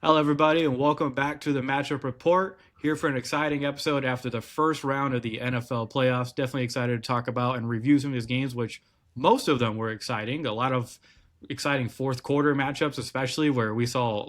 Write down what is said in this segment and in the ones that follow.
Hello, everybody, and welcome back to the Matchup Report. Here for an exciting episode after the first round of the NFL playoffs. Definitely excited to talk about and review some of these games, which most of them were exciting. A lot of exciting fourth quarter matchups, especially where we saw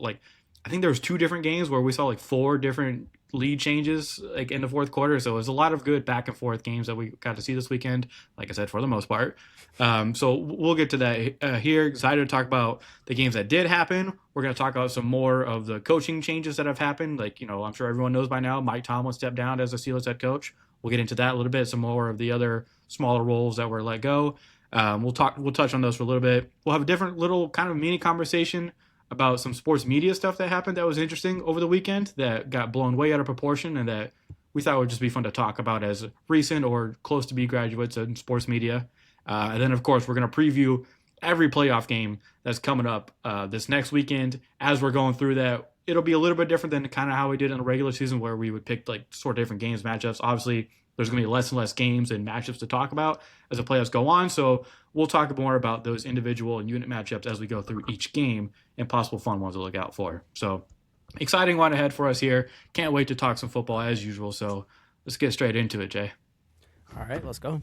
I think there was two different games where we saw like four different lead changes like in the fourth quarter. So it was a lot of good back and forth games that we got to see this weekend. Like I said, for the most part. So we'll get to that here. Excited to talk about the games that did happen. We're going to talk about some more of the coaching changes that have happened. I'm sure everyone knows by now, Mike Tomlin stepped down as the Steelers head coach. We'll get into that a little bit. Some more of the other smaller roles that were let go. We'll touch on those for a little bit. We'll have a different little kind of mini conversation about some sports media stuff that happened that was interesting over the weekend that got blown way out of proportion and that we thought would just be fun to talk about as recent or close to be graduates in sports media. And then, of course, we're going to preview every playoff game that's coming up this next weekend. As we're going through that, it'll be a little bit different than kind of how we did in the regular season, where we would pick like sort of different games, matchups. Obviously, there's going to be less and less games and matchups to talk about as the playoffs go on. So we'll talk more about those individual and unit matchups as we go through each game and possible fun ones to look out for. So exciting one ahead for us here. Can't wait to talk some football as usual. So let's get straight into it, Jay. All right, let's go.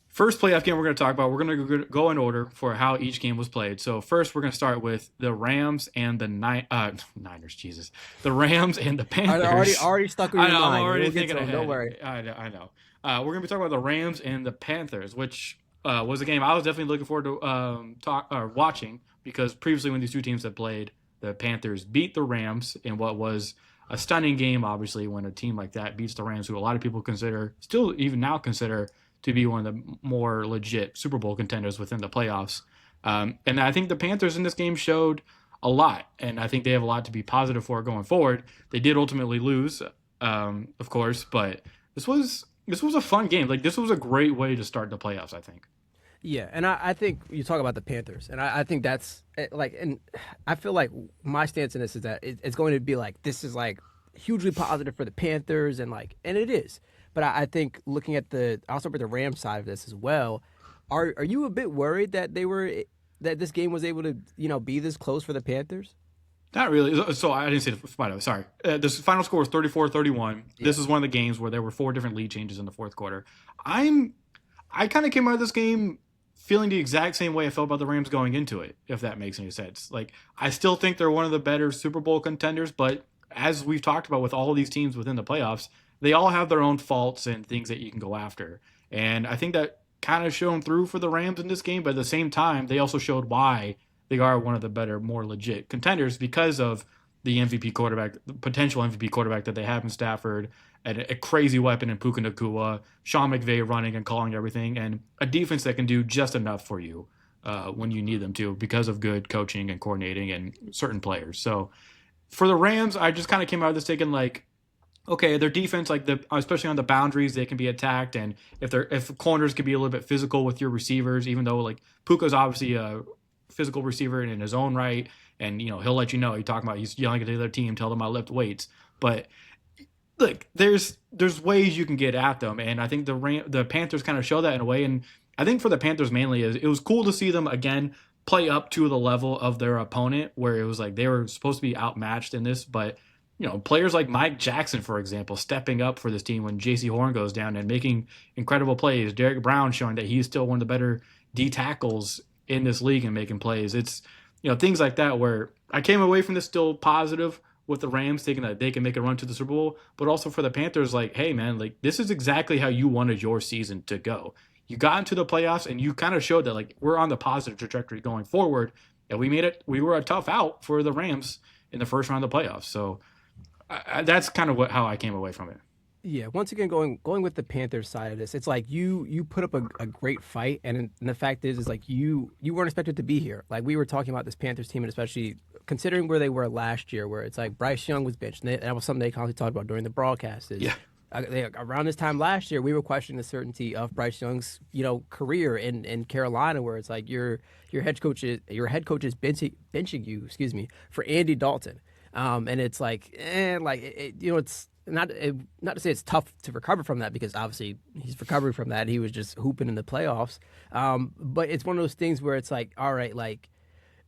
First playoff game we're going to talk about, we're going to go in order for how each game was played. So first we're going to start with the Rams and the Niners, Jesus. The Rams and the Panthers. Already stuck with I your know, mind. I'm already We'll get thinking to 'em, ahead. don't worry. I know. We're going to be talking about the Rams and the Panthers, which was a game I was definitely looking forward to watching because previously when these two teams had played, the Panthers beat the Rams in what was a stunning game, obviously, when a team like that beats the Rams, who a lot of people consider, still even now consider, to be one of the more legit Super Bowl contenders within the playoffs. And I think the Panthers in this game showed a lot, and I think they have a lot to be positive for going forward. They did ultimately lose, of course, but this was a fun game. Like this was a great way to start the playoffs, I think. Yeah, and I think you talk about the Panthers, and I think that's and I feel like my stance in this is that it's going to be like this is like hugely positive for the Panthers, and it is. But I think looking at I'll start with the Rams side of this as well. Are you a bit worried that that this game was able to be this close for the Panthers? Not really. So I didn't say the final. Sorry. This final score was 34-31. Yeah. This is one of the games where there were four different lead changes in the fourth quarter. I kind of came out of this game feeling the exact same way I felt about the Rams going into it, if that makes any sense. Like I still think they're one of the better Super Bowl contenders, but as we've talked about with all of these teams within the playoffs, they all have their own faults and things that you can go after. And I think that kind of shone through for the Rams in this game, but at the same time, they also showed why they are one of the better, more legit contenders because of the MVP quarterback, the potential MVP quarterback that they have in Stafford, and a crazy weapon in Puka Nacua, Sean McVay running and calling everything, and a defense that can do just enough for you when you need them to because of good coaching and coordinating and certain players. So for the Rams, I just kind of came out of this thinking like, okay, their defense, especially on the boundaries, they can be attacked, and if corners can be a little bit physical with your receivers, even though like Puka's obviously a physical receiver in his own right, and he'll let you know he's yelling at the other team, tell them I lift weights, but look, there's ways you can get at them, and I think the Panthers kind of show that in a way, and I think for the Panthers mainly is it was cool to see them again play up to the level of their opponent, where it was like they were supposed to be outmatched in this, but players like Mike Jackson, for example, stepping up for this team when J.C. Horn goes down and making incredible plays. Derek Brown showing that he's still one of the better D tackles in this league and making plays. It's things like that where I came away from this still positive with the Rams, thinking that they can make a run to the Super Bowl, but also for the Panthers, like, hey man, like this is exactly how you wanted your season to go. You got into the playoffs and you kind of showed that like we're on the positive trajectory going forward, and we made it. We were a tough out for the Rams in the first round of the playoffs. So that's kind of how I came away from it. Yeah, once again, going with the Panthers side of this, it's like you put up a great fight, and the fact is like you weren't expected to be here. Like we were talking about this Panthers team, and especially considering where they were last year, where it's like Bryce Young was benched, and that was something they constantly talked about during the broadcast. Yeah. Around this time last year, we were questioning the certainty of Bryce Young's career in Carolina, where it's like your head coach is benching you, excuse me, for Andy Dalton, and it's like it's not to say it's tough to recover from that, because obviously he's recovering from that. He was just hooping in the playoffs. But it's one of those things where it's like, all right, like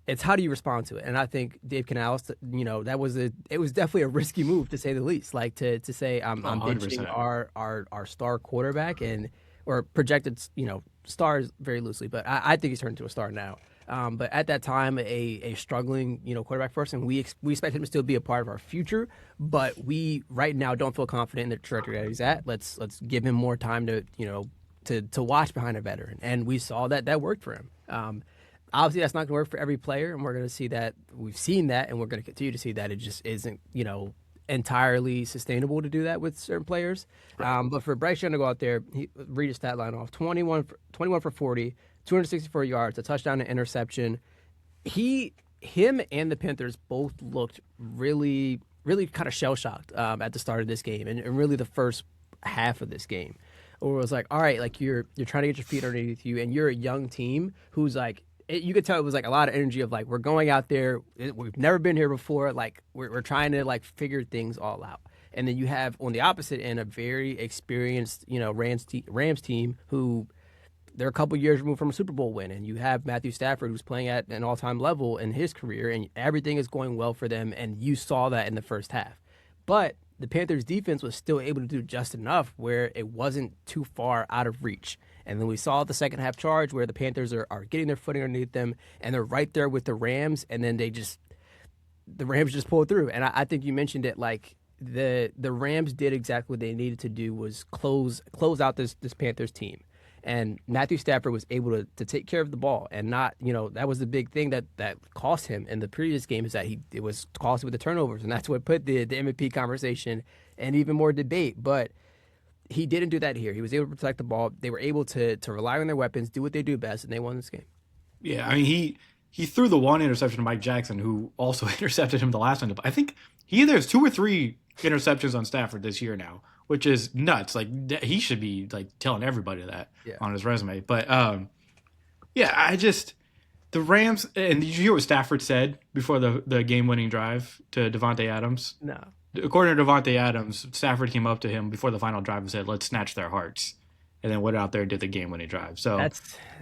it's how do you respond to it? And I think Dave Canales, it was definitely a risky move to say the least. Like to say I'm benching 100%. our star quarterback and or projected stars very loosely, but I think he's turned into a star now. But at that time, a struggling quarterback for us, and we expect him to still be a part of our future. But we right now don't feel confident in the trajectory that he's at. Let's give him more time to watch behind a veteran, and we saw that worked for him. Obviously, that's not going to work for every player, and we're going to see that. We've seen that, and we're going to continue to see that. It just isn't, entirely sustainable to do that with certain players. Right. But for Bryce Young to go out there, read his stat line off: 21 for 40, 264 yards, a touchdown, and interception. Him, and the Panthers both looked really, really kind of shell shocked at the start of this game, and really the first half of this game, where it was like, all right, like you're trying to get your feet underneath you, and you're a young team who's like. You could tell it was like a lot of energy of like we're going out there, we've never been here before, like we're trying to like figure things all out. And then you have on the opposite end a very experienced Rams team who they're a couple years removed from a Super Bowl win, and you have Matthew Stafford who's playing at an all-time level in his career, and everything is going well for them, and you saw that in the first half. But the Panthers defense was still able to do just enough where it wasn't too far out of reach. And then we saw the second half charge where the Panthers are getting their footing underneath them, and they're right there with the Rams, and then the Rams just pulled through. And I think you mentioned it, like the Rams did exactly what they needed to do, was close out this Panthers team. And Matthew Stafford was able to take care of the ball, and not, that was the big thing that cost him in the previous game, is that it was cost with the turnovers, and that's what put the MVP conversation and even more debate. But he didn't do that here. He was able to protect the ball. They were able to rely on their weapons, do what they do best, and they won this game. Yeah, I mean he threw the one interception to Mike Jackson, who also intercepted him the last one. I think he either has 2 or 3 interceptions on Stafford this year now, which is nuts. Like he should be like telling everybody that on his resume. But yeah, the Rams, and did you hear what Stafford said before the game-winning drive to Devontae Adams? No. According to Devontae Adams, Stafford came up to him before the final drive and said, "Let's snatch their hearts," and then went out there and did the game-winning drive. So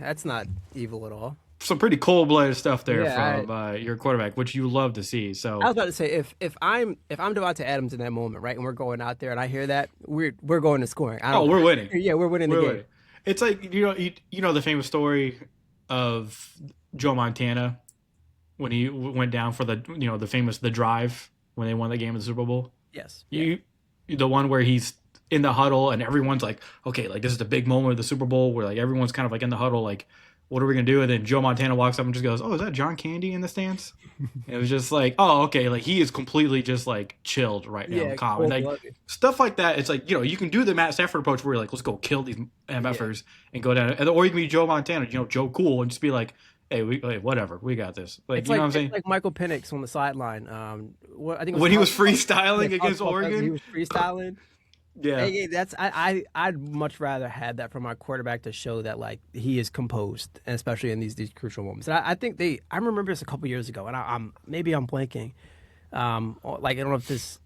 that's not evil at all. Some pretty cold-blooded stuff there from your quarterback, which you love to see. So I was about to say, if I'm Devontae Adams in that moment, right, and we're going out there, and I hear that, we're going to scoring. We're winning. Yeah, we're winning the game. Winning. It's like you know the famous story of Joe Montana when he went down for the drive when they won the game in the Super Bowl. Yes. The one where he's in the huddle and everyone's like, okay, like this is the big moment of the Super Bowl where like everyone's kind of like in the huddle, like, what are we gonna do? And then Joe Montana walks up and just goes, "Oh, is that John Candy in the stands?" It was just like, oh, okay, like he is completely just like chilled right now, calm, and like stuff like that. It's like you can do the Matt Stafford approach where you're like, let's go kill these MFers and go down, or you can be Joe Montana, Joe Cool, and just be like, hey, whatever, we got this. Like, it's you know what I'm saying? Like Michael Penix on the sideline. I think when he was freestyling against Oregon, he was freestyling. Yeah, I'd much rather have that from my quarterback to show that like he is composed, and especially in these crucial moments. And I think I remember this a couple years ago, and I'm blanking. Like I don't know if this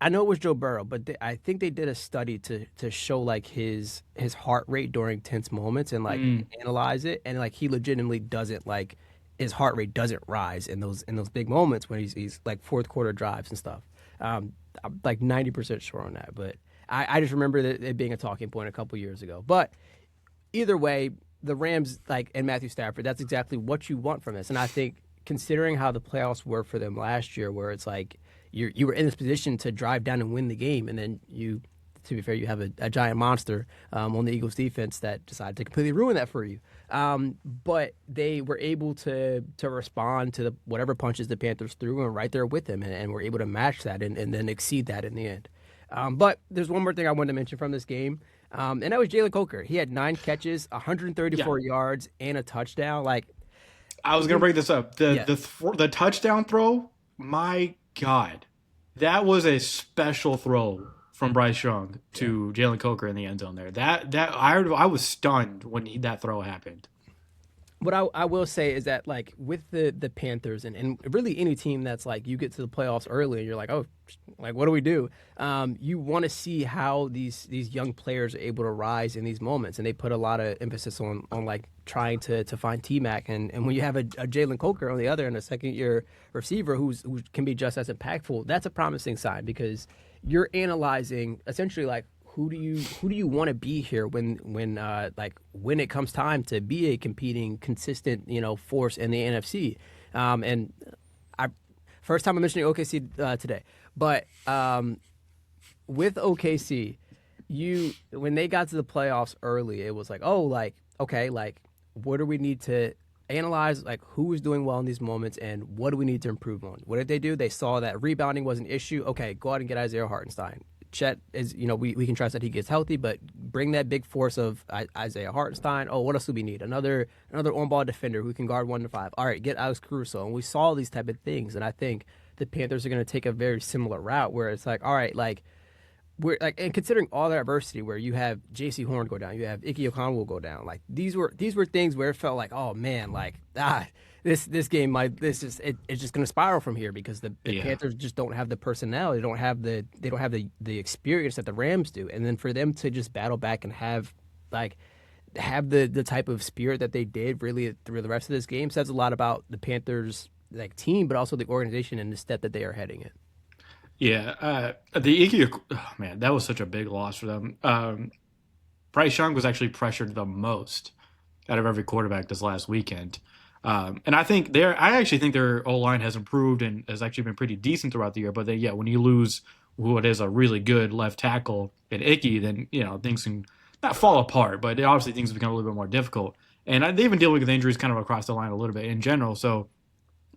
I know it was Joe Burrow, but I think they did a study to show like his heart rate during tense moments and like analyze it, and like he legitimately doesn't like his heart rate doesn't rise in those big moments when he's like fourth quarter drives and stuff. I'm like 90% sure on that, but I just remember it being a talking point a couple years ago. But either way, the Rams and Matthew Stafford, that's exactly what you want from this. And I think considering how the playoffs were for them last year, where it's like you were in this position to drive down and win the game, and then to be fair, you have a giant monster on the Eagles defense that decided to completely ruin that for you. But they were able to respond to whatever punches the Panthers threw and right there with them, and were able to match that and then exceed that in the end. But there's one more thing I wanted to mention from this game, and that was Jalen Coker. He had 9 catches, 134 yards, and a touchdown. Like, I was going to bring this up. The touchdown throw, my God, that was a special throw from Bryce Young to Jalen Coker in the end zone there. That I was stunned when that throw happened. What I will say is that like with the Panthers and really any team that's like you get to the playoffs early and you're like, oh, like what do we do? You want to see how these young players are able to rise in these moments, and they put a lot of emphasis on like trying to find T Mac, and when you have a Jalen Coker on the other end, a second year receiver who can be just as impactful, that's a promising sign because you're analyzing essentially like who do you want to be here when it comes time to be a competing consistent force in the NFC. And I first time I'm mentioning OKC today, but with OKC, you when they got to the playoffs early, it was like, oh, like okay, like what do we need to analyze, like who is doing well in these moments and what do we need to improve on? What did they do? They saw that rebounding was an issue. Okay, go out and get Isaiah Hartenstein. Chet is, we can trust that he gets healthy, but bring that big force of Isaiah Hartenstein. Oh, what else do we need? Another on-ball defender who can guard 1 to 5. All right, get Alex Caruso. And we saw these type of things, and I think the Panthers are going to take a very similar route where it's like, all right, like we're like, and considering all the adversity, where you have J.C. Horn go down, you have Ike Okongwu go down, like these were things where it felt like, oh man, like this game might it's just going to spiral from here because the Panthers just don't have the personnel, they don't have the experience that the Rams do, and then for them to just battle back and have the type of spirit that they did really through the rest of this game says a lot about the Panthers like team, but also the organization and the step that they are heading in. Yeah, the Iggy, oh man, that was such a big loss for them. Bryce Young was actually pressured the most out of every quarterback this last weekend. And I actually think their O-line has improved and has actually been pretty decent throughout the year. But when you lose what is a really good left tackle in Icky, then, things can not fall apart, but obviously things become a little bit more difficult. And they've been dealing with injuries kind of across the line a little bit in general. So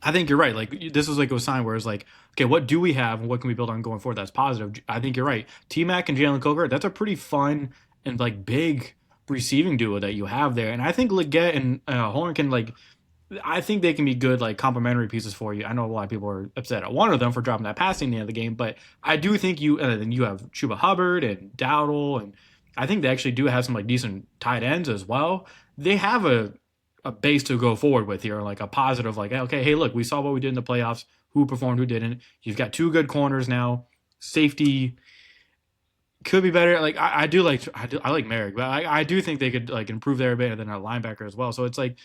I think you're right. Like this was like a sign where it's like, okay, what do we have and what can we build on going forward that's positive? I think you're right. T-Mac and Jalen Coker, that's a pretty fun and like big receiving duo that you have there. And I think Leggett and Horn can I think they can be good like complementary pieces for you. I know a lot of people are upset at one of them for dropping that passing the end of the game, but I do think then you have Chuba Hubbard and Dowdle, and I think they actually do have some like decent tight ends as well. They have a base to go forward with here, like a positive, like, okay, hey, look, we saw what we did in the playoffs, who performed, who didn't. You've got two good corners now. Safety could be better. Like I like Merrick, but I do think they could like improve there a bit, and then a linebacker as well. So it's like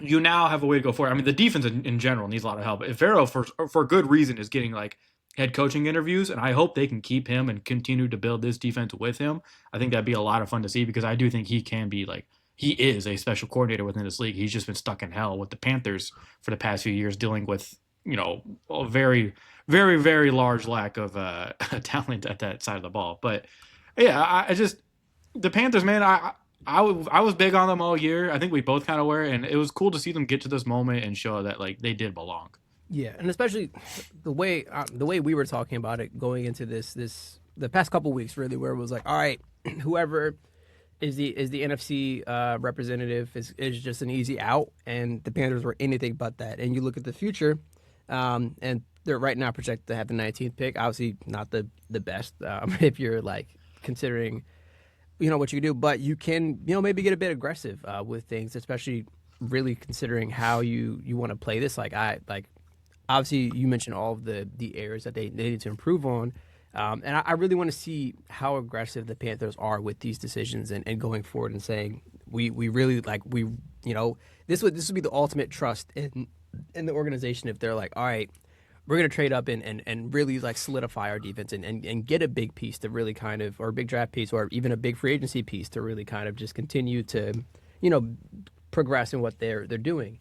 you now have a way to go forward. I mean, the defense in general needs a lot of help. If Farrell, for good reason, is getting like head coaching interviews, and I hope they can keep him and continue to build this defense with him. I think that'd be a lot of fun to see because I do think he can be like, he is a special coordinator within this league. He's just been stuck in hell with the Panthers for the past few years, dealing with a very, very, very large lack of talent at that side of the ball. But yeah, I just the Panthers, man. I was big on them all year. I think we both kind of were, and it was cool to see them get to this moment and show that like they did belong. Yeah, and especially the way we were talking about it going into the past couple weeks, really, where it was like, all right, whoever is the NFC representative is just an easy out, and the Panthers were anything but that. And you look at the future, and they're right now projected to have the 19th pick. Obviously, not the best if you're like considering, what you can do, but you can, maybe get a bit aggressive with things, especially really considering how you want to play this. Obviously, you mentioned all of the areas that they need to improve on. And I really want to see how aggressive the Panthers are with these decisions and going forward and saying we really this would be the ultimate trust in the organization if they're like, all right, we're going to trade up and really like solidify our defense and get a big piece to really kind of, or a big draft piece or even a big free agency piece to really kind of just continue to progress in what they're doing.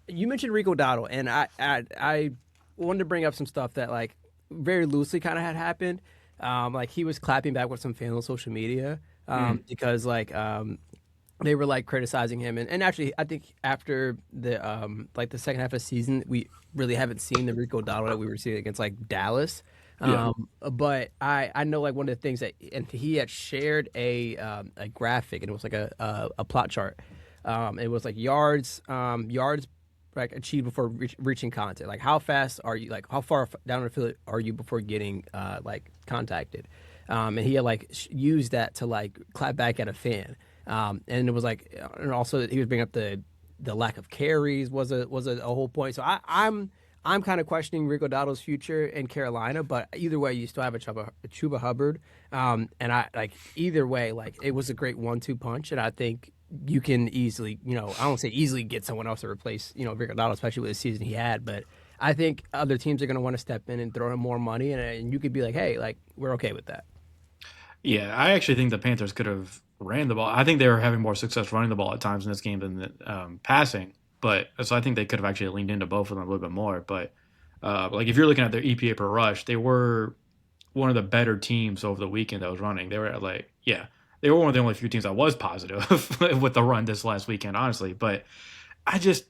You mentioned Rico Dowdle, and I wanted to bring up some stuff that like very loosely kind of had happened. Like he was clapping back with some fans on social media because they were like criticizing him, and actually I think after the the second half of the season we really haven't seen the Rico Dowdle that we were seeing against like Dallas. But I know like one of the things that, and he had shared a graphic, and it was like a plot chart. It was like yards like achieved before reaching contact. Like how fast are you? Like how far down the field are you before getting like contacted? And he had like used that to like clap back at a fan. And it was like, and also he was bringing up the the lack of carries was a whole point. So I'm kind of questioning Rico Dowdle's future in Carolina, but either way, you still have a Chuba Hubbard, and I like either way, like it was a great 1-2 punch, and I think you can easily, I don't say easily get someone else to replace, Rico Dowdle, especially with the season he had, but I think other teams are going to want to step in and throw him more money, and you could be like, hey, like we're okay with that. Yeah, I actually think the Panthers could have ran the ball. I think they were having more success running the ball at times in this game than passing. But so I think they could have actually leaned into both of them a little bit more. But like if you're looking at their EPA per rush, they were one of the better teams over the weekend that was running. They were at they were one of the only few teams that was positive with the run this last weekend, honestly. But I just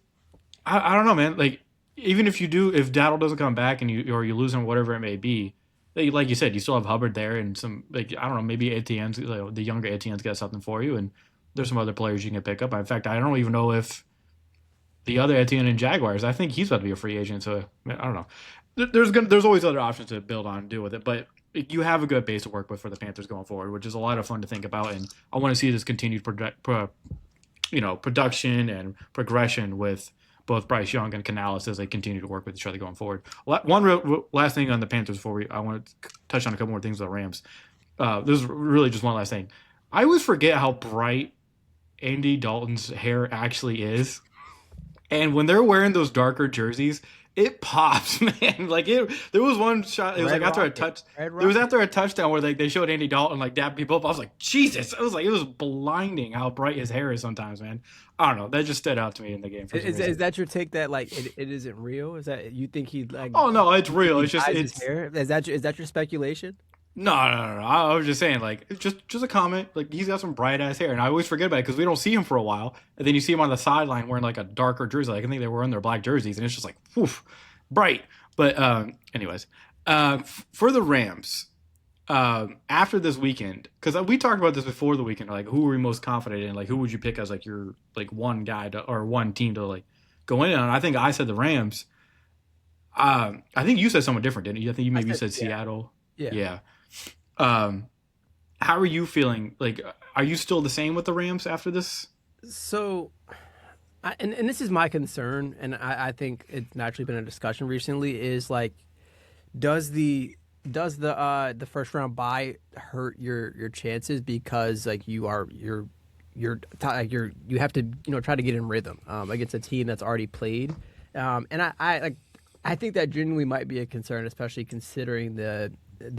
I don't know, man. Like even if Daddle doesn't come back and you lose him, whatever it may be, like you said, you still have Hubbard there and some like I don't know, maybe Etienne's the younger Etienne's got something for you, and there's some other players you can pick up. In fact, I don't even know if the other Etienne and Jaguars, I think he's about to be a free agent. So I don't know. There's always other options to build on and deal with it, but you have a good base to work with for the Panthers going forward, which is a lot of fun to think about, and I want to see this continued production and progression with both Bryce Young and Canales as they continue to work with each other going forward. Last thing on the Panthers before I want to touch on a couple more things with the Rams. This is really just one last thing. I always forget how bright Andy Dalton's hair actually is. And when they're wearing those darker jerseys, it pops, man. There was one shot. It was Red like after a Rocket. touch. Red It was Rocket. after a touchdown where they showed Andy Dalton like dap people up. I was like, Jesus! It was blinding how bright his hair is sometimes, man. I don't know. That just stood out to me in the game for some Is reason. that your take that like it isn't real? Is that you think he like Oh no, it's real. he It's just dyes his it's hair? Is that your speculation? no. I was just saying, like, just a comment. Like, he's got some bright ass hair, and I always forget about it because we don't see him for a while, and then you see him on the sideline wearing like a darker jersey. Like, I think they were in their black jerseys, and it's just like, whew, bright. But anyways, for the Rams, after this weekend, because we talked about this before the weekend, like, who were we most confident in? Like, who would you pick as like your like one guy or one team to like go in on? I think I said the Rams. I think you said someone different, didn't you? I think you maybe said Yeah. Seattle. Yeah. Yeah. Um, how are you feeling? Like, are you still the same with the Rams after this? So, and this is my concern, and I think it's naturally been a discussion recently. Is like, does the first round bye hurt your chances because like you have to try to get in rhythm against a team that's already played, and I think that genuinely might be a concern, especially considering the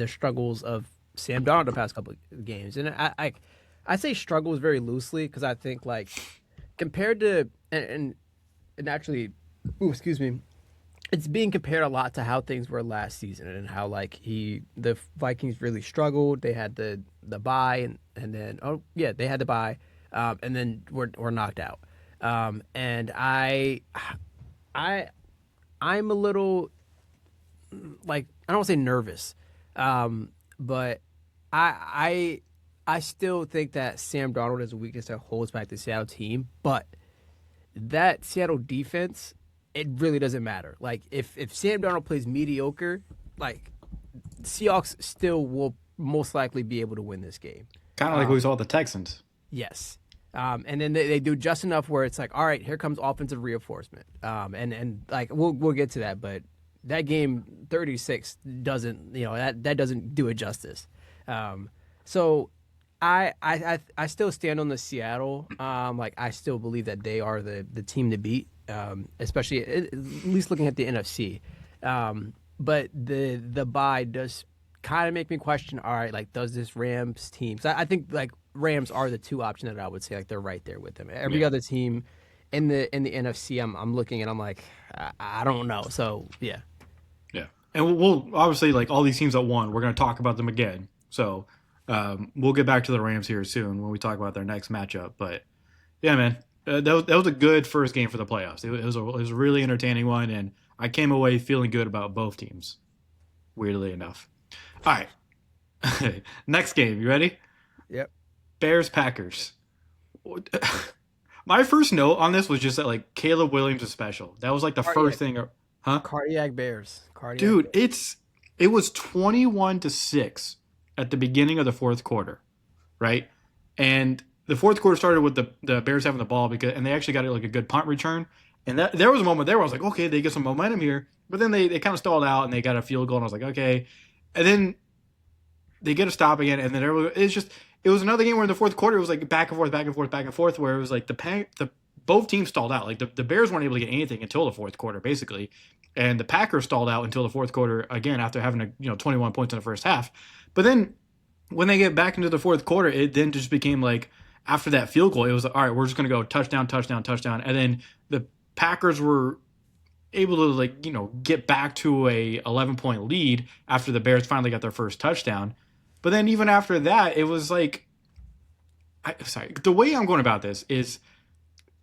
struggles of Sam Darnold the past couple of games, and I say struggles very loosely because I think like compared to and actually, ooh, excuse me, it's being compared a lot to how things were last season and how like the Vikings really struggled. They had the bye and then they had the bye, and then were knocked out. And I'm a little like I don't want to say nervous, but I still think that Sam Darnold is a weakness that holds back the Seattle team, but that Seattle defense, it really doesn't matter. Like if Sam Darnold plays mediocre, like Seahawks still will most likely be able to win this game. Kind of like we saw with the Texans. Yes. And then they do just enough where it's like, all right, here comes offensive reinforcement. And like we'll get to that, but that game 36 doesn't that doesn't do it justice. So I still stand on the Seattle. Like I still believe that they are the team to beat, especially at least looking at the NFC. But the bye does kind of make me question. All right, like does this Rams team? So I think like Rams are the two options that I would say like they're right there with them. Every other team in the NFC, I'm looking and I'm like I don't know. So yeah. Yeah. And we'll obviously, like all these teams that won, we're going to talk about them again. So we'll get back to the Rams here soon when we talk about their next matchup. But yeah, man, that was a good first game for the playoffs. It was a really entertaining one, and I came away feeling good about both teams, weirdly enough. All right. Next game. You ready? Yep. Bears Packers. My first note on this was just that like Caleb Williams is special. That was like the first thing. Huh? Cardiac Bears. Dude, it was 21-6 at the beginning of the fourth quarter, right? And the fourth quarter started with the Bears having the ball and they actually got like a good punt return. And that there was a moment there where I was like, okay, they get some momentum here. But then they kind of stalled out and they got a field goal, and I was like, okay. And then they get a stop again, and then it was another game where in the fourth quarter it was like back and forth, back and forth, back and forth, where it was like the both teams stalled out. Like the Bears weren't able to get anything until the fourth quarter, basically, and the Packers stalled out until the fourth quarter again after having 21 points in the first half. But then when they get back into the fourth quarter, it then just became like after that field goal, it was like, all right, we're just gonna go touchdown, touchdown, touchdown, and then the Packers were able to get back to a 11-point lead after the Bears finally got their first touchdown. But then even after that, it was like, the way I'm going about this is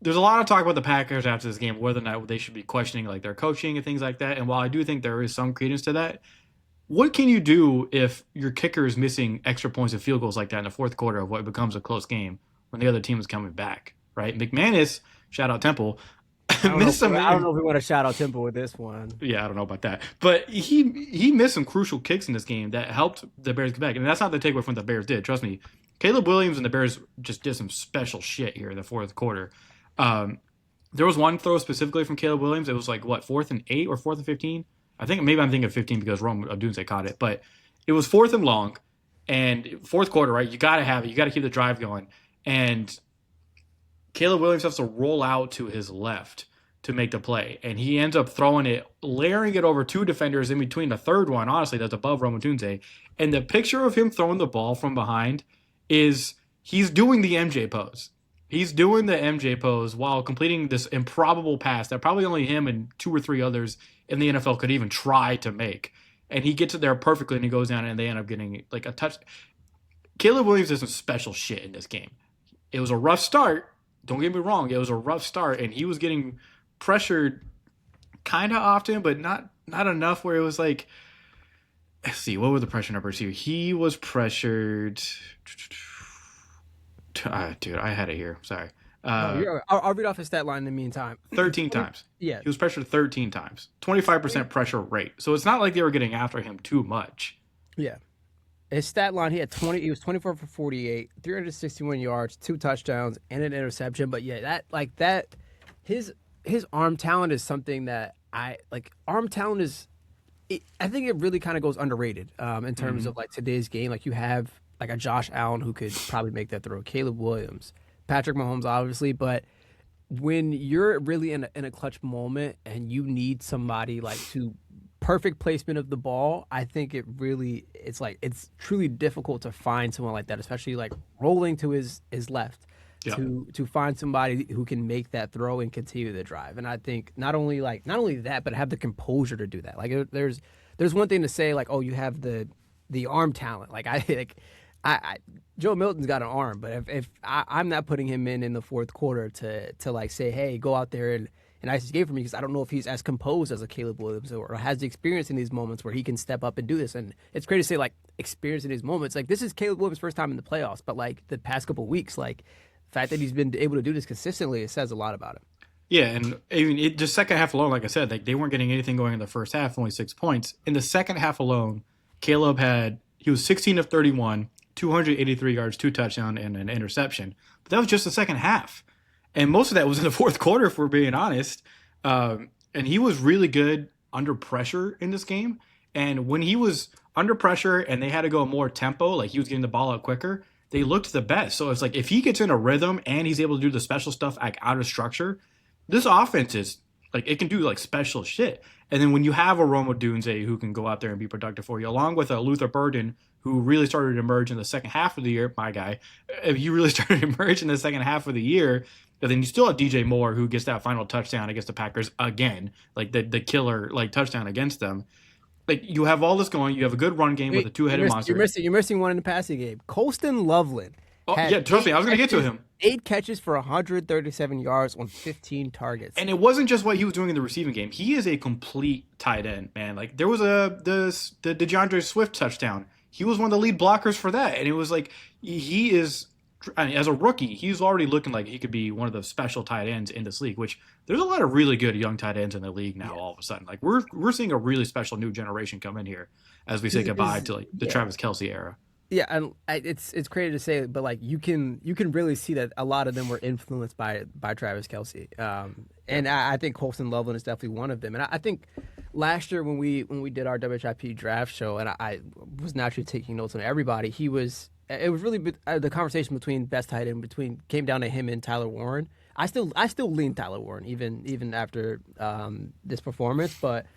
there's a lot of talk about the Packers after this game, whether or not they should be questioning like their coaching and things like that. And while I do think there is some credence to that, what can you do if your kicker is missing extra points and field goals like that in the fourth quarter of what becomes a close game when the other team is coming back, right? McManus, shout out Temple, missed some. I don't know if we want to shout out Temple with this one. Yeah, I don't know about that, but he missed some crucial kicks in this game that helped the Bears get back, and that's not the takeaway from what the Bears did. Trust me, Caleb Williams and the Bears just did some special shit here in the fourth quarter. There was one throw specifically from Caleb Williams. It was like 4th and 8 or 4th and 15. I think maybe I'm thinking of 15 because Rome Odunze caught it, but it was 4th and long, and fourth quarter, right? You got to have it. You got to keep the drive going, and Caleb Williams has to roll out to his left to make the play, and he ends up throwing it, layering it over two defenders in between the third one, honestly, that's above Rome Odunze. And the picture of him throwing the ball from behind is he's doing the MJ pose. He's doing the MJ pose while completing this improbable pass that probably only him and 2 or 3 others in the NFL could even try to make. And he gets it there perfectly, and he goes down, and they end up getting like a touch. Caleb Williams did some special shit in this game. It was a rough start. Don't get me wrong. It was a rough start, and he was getting pressured kind of often, but not enough where it was like, let's see, what were the pressure numbers here? He was pressured. Dude, I had it here. Sorry. I'll read off his stat line in the meantime. 13 times. Yeah. He was pressured 13 times. 25% pressure rate. So it's not like they were getting after him too much. Yeah. His stat line, he was 24 for 48, 361 yards, 2 touchdowns, and an interception. But yeah, his arm talent is something that arm talent is, I think it really kind of goes underrated in terms of like today's game. Like you have like a Josh Allen who could probably make that throw, Caleb Williams, Patrick Mahomes, obviously. But when you're really in a clutch moment and you need somebody like to perfect placement of the ball, I think it's truly difficult to find someone like that, especially like rolling to his left. Yeah. To find somebody who can make that throw and continue the drive. And I think not only that, but have the composure to do that. Like there's one thing to say like, oh, you have the arm talent. Like Joe Milton's got an arm, but if I'm not putting him in the fourth quarter to like say, hey, go out there and ice this game for me, because I don't know if he's as composed as a Caleb Williams or has the experience in these moments where he can step up and do this. And it's great to say like experience in these moments. Like this is Caleb Williams' first time in the playoffs, but like the past couple of weeks, like the fact that he's been able to do this consistently, it says a lot about him. Yeah, and even just second half alone, like I said, like they weren't getting anything going in the first half, only 6 points. In the second half alone, Caleb he was 16 of 31, 283 yards, 2 touchdowns, and an interception. But that was just the second half. And most of that was in the fourth quarter, if we're being honest. And he was really good under pressure in this game. And when he was under pressure and they had to go more tempo, like he was getting the ball out quicker, they looked the best. So it's like if he gets in a rhythm and he's able to do the special stuff like out of structure, this offense is like it can do like special shit. And then when you have a Rome Odunze who can go out there and be productive for you, along with a Luther Burden who really started to emerge in the second half of the year, my guy, if you really started to emerge in the second half of the year, and then you still have DJ Moore who gets that final touchdown against the Packers again, like the killer like touchdown against them. Like you have all this going, you have a good run game with a two-headed monster. You're missing one in the passing game. Colston Loveland. Oh yeah, trust me, I was going to get to him. 8 catches for 137 yards on 15 targets. And it wasn't just what he was doing in the receiving game. He is a complete tight end, man. Like there was the DeAndre Swift touchdown. He was one of the lead blockers for that, and it was like he is. I mean, as a rookie, he's already looking like he could be one of the special tight ends in this league, which there's a lot of really good young tight ends in the league now. Yeah. All of a sudden, like we're seeing a really special new generation come in here as we say goodbye to like the Travis Kelce era. Yeah, and it's crazy to say, but like you can really see that a lot of them were influenced by Travis Kelce, Yeah. and I think Colston Loveland is definitely one of them. And I think last year when we did our WHIP draft show, and I was naturally taking notes on everybody, it was really the conversation between best tight end between came down to him and Tyler Warren. I still lean Tyler Warren even after this performance, but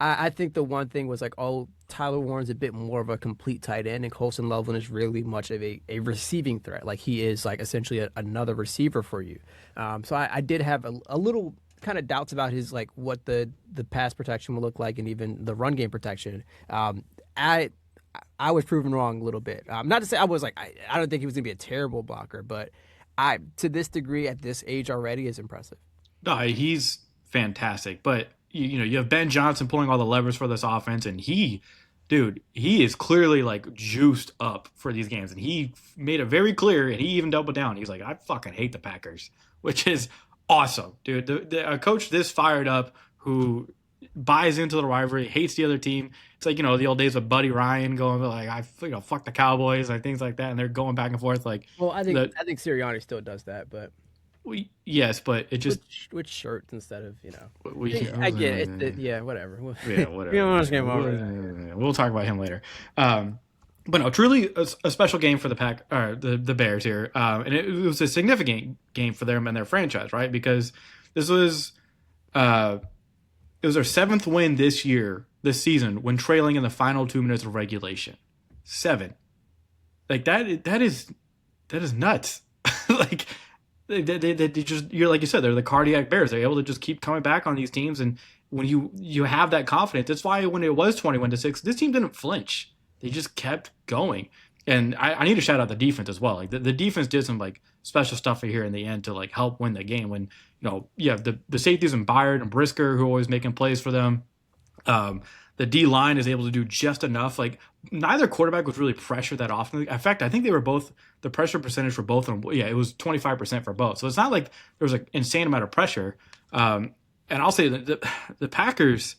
I think the one thing was like, oh, Tyler Warren's a bit more of a complete tight end, and Colston Loveland is really much of a receiving threat. Like he is like essentially another receiver for you. So I did have a little kind of doubts about his like what the pass protection will look like, and even the run game protection. I I was proven wrong a little bit. Not to say I was like I don't think he was gonna be a terrible blocker, but I to this degree at this age already is impressive. No, he's fantastic. But you have Ben Johnson pulling all the levers for this offense, and dude, he is clearly like juiced up for these games, and he made it very clear, and he even doubled down. He's like, I fucking hate the Packers, which is awesome, dude. A coach this fired up who buys into the rivalry, hates the other team. It's like the old days of Buddy Ryan going like, fuck the Cowboys, like things like that, and they're going back and forth like Well, I think the I think Sirianni still does that, but yes, but it just with shirts instead of we I get it. Yeah, whatever. yeah, You know, whatever. let's get over We'll talk about him later. But no, truly a special game for the Bears here, and it was a significant game for them and their franchise, right? Because this was it was their seventh win this season, when trailing in the final 2 minutes of regulation. 7, like that is nuts. Like they just you're like you said, they're the cardiac Bears. They're able to just keep coming back on these teams, and when you have that confidence, that's why when it was 21-6, this team didn't flinch. They just kept going. And I need to shout out the defense as well. Like the defense did some like special stuff here in the end to like help win the game. When you have the safeties and Byard and Brisker who are always making plays for them. The D line is able to do just enough. Like neither quarterback was really pressured that often. In fact, I think they were both the pressure percentage for both of them. Yeah, it was 25% for both. So it's not like there was an insane amount of pressure. And I'll say that the Packers.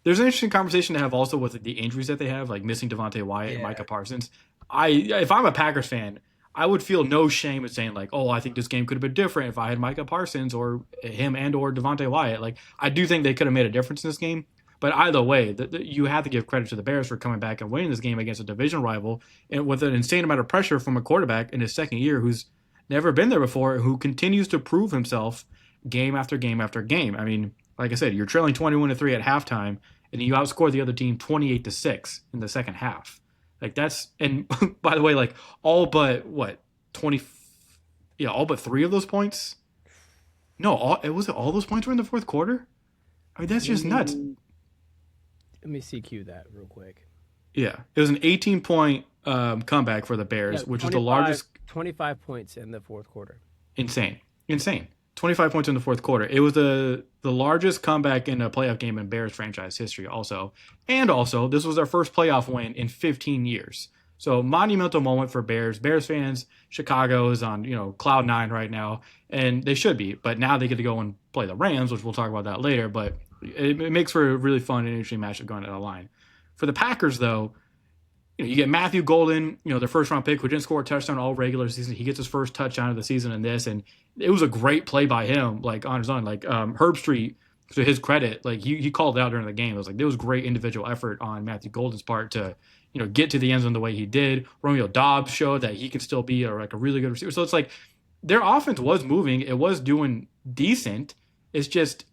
There's an interesting conversation to have also with the injuries that they have, like missing Devontae Wyatt and Micah Parsons. If I'm a Packers fan, I would feel no shame in saying like, oh, I think this game could have been different if I had Micah Parsons or him or Devontae Wyatt. Like I do think they could have made a difference in this game. But either way, you have to give credit to the Bears for coming back and winning this game against a division rival, and with an insane amount of pressure from a quarterback in his second year who's never been there before, who continues to prove himself game after game after game. I mean, like I said, you're trailing 21-3 at halftime, and you outscore the other team 28-6 in the second half. Like that's, and by the way, like all but what 20, yeah, all but 3 of those points. No, all those points were in the fourth quarter. I mean, that's just nuts. Let me CQ that real quick. Yeah, it was an 18-point comeback for the Bears, which is the largest. 25 points in the fourth quarter. Insane. 25 points in the fourth quarter. It was the largest comeback in a playoff game in Bears franchise history also. And also, this was their first playoff win in 15 years. So monumental moment for Bears. Bears fans, Chicago is on, cloud 9 right now, and they should be. But now they get to go and play the Rams, which we'll talk about that later. But it makes for a really fun and interesting matchup going down the line. For the Packers, though, you get Matthew Golden, their first round pick, who didn't score a touchdown all regular season. He gets his first touchdown of the season in this, and it was a great play by him, like on his own. Like Herb Street, to his credit, like he called it out during the game. It was like there was great individual effort on Matthew Golden's part to get to the end zone the way he did. Romeo Doubs showed that he can still be a really good receiver. So it's like their offense was moving, it was doing decent. It's just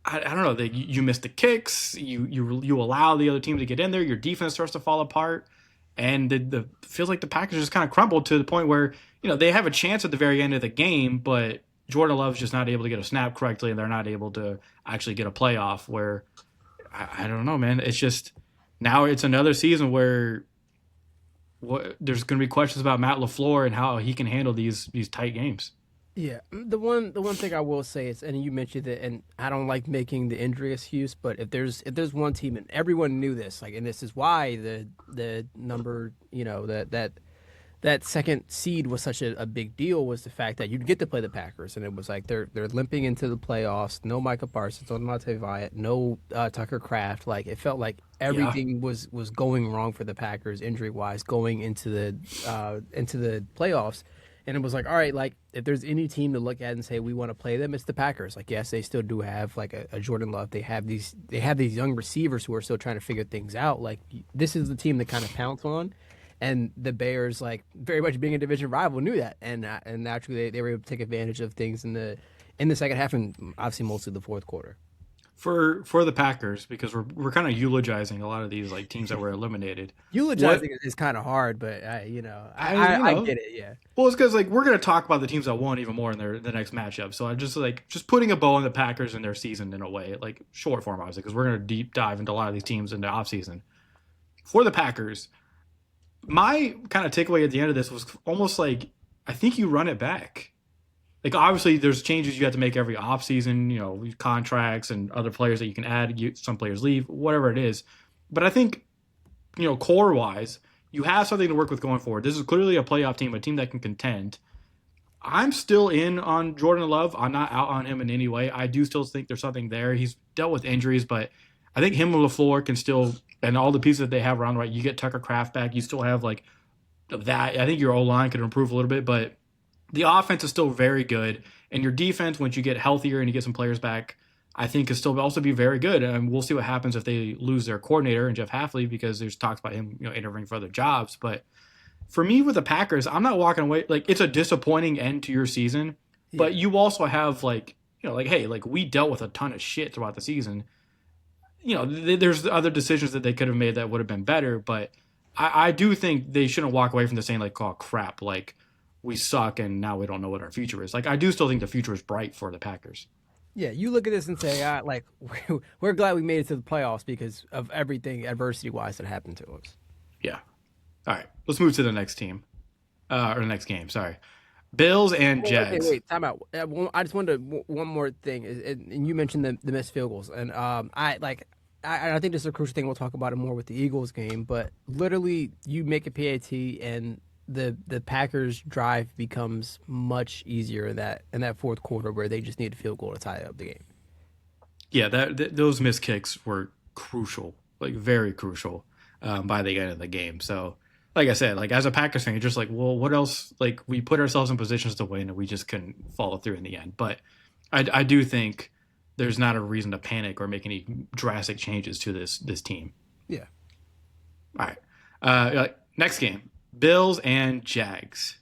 I don't know. You miss the kicks. You allow the other team to get in there. Your defense starts to fall apart, and the feels like the Packers just kind of crumbled to the point where they have a chance at the very end of the game, but Jordan Love's just not able to get a snap correctly, and they're not able to actually get a playoff. Where I don't know, man. It's just now it's another season where there's going to be questions about Matt LaFleur and how he can handle these tight games. Yeah, the one thing I will say is, and you mentioned it, and I don't like making the injury excuse, but if there's one team, and everyone knew this, like, and this is why the number, that second seed was such a big deal was the fact that you'd get to play the Packers, and it was like they're limping into the playoffs. No Micah Parsons, no Monte Wyatt, no Tucker Kraft. Like it felt like Yeah. everything was going wrong for the Packers injury wise going into the playoffs. And it was like, all right, like if there's any team to look at and say we want to play them, it's the Packers. Like, yes, they still do have like a Jordan Love. They have these young receivers who are still trying to figure things out. Like this is the team to kind of pounce on. And the Bears, like very much being a division rival, knew that, and naturally they were able to take advantage of things in the second half and obviously mostly the fourth quarter. For the Packers, because we're kind of eulogizing a lot of these like teams that were eliminated. What Eulogizing is kind of hard, but I you I know get it. Yeah, well, it's because like we're gonna talk about the teams that won even more in the next matchup. So I'm just like just putting a bow on the Packers and their season in a way, like short form obviously, because we're gonna deep dive into a lot of these teams in the offseason. For the Packers, my kind of takeaway at the end of this was almost like I think you run it back. Like obviously there's changes you have to make every offseason, contracts and other players that you can add, some players leave, whatever it is. But I think, core wise, you have something to work with going forward. This is clearly a playoff team, a team that can contend. I'm still in on Jordan Love. I'm not out on him in any way. I do still think there's something there. He's dealt with injuries, but I think him and LaFleur can still, and all the pieces that they have around, right? You get Tucker Kraft back. You still have like that. I think your O line could improve a little bit, but the offense is still very good. And your defense, once you get healthier and you get some players back, I think can still also be very good. And we'll see what happens if they lose their coordinator and Jeff Hafley, because there's talks about him, interviewing for other jobs. But for me with the Packers, I'm not walking away. Like it's a disappointing end to your season, but yeah, you also have like, like, hey, like we dealt with a ton of shit throughout the season. There's other decisions that they could have made that would have been better, but I do think they shouldn't walk away from this saying like, oh crap, like we suck and now we don't know what our future is. Like I do still think the future is bright for the Packers. yeah. You look at this and say, like we're glad we made it to the playoffs because of everything adversity wise that happened to us. Yeah. All right, let's move to the next team, or the next game. Sorry, Bills and Well, okay, Jags. wait, time out. I just wanted one more thing, and you mentioned the missed field goals, and I think this is a crucial thing. We'll talk about it more with the Eagles game, but literally, you make a PAT, and the Packers' drive becomes much easier in that fourth quarter where they just need a field goal to tie up the game. Yeah, those missed kicks were crucial, like very crucial, by the end of the game. So, like I said, like as a Packers fan, you're just like, well, what else? Like we put ourselves in positions to win, and we just couldn't follow through in the end. But I do think there's not a reason to panic or make any drastic changes to this team. Yeah. All right, next game, Bills and Jags.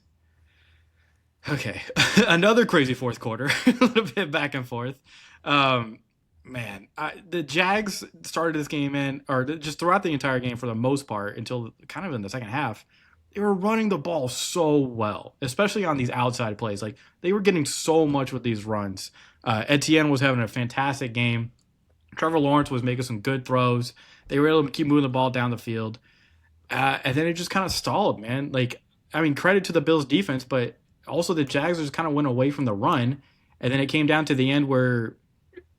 Okay, another crazy fourth quarter, a little bit back and forth. Um, Man, the Jags started this game or just throughout the entire game for the most part until kind of in the second half. They were running the ball so well, especially on these outside plays. Like they were getting so much with these runs. Etienne was having a fantastic game. Trevor Lawrence was making some good throws. They were able to keep moving the ball down the field. And then it just kind of stalled, man. Like, I mean, credit to the Bills defense, but also the Jags just kind of went away from the run. And then it came down to the end where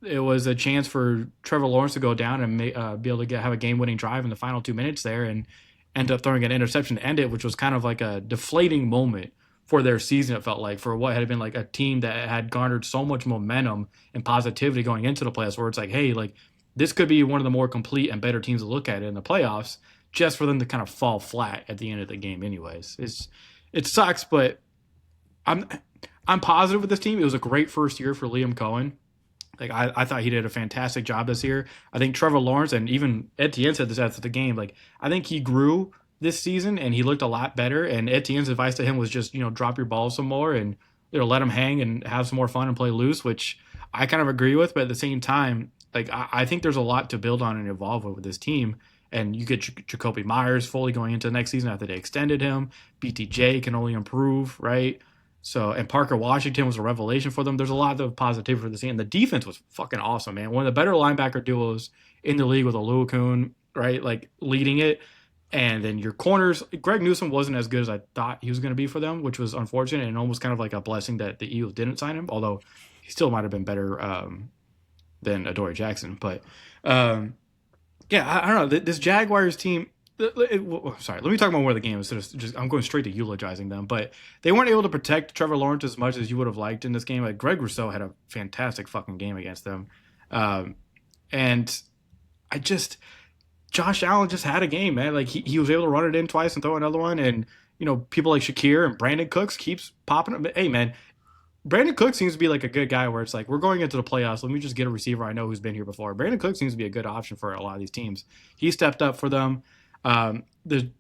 it was a chance for Trevor Lawrence to go down and be able to have a game-winning drive in the final 2 minutes there and end up throwing an interception to end it, which was kind of like a deflating moment for their season, it felt like, for what had been like a team that had garnered so much momentum and positivity going into the playoffs, where it's like, hey, like this could be one of the more complete and better teams to look at in the playoffs, just for them to kind of fall flat at the end of the game anyways. It sucks, but I'm I'm positive with this team. It was a great first year for Liam Cohen. Like I thought he did a fantastic job this year. I think Trevor Lawrence and even Etienne said this after the game. Like I think he grew this season and he looked a lot better. And Etienne's advice to him was just drop your ball some more and let him hang and have some more fun and play loose, which I kind of agree with. But at the same time, like I think there's a lot to build on and evolve with this team. And you get Jacoby Myers fully going into the next season after they extended him. BTJ can only improve, right? So, and Parker Washington was a revelation for them. There's a lot of positivity for the team. And the defense was fucking awesome, man. One of the better linebacker duos in the league with Oluokun, right? Like leading it. And then your corners, Greg Newsome wasn't as good as I thought he was going to be for them, which was unfortunate and almost kind of like a blessing that the Eagles didn't sign him, although he still might have been better than Adoree Jackson. But yeah, I don't know. This Jaguars team, sorry, let me talk about more of the game instead of just I'm going straight to eulogizing them. But they weren't able to protect Trevor Lawrence as much as you would have liked in this game. Like Greg Rousseau had a fantastic fucking game against them, um, and I just Josh Allen just had a game, man. Like he was able to run it in twice and throw another one, and people like Shakir and Brandon Cooks keeps popping up. Hey, man, Brandon Cook seems to be like a good guy where it's like we're going into the playoffs. Let me just get a receiver I know who's been here before. Brandon Cook seems to be a good option for a lot of these teams. He stepped up for them. The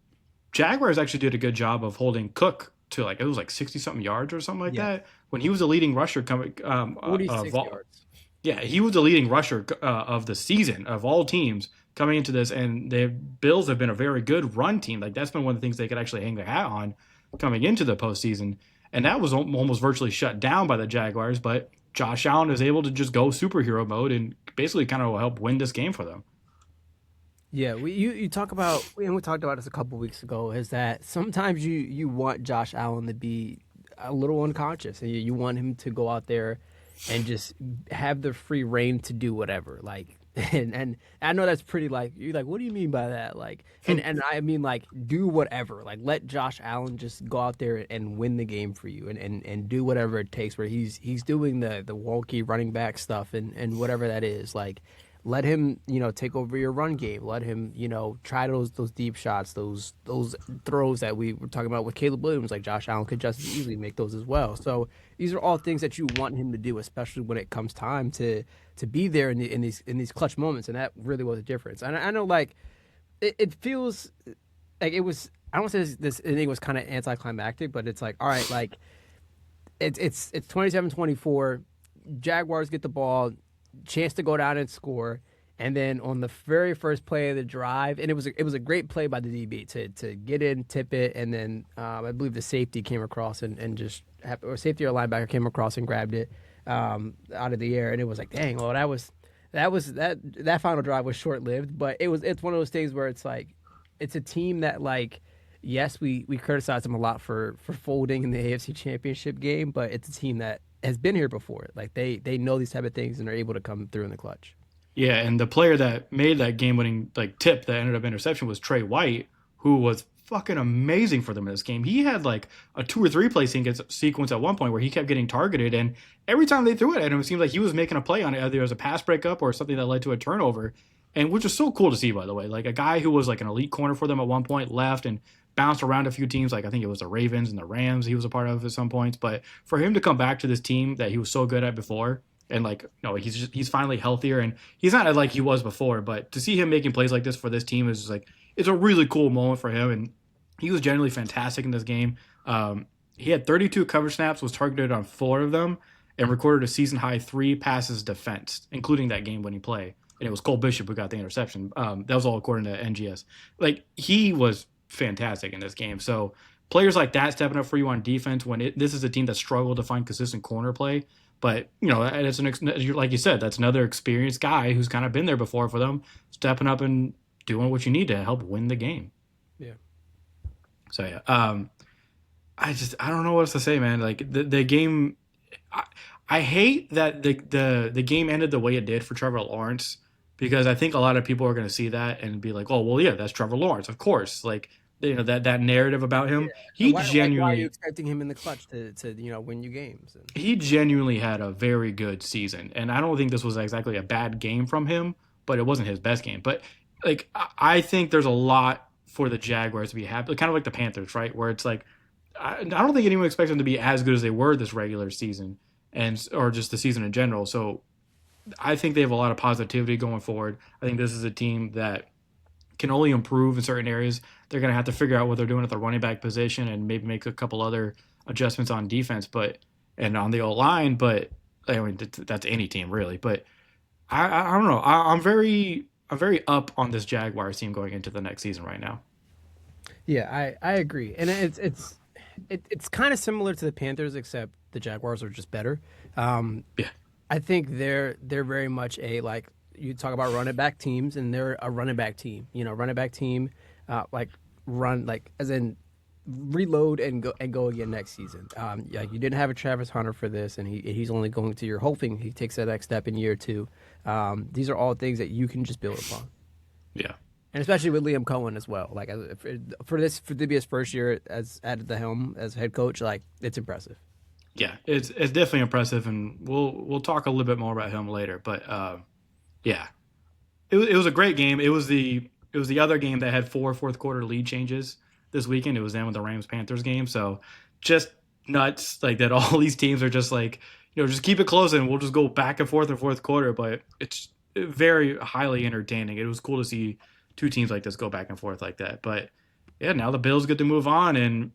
Jaguars actually did a good job of holding Cook to like it was like 60 something yards or something like Yeah, that when he was the leading rusher coming. 46 yards. Yeah, he was the leading rusher of the season of all teams coming into this, and the Bills have been a very good run team. Like that's been one of the things they could actually hang their hat on coming into the postseason, and that was almost virtually shut down by the Jaguars. But Josh Allen is able to just go superhero mode and basically kind of help win this game for them. Yeah, you talk about, and we talked about this a couple weeks ago, is that sometimes you want Josh Allen to be a little unconscious, and you want him to go out there and just have the free reign to do whatever. Like, and I know that's pretty like you're like, what do you mean by that? Like, and I mean like do whatever. Like, let Josh Allen just go out there and win the game for you, and do whatever it takes. Where he's doing the wonky running back stuff and whatever that is. Like, let him, take over your run game. Let him, try those deep shots, those throws that we were talking about with Caleb Williams. Like Josh Allen could just as easily make those as well. So these are all things that you want him to do, especially when it comes time to be there in these clutch moments. And that really was a difference. And I know, like, it feels like it was. I don't say this inning was kind of anticlimactic, but it's like, all right, like it's 27-24. Jaguars get the ball, chance to go down and score, and then on the very first play of the drive, and it was a great play by the DB to get in, tip it, and then I believe the safety came across and just or safety or linebacker came across and grabbed it out of the air, and it was like, dang, well that final drive was short lived, but it's one of those things where it's like it's a team that, like, yes, we criticize them a lot for folding in the AFC Championship game, but it's a team that has been here before. Like they know these type of things and are able to come through in the clutch. Yeah, and the player that made that game-winning like tip that ended up interception was Trey White, who was fucking amazing for them in this game. He had like a 2 or 3 play sequence at one point where he kept getting targeted, and every time they threw it at him, it seemed like he was making a play on it, either as a pass breakup or something that led to a turnover, and which is so cool to see, by the way. Like a guy who was like an elite corner for them at one point left and bounced around a few teams. Like I think it was the Ravens and the Rams he was a part of at some points. But for him to come back to this team that he was so good at before, and like no, he's finally healthier and he's not like he was before. But to see him making plays like this for this team is just like it's a really cool moment for him, and he was generally fantastic in this game. He had 32 cover snaps, was targeted on 4 of them, and recorded a season high 3 passes defense, including that game-winning play. And it was Cole Bishop who got the interception. That was all according to NGS. Like he was fantastic in this game. So players like that stepping up for you on defense when this is a team that struggled to find consistent corner play. But it's like you said, that's another experienced guy who's kind of been there before for them, stepping up and doing what you need to help win the game. Yeah. So yeah, I don't know what else to say, man. Like the game, I hate that the game ended the way it did for Trevor Lawrence, because I think a lot of people are going to see that and be like, oh well, yeah, that's Trevor Lawrence, of course. Like that narrative about him, he genuinely. Why are you expecting him in the clutch to win you games? He genuinely had a very good season, and I don't think this was exactly a bad game from him, but it wasn't his best game. But like I think there's a lot for the Jaguars to be happy, kind of like the Panthers, right? Where it's like I don't think anyone expects them to be as good as they were this regular season, or just the season in general. So I think they have a lot of positivity going forward. I think this is a team that can only improve in certain areas. They're going to have to figure out what they're doing at the running back position and maybe make a couple other adjustments on defense, and on the O-line. But I mean, that's any team really. But I don't know. I'm very up on this Jaguars team going into the next season right now. Yeah, I agree, and it's kind of similar to the Panthers, except the Jaguars are just better. Yeah. I think they're very much like you talk about running back teams, and they're a running back team. Running back team, like run like as in reload and go again next season. Like you didn't have a Travis Hunter for this, and he's only going to. You're hoping he takes that next step in year 2. These are all things that you can just build upon. Yeah. And especially with Liam Cohen as well. Like for to be his first year as at the helm as head coach, like it's impressive. Yeah, it's definitely impressive, and we'll talk a little bit more about him later. But yeah, it was a great game. It was the other game that had four fourth quarter lead changes this weekend. It was then with the Rams Panthers game. So just nuts like that. All these teams are just like just keep it close and we'll just go back and forth in fourth quarter. But it's very highly entertaining. It was cool to see two teams like this go back and forth like that. But yeah, now the Bills get to move on, and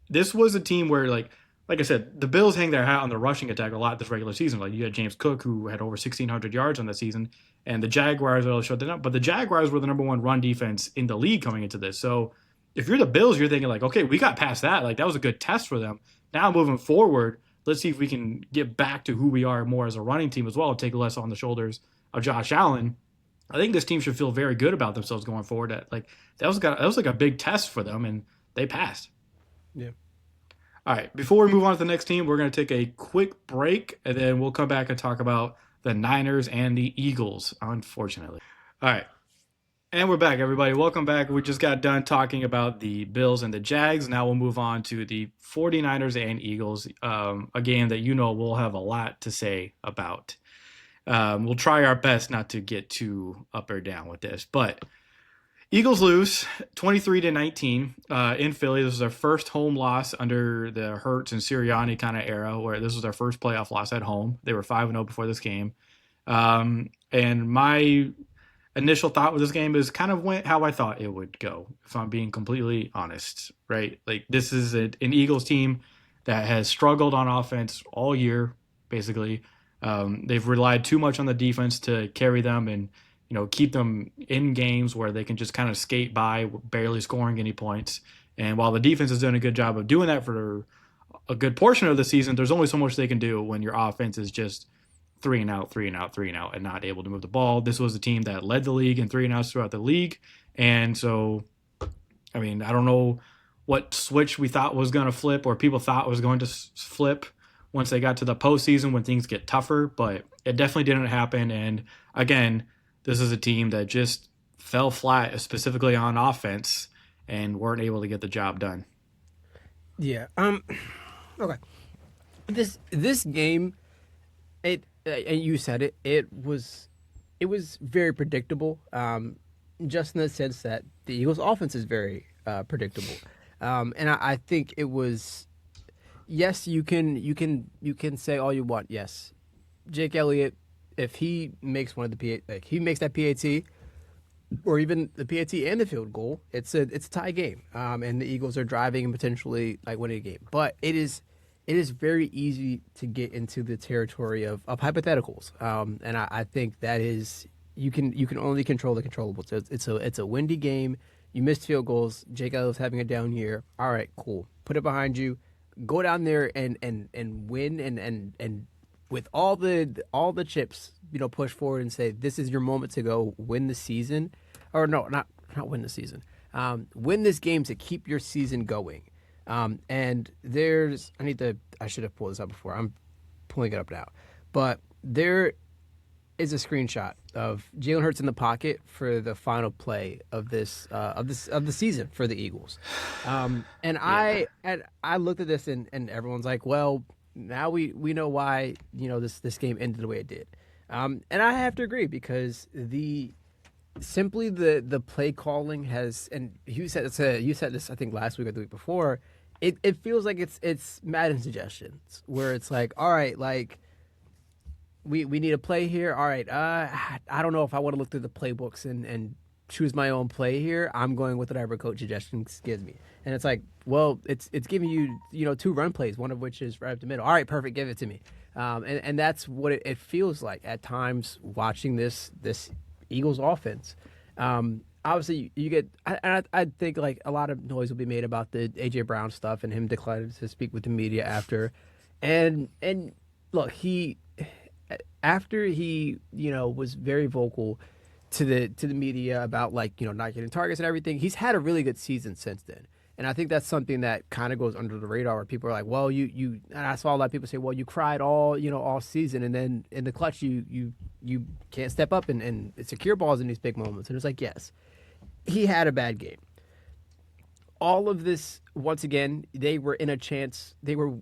this was a team where like I said, the Bills hang their hat on the rushing attack a lot this regular season. Like you had James Cook who had over 1,600 yards on the season, and the Jaguars really showed that up. But the Jaguars were the number one run defense in the league coming into this. So if you're the Bills, you're thinking like, okay, we got past that. Like that was a good test for them. Now moving forward, let's see if we can get back to who we are more as a running team as well. Take less on the shoulders of Josh Allen. I think this team should feel very good about themselves going forward. That was like a big test for them, and they passed. Yeah. All right, before we move on to the next team, we're going to take a quick break, and then we'll come back and talk about the Niners and the Eagles, unfortunately. All right, and we're back, everybody. Welcome back. We just got done talking about the Bills and the Jags. Now we'll move on to the 49ers and Eagles, a game that we'll have a lot to say about. We'll try our best not to get too up or down with this, but Eagles lose 23-19 in Philly. This was their first home loss under the Hurts and Sirianni kind of era, where this was their first playoff loss at home. They were 5-0 before this game. And my initial thought with this game is kind of went how I thought it would go, if I'm being completely honest, right? Like this is an Eagles team that has struggled on offense all year, basically. They've relied too much on the defense to carry them and keep them in games where they can just kind of skate by, barely scoring any points. And while the defense has done a good job of doing that for a good portion of the season, there's only so much they can do when your offense is just 3-and-out, 3-and-out, 3-and-out, and not able to move the ball. This was a team that led the league in 3-and-outs throughout the league. And so, I mean, I don't know what switch we thought was going to flip or people thought was going to flip once they got to the postseason when things get tougher, but it definitely didn't happen. And again, this is a team that just fell flat, specifically on offense, and weren't able to get the job done. Yeah. Okay. This game, and you said it. It was very predictable. Just in the sense that the Eagles' offense is very predictable. And I think it was. Yes, you can say all you want. Yes, Jake Elliott, if he makes one of the he makes that PAT, or even the PAT and the field goal, it's a tie game. And the Eagles are driving and potentially winning a game. But it is very easy to get into the territory of hypotheticals. And I think that is you can only control the controllables. It's a windy game. You missed field goals. Jake Elliott's having a down year. All right, cool. Put it behind you. Go down there and win and with all the chips, push forward and say this is your moment to go win the season, or no, not win the season, win this game to keep your season going. And I should have pulled this up before. I'm pulling it up now, but there is a screenshot of Jalen Hurts in the pocket for the final play of the season for the Eagles. And yeah. I looked at this and everyone's like, well, now we know why this game ended the way it did. And I have to agree because the play calling has, and you said this I think last week or the week before. It feels like it's Madden suggestions where it's like, all right, like. We need a play here. All right. I don't know if I want to look through the playbooks and choose my own play here. I'm going with whatever coach suggestions gives me. And it's like, well, it's giving you two run plays, one of which is right up the middle. All right, perfect. Give it to me. And that's what it feels like at times watching this Eagles offense. Obviously, you get. I think like a lot of noise will be made about the AJ Brown stuff and him declining to speak with the media after. And look, after he was very vocal to the media about not getting targets and everything, he's had a really good season since then. And I think that's something that kind of goes under the radar where people are like, well, you and I saw a lot of people say, well, you cried all season, and then in the clutch you can't step up and secure balls in these big moments. And it's like, yes, he had a bad game. All of this, once again, they were in a chance. They were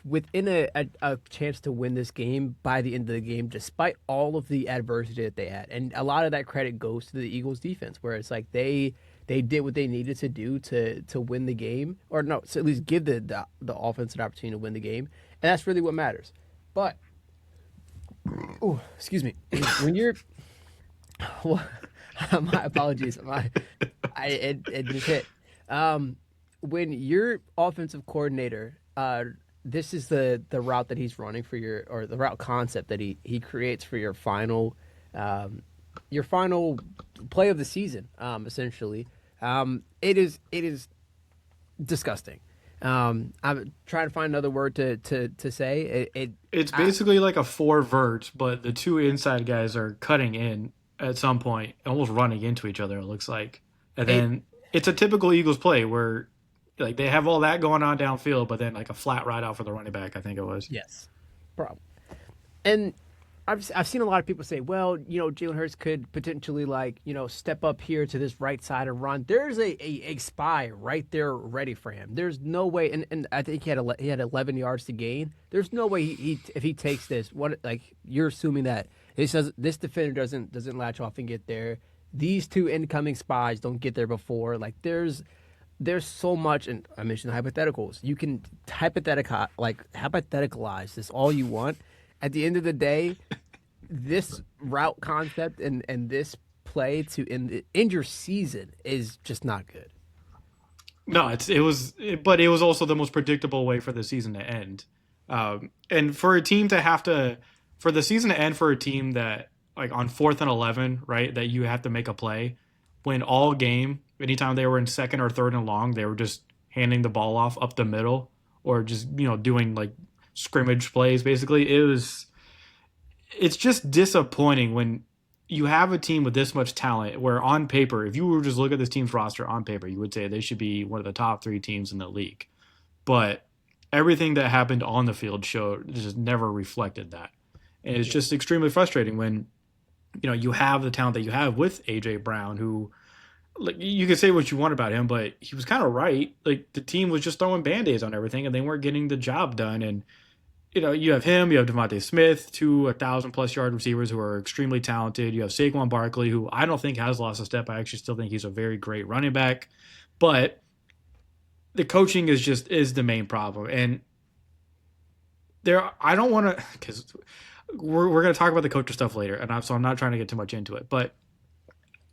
within a chance to win this game by the end of the game, despite all of the adversity that they had. And a lot of that credit goes to the Eagles defense, where it's like they did what they needed to do to win the game, or no, to at least give the offense an opportunity to win the game. And that's really what matters. But, oh, excuse me, when you're, well, my apologies, it just hit. When your offensive coordinator, this is the route that he's running for your, or the route concept that he creates for your final play of the season, essentially. It is disgusting. I'm trying to find another word to say. It's basically like a four vert, but the two inside guys are cutting in at some point, almost running into each other. It looks like, and then it's a typical Eagles play where like they have all that going on downfield, but then like a flat ride out for the running back. I think it was. Yes, problem. And I've seen a lot of people say, well, Jalen Hurts could potentially step up here to this right side and run. There's a spy right there ready for him. There's no way, and I think he had 11 yards to gain. There's no way if he takes this, you're assuming that this defender doesn't latch off and get there. These two incoming spies don't get there before. Like there's so much, and I mentioned hypotheticals. You can hypotheticalize this all you want. At the end of the day, this route concept and this play to end your season is just not good. No, but it was also the most predictable way for the season to end. And for a team for the season to end for a team that like on 4th and 11, right, that you have to make a play when all game, anytime they were in 2nd or 3rd and long, they were just handing the ball off up the middle or just, doing like scrimmage plays. Basically, it's just disappointing when you have a team with this much talent where on paper, if you were just look at this team's roster on paper, you would say they should be one of the top 3 teams in the league. But everything that happened on the field just never reflected that. And it's just extremely frustrating when, you have the talent that you have with AJ Brown, who, like, you can say what you want about him, but he was kind of right. Like, the team was just throwing Band-Aids on everything, and they weren't getting the job done. And, you have him, you have Devontae Smith, 2 1,000+ yard receivers who are extremely talented. You have Saquon Barkley, who I don't think has lost a step. I actually still think he's a very great running back. But the coaching is the main problem. And I don't want to, because we're going to talk about the coach stuff later, and so I'm not trying to get too much into it. But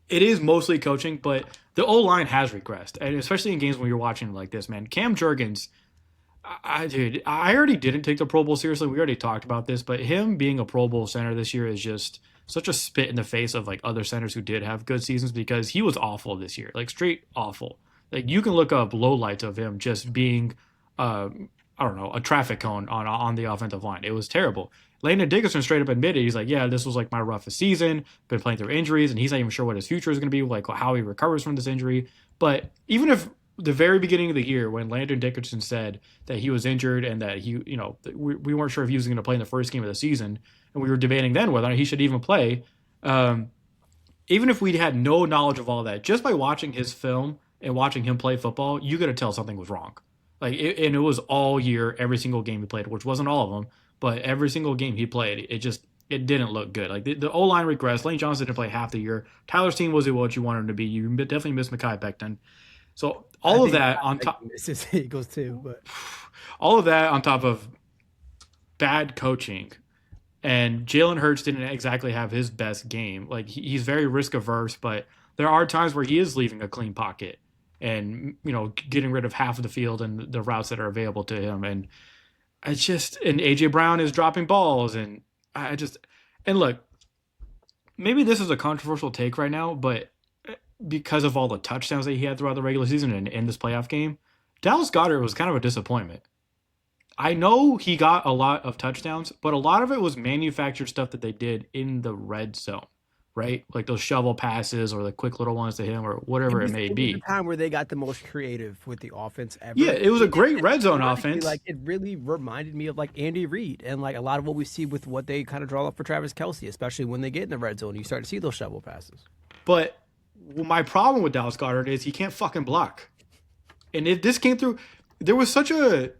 it is mostly coaching, but the O-line has regressed, and especially in games when you're watching like this, man. Cam Jurgens, I already didn't take the Pro Bowl seriously. We already talked about this, but him being a Pro Bowl center this year is just such a spit in the face of like other centers who did have good seasons, because he was awful this year, like straight awful. Like you can look up lowlights of him just being, I don't know, a traffic cone on the offensive line. It was terrible. Landon Dickerson straight up admitted, he's like, yeah, this was like my roughest season, been playing through injuries, and he's not even sure what his future is going to be, like how he recovers from this injury. But even if the very beginning of the year, when Landon Dickerson said that he was injured and that we weren't sure if he was going to play in the first game of the season, and we were debating then whether or not he should even play, even if we had no knowledge of all that, just by watching his film and watching him play football, you got to tell something was wrong. And it was all year, every single game he played, which wasn't all of them, but every single game he played, it didn't look good. Like the O-line regressed. Lane Johnson didn't play half the year. Tyler Steen wasn't what you wanted him to be. You definitely missed Mekhi Becton. So all of that on top, misses Eagles too, but all of that on top of bad coaching, and Jalen Hurts didn't exactly have his best game. Like he's very risk averse, but there are times where he is leaving a clean pocket and getting rid of half of the field and the routes that are available to him. And and AJ Brown is dropping balls, and and look, maybe this is a controversial take right now, but because of all the touchdowns that he had throughout the regular season and in this playoff game, Dallas Goedert was kind of a disappointment. I know he got a lot of touchdowns, but a lot of it was manufactured stuff that they did in the red zone, right? Like those shovel passes or the quick little ones to him or whatever it may be. The time where they got the most creative with the offense ever. Yeah, it was a great red zone offense. Like it really reminded me of like Andy Reid and like a lot of what we see with what they kind of draw up for Travis Kelce, especially when they get in the red zone. You start to see those shovel passes. But my problem with Dallas Goddard is he can't fucking block. And if this came through, there was such a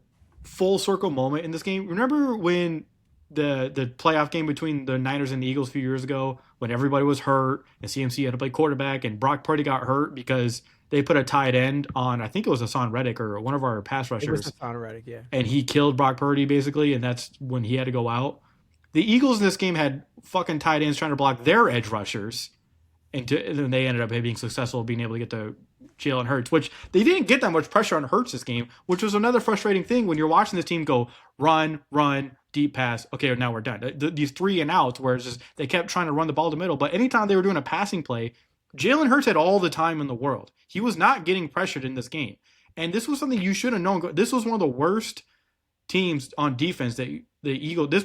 full circle moment in this game. Remember when the playoff game between the Niners and the Eagles a few years ago, when everybody was hurt and CMC had to play quarterback and Brock Purdy got hurt because they put a tight end on, I think it was Hassan Reddick or one of our pass It was rushers, Hassan Reddick, yeah. and he killed Brock Purdy basically, and that's when he had to go out. The Eagles in this game had fucking tight ends trying to block their edge rushers, and then they ended up being successful, being able to get to Jalen Hurts, which they didn't get that much pressure on Hurts this game, which was another frustrating thing when you're watching this team go run, run, deep pass. Okay, now we're done. These 3 and outs where it's just they kept trying to run the ball to the middle, but anytime they were doing a passing play, Jalen Hurts had all the time in the world. He was not getting pressured in this game. And this was something you should have known. This was one of the worst teams on defense that the Eagles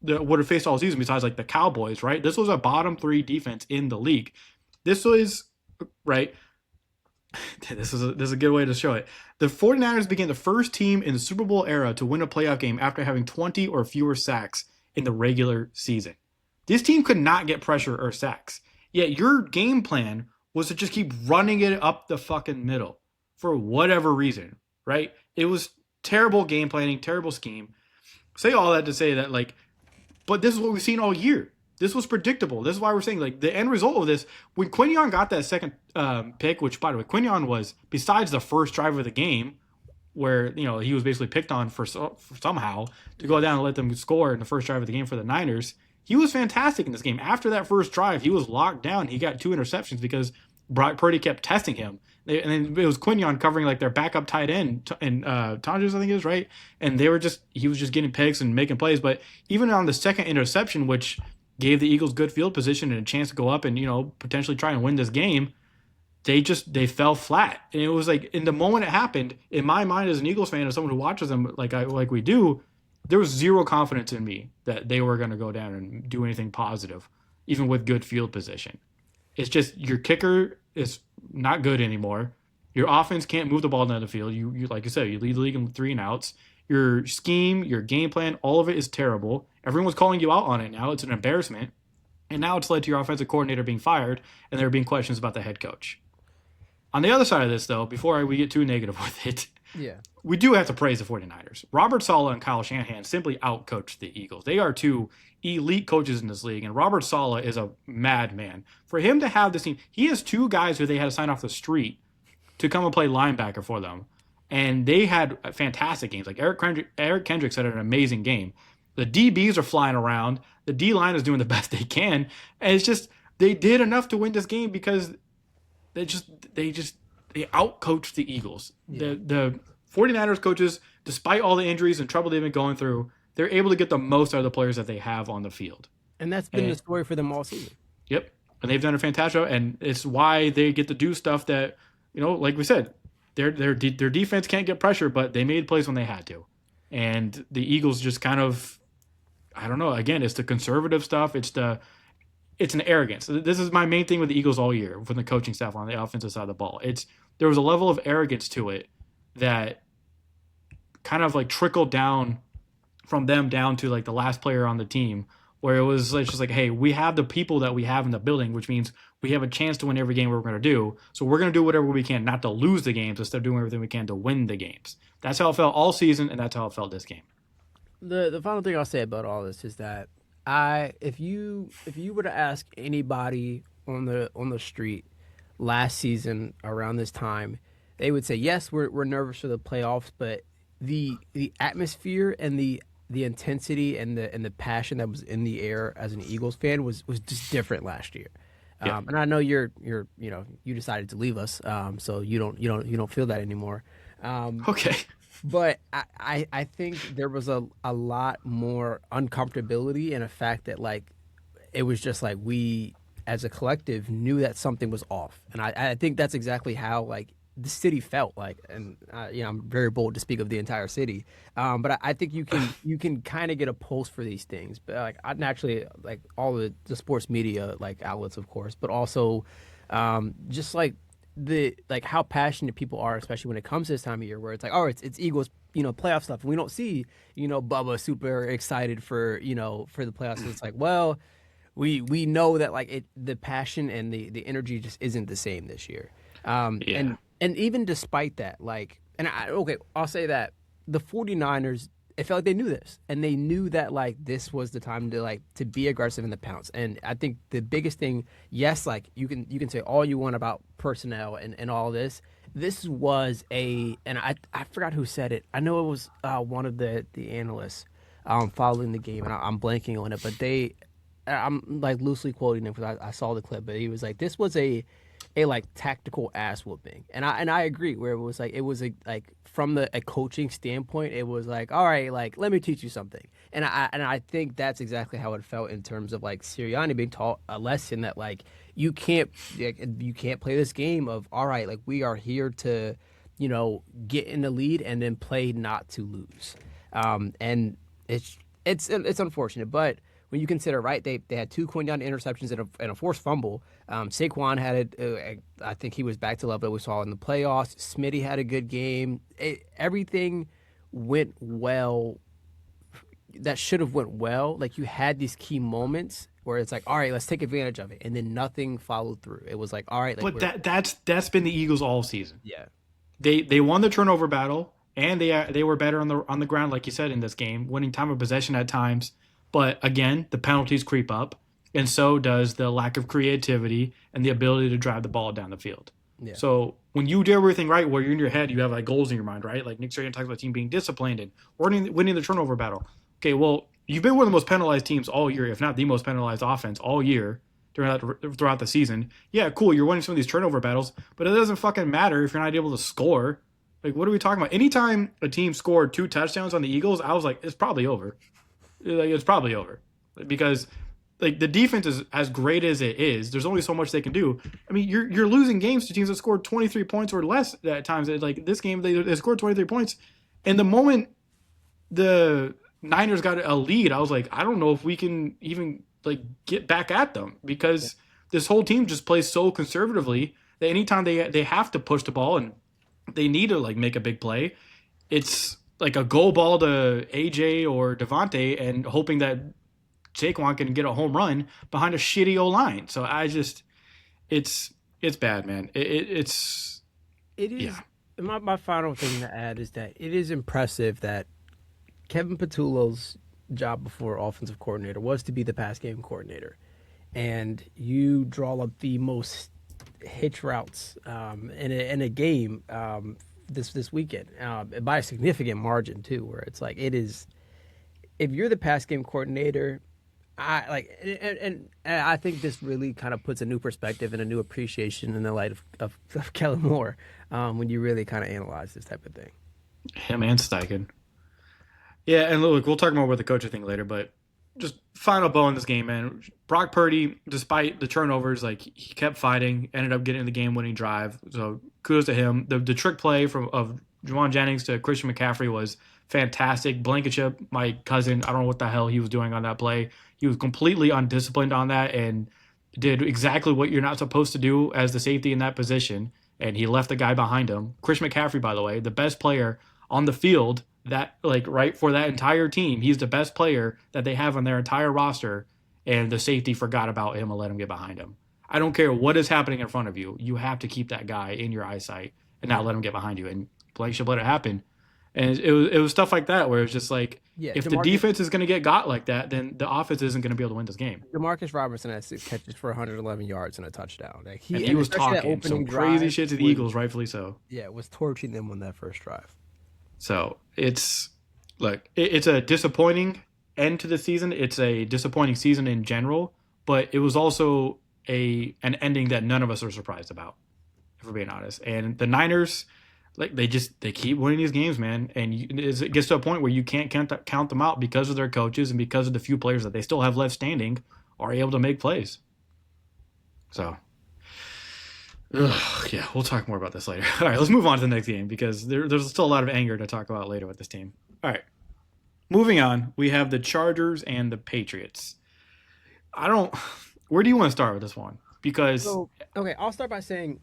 would have faced all season besides like the Cowboys, right? This was a bottom 3 defense in the league. This was, right, this is a good way to show it. The 49ers became the first team in the Super Bowl era to win a playoff game after having 20 or fewer sacks in the regular season. This team could not get pressure or sacks. Yet your game plan was to just keep running it up the fucking middle for whatever reason, right? It was terrible game planning, terrible scheme. Say all that to say that, like, but this is what we've seen all year. This was predictable. This is why we're saying, like, the end result of this, when Quinion got that second pick, which, by the way, Quinion was, besides the first drive of the game, where, you know, he was basically picked on for somehow to go down and let them score in the first drive of the game for the Niners, he was fantastic in this game. After that first drive, he was locked down. He got 2 interceptions because Brock Purdy kept testing him. And then it was Quinion covering, like, their backup tight end, and Tonjes, I think it is, right? And he was just getting picks and making plays. But even on the second interception, which gave the Eagles good field position and a chance to go up and, you know, potentially try and win this game, they fell flat. And it was like, in the moment it happened, in my mind as an Eagles fan, as someone who watches them like we do, there was zero confidence in me that they were going to go down and do anything positive, even with good field position. It's just your kicker is not good anymore. Your offense can't move the ball down the field. You like you said, you lead the league in 3 and outs. Your scheme, your game plan, all of it is terrible. Everyone's calling you out on it now. It's an embarrassment. And now it's led to your offensive coordinator being fired, and there are being questions about the head coach. On the other side of this, though, before we get too negative with it, yeah, we do have to praise the 49ers. Robert Saleh and Kyle Shanahan simply outcoached the Eagles. They are 2 elite coaches in this league, and Robert Saleh is a madman. For him to have this team, he has 2 guys who they had to sign off the street to come and play linebacker for them. And they had fantastic games. Like Eric Kendricks had an amazing game. The DBs are flying around. The D-line is doing the best they can. And it's just, they did enough to win this game because they outcoached the Eagles. Yeah. The 49ers coaches, despite all the injuries and trouble they've been going through, they're able to get the most out of the players that they have on the field. And that's been the story for them all season. Yep. And they've done a fantastic job. And it's why they get to do stuff that, you know, like we said, their defense can't get pressure, but they made plays when they had to. And the Eagles just kind of, I don't know, again, it's the conservative stuff. It's an arrogance. This is my main thing with the Eagles all year, from the coaching staff on the offensive side of the ball. There was a level of arrogance to it that kind of like trickled down from them down to like the last player on the team, where it was just like, hey, we have the people that we have in the building, which means we have a chance to win every game we're going to do. So we're going to do whatever we can not to lose the games instead of doing everything we can to win the games. That's how it felt all season, and that's how it felt this game. The final thing I'll say about all this is that if you were to ask anybody on the street last season around this time, they would say, yes, we're nervous for the playoffs, but the atmosphere and the intensity and the passion that was in the air as an Eagles fan was just different last year. Yeah. And I know you decided to leave us, so you don't feel that anymore. Okay. But I think there was a lot more uncomfortability and a fact that like it was just like we as a collective knew that something was off, and I think that's exactly how like the city felt like, and I'm very bold to speak of the entire city, but I think you can kind of get a pulse for these things, but like naturally like all the sports media like outlets of course, but also just like how passionate people are, especially when it comes to this time of year where it's like, oh, it's Eagles, playoff stuff, and we don't see Bubba super excited for the playoffs. And it's like, well, we know that like the passion and the energy just isn't the same this year. Yeah. And even despite that, like, okay, I'll say that the 49ers, it felt like they knew this, and they knew that like this was the time to like to be aggressive in the pounce. And I think the biggest thing, yes, like you can say all you want about personnel and all this. This was and I forgot who said it. I know it was one of the analysts following the game, and I'm blanking on it, but I'm like loosely quoting him because I saw the clip, but he was like, "This was a like tactical ass whooping," and I agree. Where it was like from a coaching standpoint, it was like, all right, like let me teach you something, and I think that's exactly how it felt in terms of like Sirianni being taught a lesson that like you can't play this game of all right, like we are here to get in the lead and then play not to lose, and it's unfortunate, but when you consider, right, they had two coin down interceptions and a forced fumble. Saquon had it. I think he was back to level that we saw in the playoffs. Smitty had a good game. Everything went well. That should have went well. Like you had these key moments where it's like, all right, let's take advantage of it, and then nothing followed through. It was like, all right, like But that's been the Eagles all season. yeah, They won the turnover battle, and they were better on the ground, like you said, in this game, winning time of possession at times. But again, the penalties creep up, and so does the lack of creativity and the ability to drive the ball down the field. yeah. So when you do everything right, where you're in your head, you have like goals in your mind, right? Like Nick Sirianni talks about team being disciplined and winning the turnover battle. Okay, well, you've been one of the most penalized teams all year, if not the most penalized offense all year throughout the season. Yeah, cool, you're winning some of these turnover battles, but it doesn't fucking matter if you're not able to score. Like, what are we talking about? Anytime a team scored 2 touchdowns on the Eagles, I was like, it's probably over. Like it's probably over because like the defense is as great as it is. There's only so much they can do. I mean, you're losing games to teams that scored 23 points or less at times. Like this game, they scored 23 points, and the moment the Niners got a lead, I was like, I don't know if we can even like get back at them because this whole team just plays so conservatively that anytime they have to push the ball and they need to like make a big play, it's like a goal ball to AJ or Devontae and hoping that Saquon can get a home run behind a shitty O line. So it's bad, man. It's It is. yeah. My final thing to add is that it is impressive that Kevin Patullo's job before offensive coordinator was to be the pass game coordinator, and you draw up the most hitch routes in a game this weekend by a significant margin too, where it's like it is. If you're the pass game coordinator, I like, and I think this really kind of puts a new perspective and a new appreciation in the light of Kellen Moore when you really kind of analyze this type of thing. Him and Steichen. Yeah, and look, we'll talk more about the coaching thing later, but just final bow in this game, man. Brock Purdy, despite the turnovers, like he kept fighting, ended up getting the game-winning drive. So kudos to him. The trick play of Juwan Jennings to Christian McCaffrey was fantastic. Blankenship, my cousin, I don't know what the hell he was doing on that play. He was completely undisciplined on that and did exactly what you're not supposed to do as the safety in that position. And he left the guy behind him. Christian McCaffrey, by the way, the best player on the field that like right for that entire team. He's the best player that they have on their entire roster, and the safety forgot about him and let him get behind him. I don't care what is happening in front of you. You have to keep that guy in your eyesight and not let him get behind you. And Blankenship let it happen. And it was stuff like that where it's just like, Yeah, if the defense is going to get got like that, then the offense isn't going to be able to win this game. Demarcus Robertson had 6 catches for 111 yards and a touchdown. Like And he was especially that talking some opening crazy drive shit to the was- Eagles, rightfully so. Yeah, was torching them on that first drive. So it's a disappointing end to the season. It's a disappointing season in general, but it was also an ending that none of us are surprised about, if we're being honest. And the Niners, like they keep winning these games, man. And it gets to a point where you can't count them out because of their coaches and because of the few players that they still have left standing are able to make plays. So, yeah, we'll talk more about this later. All right, let's move on to the next game because there's still a lot of anger to talk about later with this team. All right, moving on, we have the Chargers and the Patriots. Where do you want to start with this one? Because Okay, I'll start by saying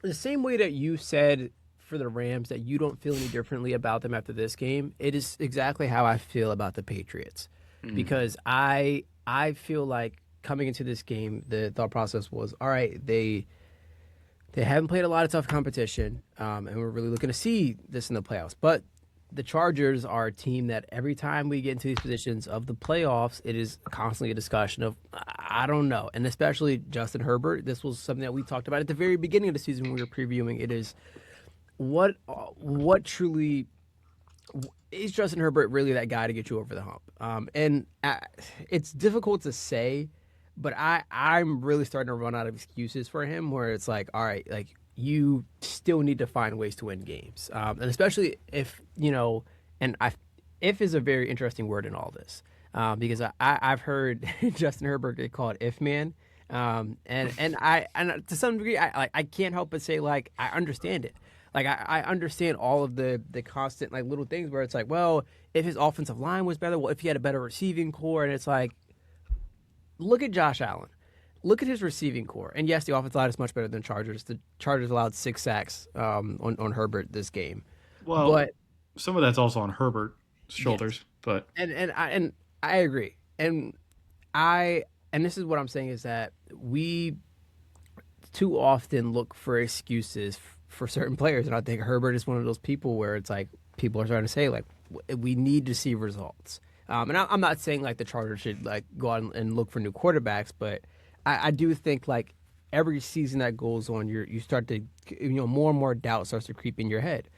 the same way that you said for the Rams that you don't feel any differently about them after this game, it is exactly how I feel about the Patriots. Because I feel like coming into this game, the thought process was, all right, they haven't played a lot of tough competition, and we're really looking to see this in the playoffs. But the Chargers are a team that every time we get into these positions of the playoffs, it is constantly a discussion of, I don't know. And especially Justin Herbert. This was something that we talked about at the very beginning of the season when we were previewing. It is what truly is Justin Herbert really that guy to get you over the hump? And it's difficult to say, but I'm really starting to run out of excuses for him where it's like, all right, like you still need to find ways to win games. And especially if, and if is a very interesting word in all this, because I've heard Justin Herbert get called if man. And to some degree, I can't help but say, like, I understand it. Like I understand all of the constant like little things where it's like, well, if his offensive line was better, well, if he had a better receiving core, and it's like, look at Josh Allen, look at his receiving core, and yes, the offensive line is much better than Chargers. The Chargers allowed 6 sacks on Herbert this game, Well, but some of that's also on Herbert's yes, shoulders, but and I agree, and this is what I'm saying is that we too often look for excuses for certain players, and I think Herbert is one of those people where it's like people are starting to say like we need to see results. And I'm not saying like the Chargers should like go out and look for new quarterbacks, but I do think like every season that goes on, you start to more and more doubt starts to creep in your head.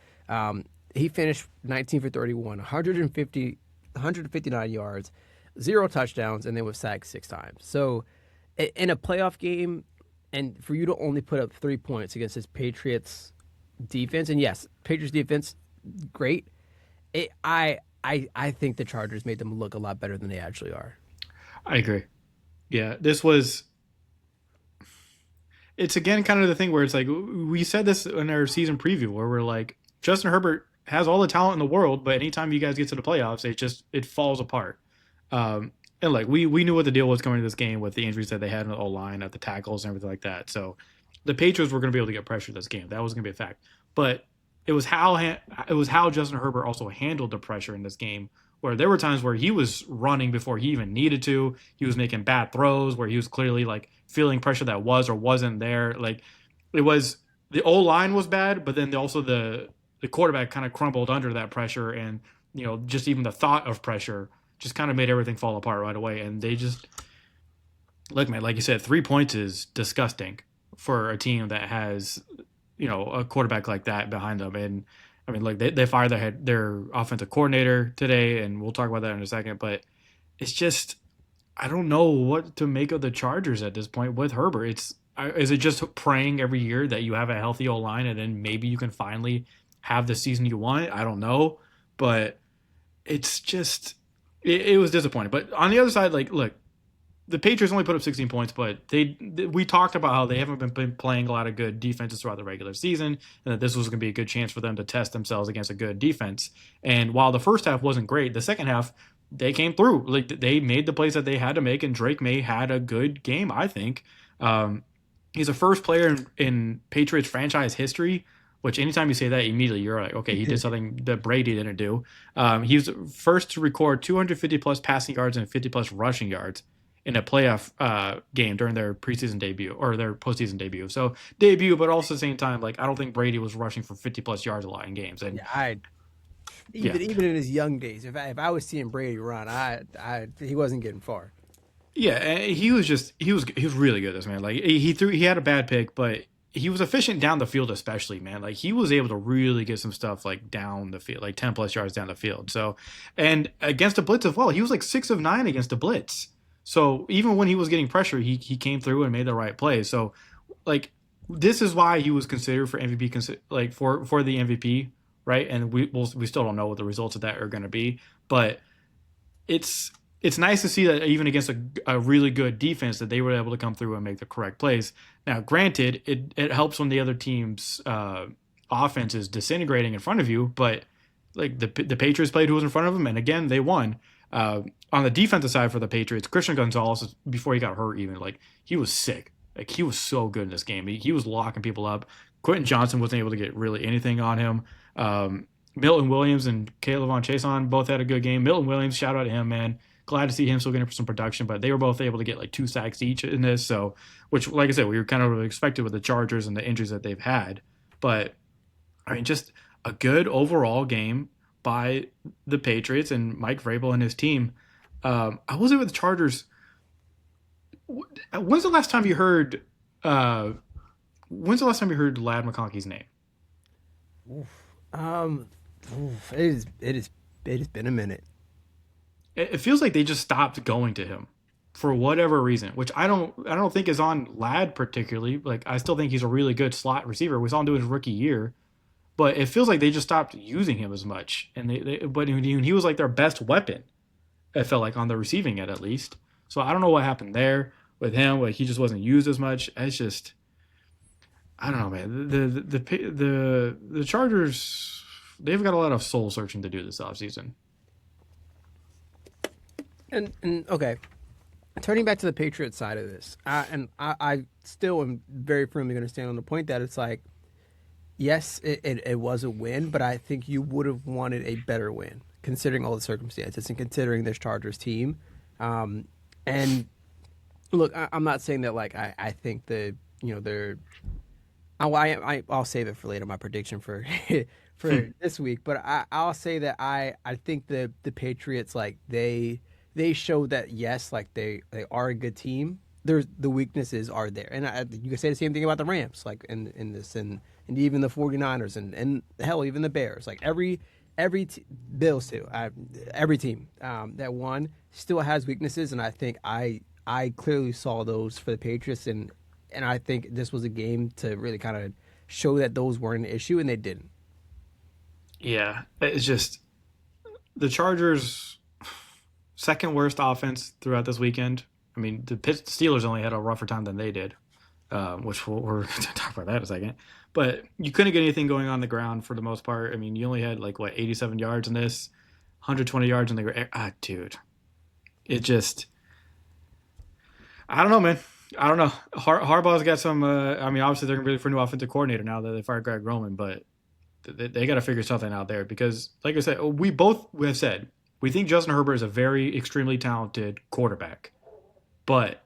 He finished 19 for 31, 159 yards, 0 touchdowns, and then was sacked 6 times. So in a playoff game, and for you to only put up 3 points against this Patriots defense, and yes, Patriots defense, great. I think the Chargers made them look a lot better than they actually are. I agree. Yeah, this was. It's again kind of the thing where it's like we said this in our season preview where we're like Justin Herbert has all the talent in the world, but anytime you guys get to the playoffs, it falls apart. And like we knew what the deal was coming to this game with the injuries that they had in the O line, at the tackles, and everything like that. So the Patriots were going to be able to get pressure this game. That was going to be a fact. But it was how Justin Herbert also handled the pressure in this game, where there were times where he was running before he even needed to. He was making bad throws where he was clearly like feeling pressure that was or wasn't there. Like it was the O line was bad, but then also the quarterback kind of crumbled under that pressure, and just even the thought of pressure just kind of made everything fall apart right away. And they just look, man, like you said, 3 points is disgusting for a team that has a quarterback like that behind them. And I mean, like they fired their offensive coordinator today, and we'll talk about that in a second. But it's just I don't know what to make of the Chargers at this point with Herbert. Is it just praying every year that you have a healthy O line and then maybe you can finally have the season you want? I don't know, but it's just it was disappointing. But on the other side, like look, the Patriots only put up 16 points, but we talked about how they haven't been playing a lot of good defenses throughout the regular season, and that this was going to be a good chance for them to test themselves against a good defense. And while the first half wasn't great, the second half they came through. Like they made the plays that they had to make, and Drake May had a good game, I think. He's the first player in Patriots franchise history. Which anytime you say that, immediately you're like, okay, he did something that Brady didn't do. He was first to record 250 plus passing yards and 50 plus rushing yards in a playoff game during their preseason debut or their postseason debut. So debut, but also at the same time, like I don't think Brady was rushing for 50 plus yards a lot in games. And Yeah, I yeah, even in his young days, if I was seeing Brady run, he wasn't getting far. yeah, and he was really good. This man, like he had a bad pick, but he was efficient down the field, especially man. Like he was able to really get some stuff like down the field, like 10 plus yards down the field. So, and against the blitz as well, he was like 6 of 9 against the blitz. So even when he was getting pressure, he came through and made the right play. So, like this is why he was considered for MVP, like for the MVP, right? And we still don't know what the results of that are going to be, but it's it's nice to see that even against a really good defense that they were able to come through and make the correct plays. Now, granted, it helps when the other team's offense is disintegrating in front of you, but like the Patriots played who was in front of them, and again they won. On the defensive side for the Patriots, Christian Gonzalez, before he got hurt, even like he was sick. Like he was so good in this game. He was locking people up. Quentin Johnson wasn't able to get really anything on him. Milton Williams and Caleb Von Chason both had a good game. Milton Williams, shout out to him, man. glad to see him still getting some production. But they were both able to get like 2 sacks each in this, so which, like I said, we were kind of expected with the Chargers and the injuries that they've had. But I mean, just a good overall game by the Patriots and Mike Vrabel and his team. I will say with the Chargers, when's the last time you heard? Uh, when's the last time you heard Lad McConkey's name? Um, it has been a minute. It feels like they just stopped going to him for whatever reason, which I don't think is on Lad particularly. Like I still think he's a really good slot receiver. We saw him do his rookie year, but it feels like they just stopped using him as much. And but he was like their best weapon. It felt like on the receiving end at least. So I don't know what happened there with him. Like he just wasn't used as much. It's just I don't know, man. The Chargers, they've got a lot of soul searching to do this offseason. And okay, turning back to the Patriots side of this, I still am very firmly going to stand on the point that it's like, yes, it was a win, but I think you would have wanted a better win considering all the circumstances and considering this Chargers team. And look, I'm not saying that like I think the they're I'll save it for later, my prediction for for this week. But I'll say that I think the Patriots, like they showed that yes, like they are a good team. There's the weaknesses are there, and you can say the same thing about the Rams, like in this, and even the 49ers, and hell, even the Bears. Like Bills too. Every team that won still has weaknesses, and I think I clearly saw those for the Patriots, and I think this was a game to really kind of show that those weren't an issue, and they didn't. Yeah, it's just the Chargers' second worst offense throughout this weekend. I mean, the Steelers only had a rougher time than they did, which we're going to talk about that in a second. But you couldn't get anything going on the ground for the most part. I mean, you only had like, 87 yards in this, 120 yards in the air. Dude, it just, I don't know, man. I don't know. Harbaugh's got some, I mean, obviously they're going to be looking for a new offensive coordinator now that they fired Greg Roman, but they got to figure something out there because, like I said, we have said we think Justin Herbert is a very extremely talented quarterback, but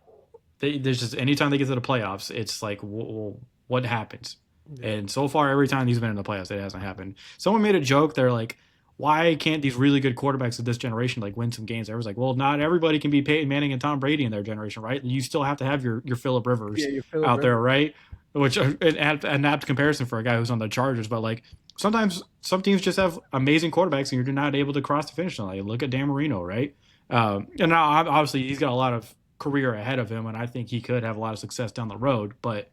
there's just anytime they get to the playoffs, it's like, well, what happens? Yeah. And so far, every time he's been in the playoffs, it hasn't happened. Someone made a joke. They're like, why can't these really good quarterbacks of this generation like win some games? I was like, well, not everybody can be Peyton Manning and Tom Brady in their generation, right? You still have to have your Phillip Rivers out there, right? Which an apt comparison for a guy who's on the Chargers, but like sometimes some teams just have amazing quarterbacks and you're not able to cross the finish line. Like, look at Dan Marino, right? And now obviously he's got a lot of career ahead of him, and I think he could have a lot of success down the road. But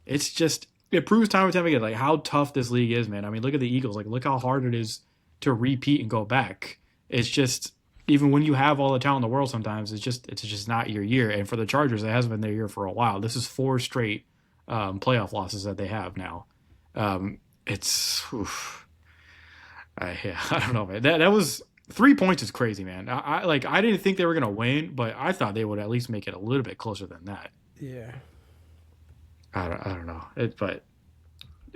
it's just it proves time and time again like how tough this league is, man. I mean, look at the Eagles. Like, look how hard it is to repeat and go back. It's just even when you have all the talent in the world, sometimes it's just not your year. And for the Chargers, it hasn't been their year for a while. This is 4 straight playoff losses that they have now. It's yeah, I don't know, man. That was 3 points is crazy, man. I didn't think they were gonna win, but I thought they would at least make it a little bit closer than that. Yeah. I don't know. But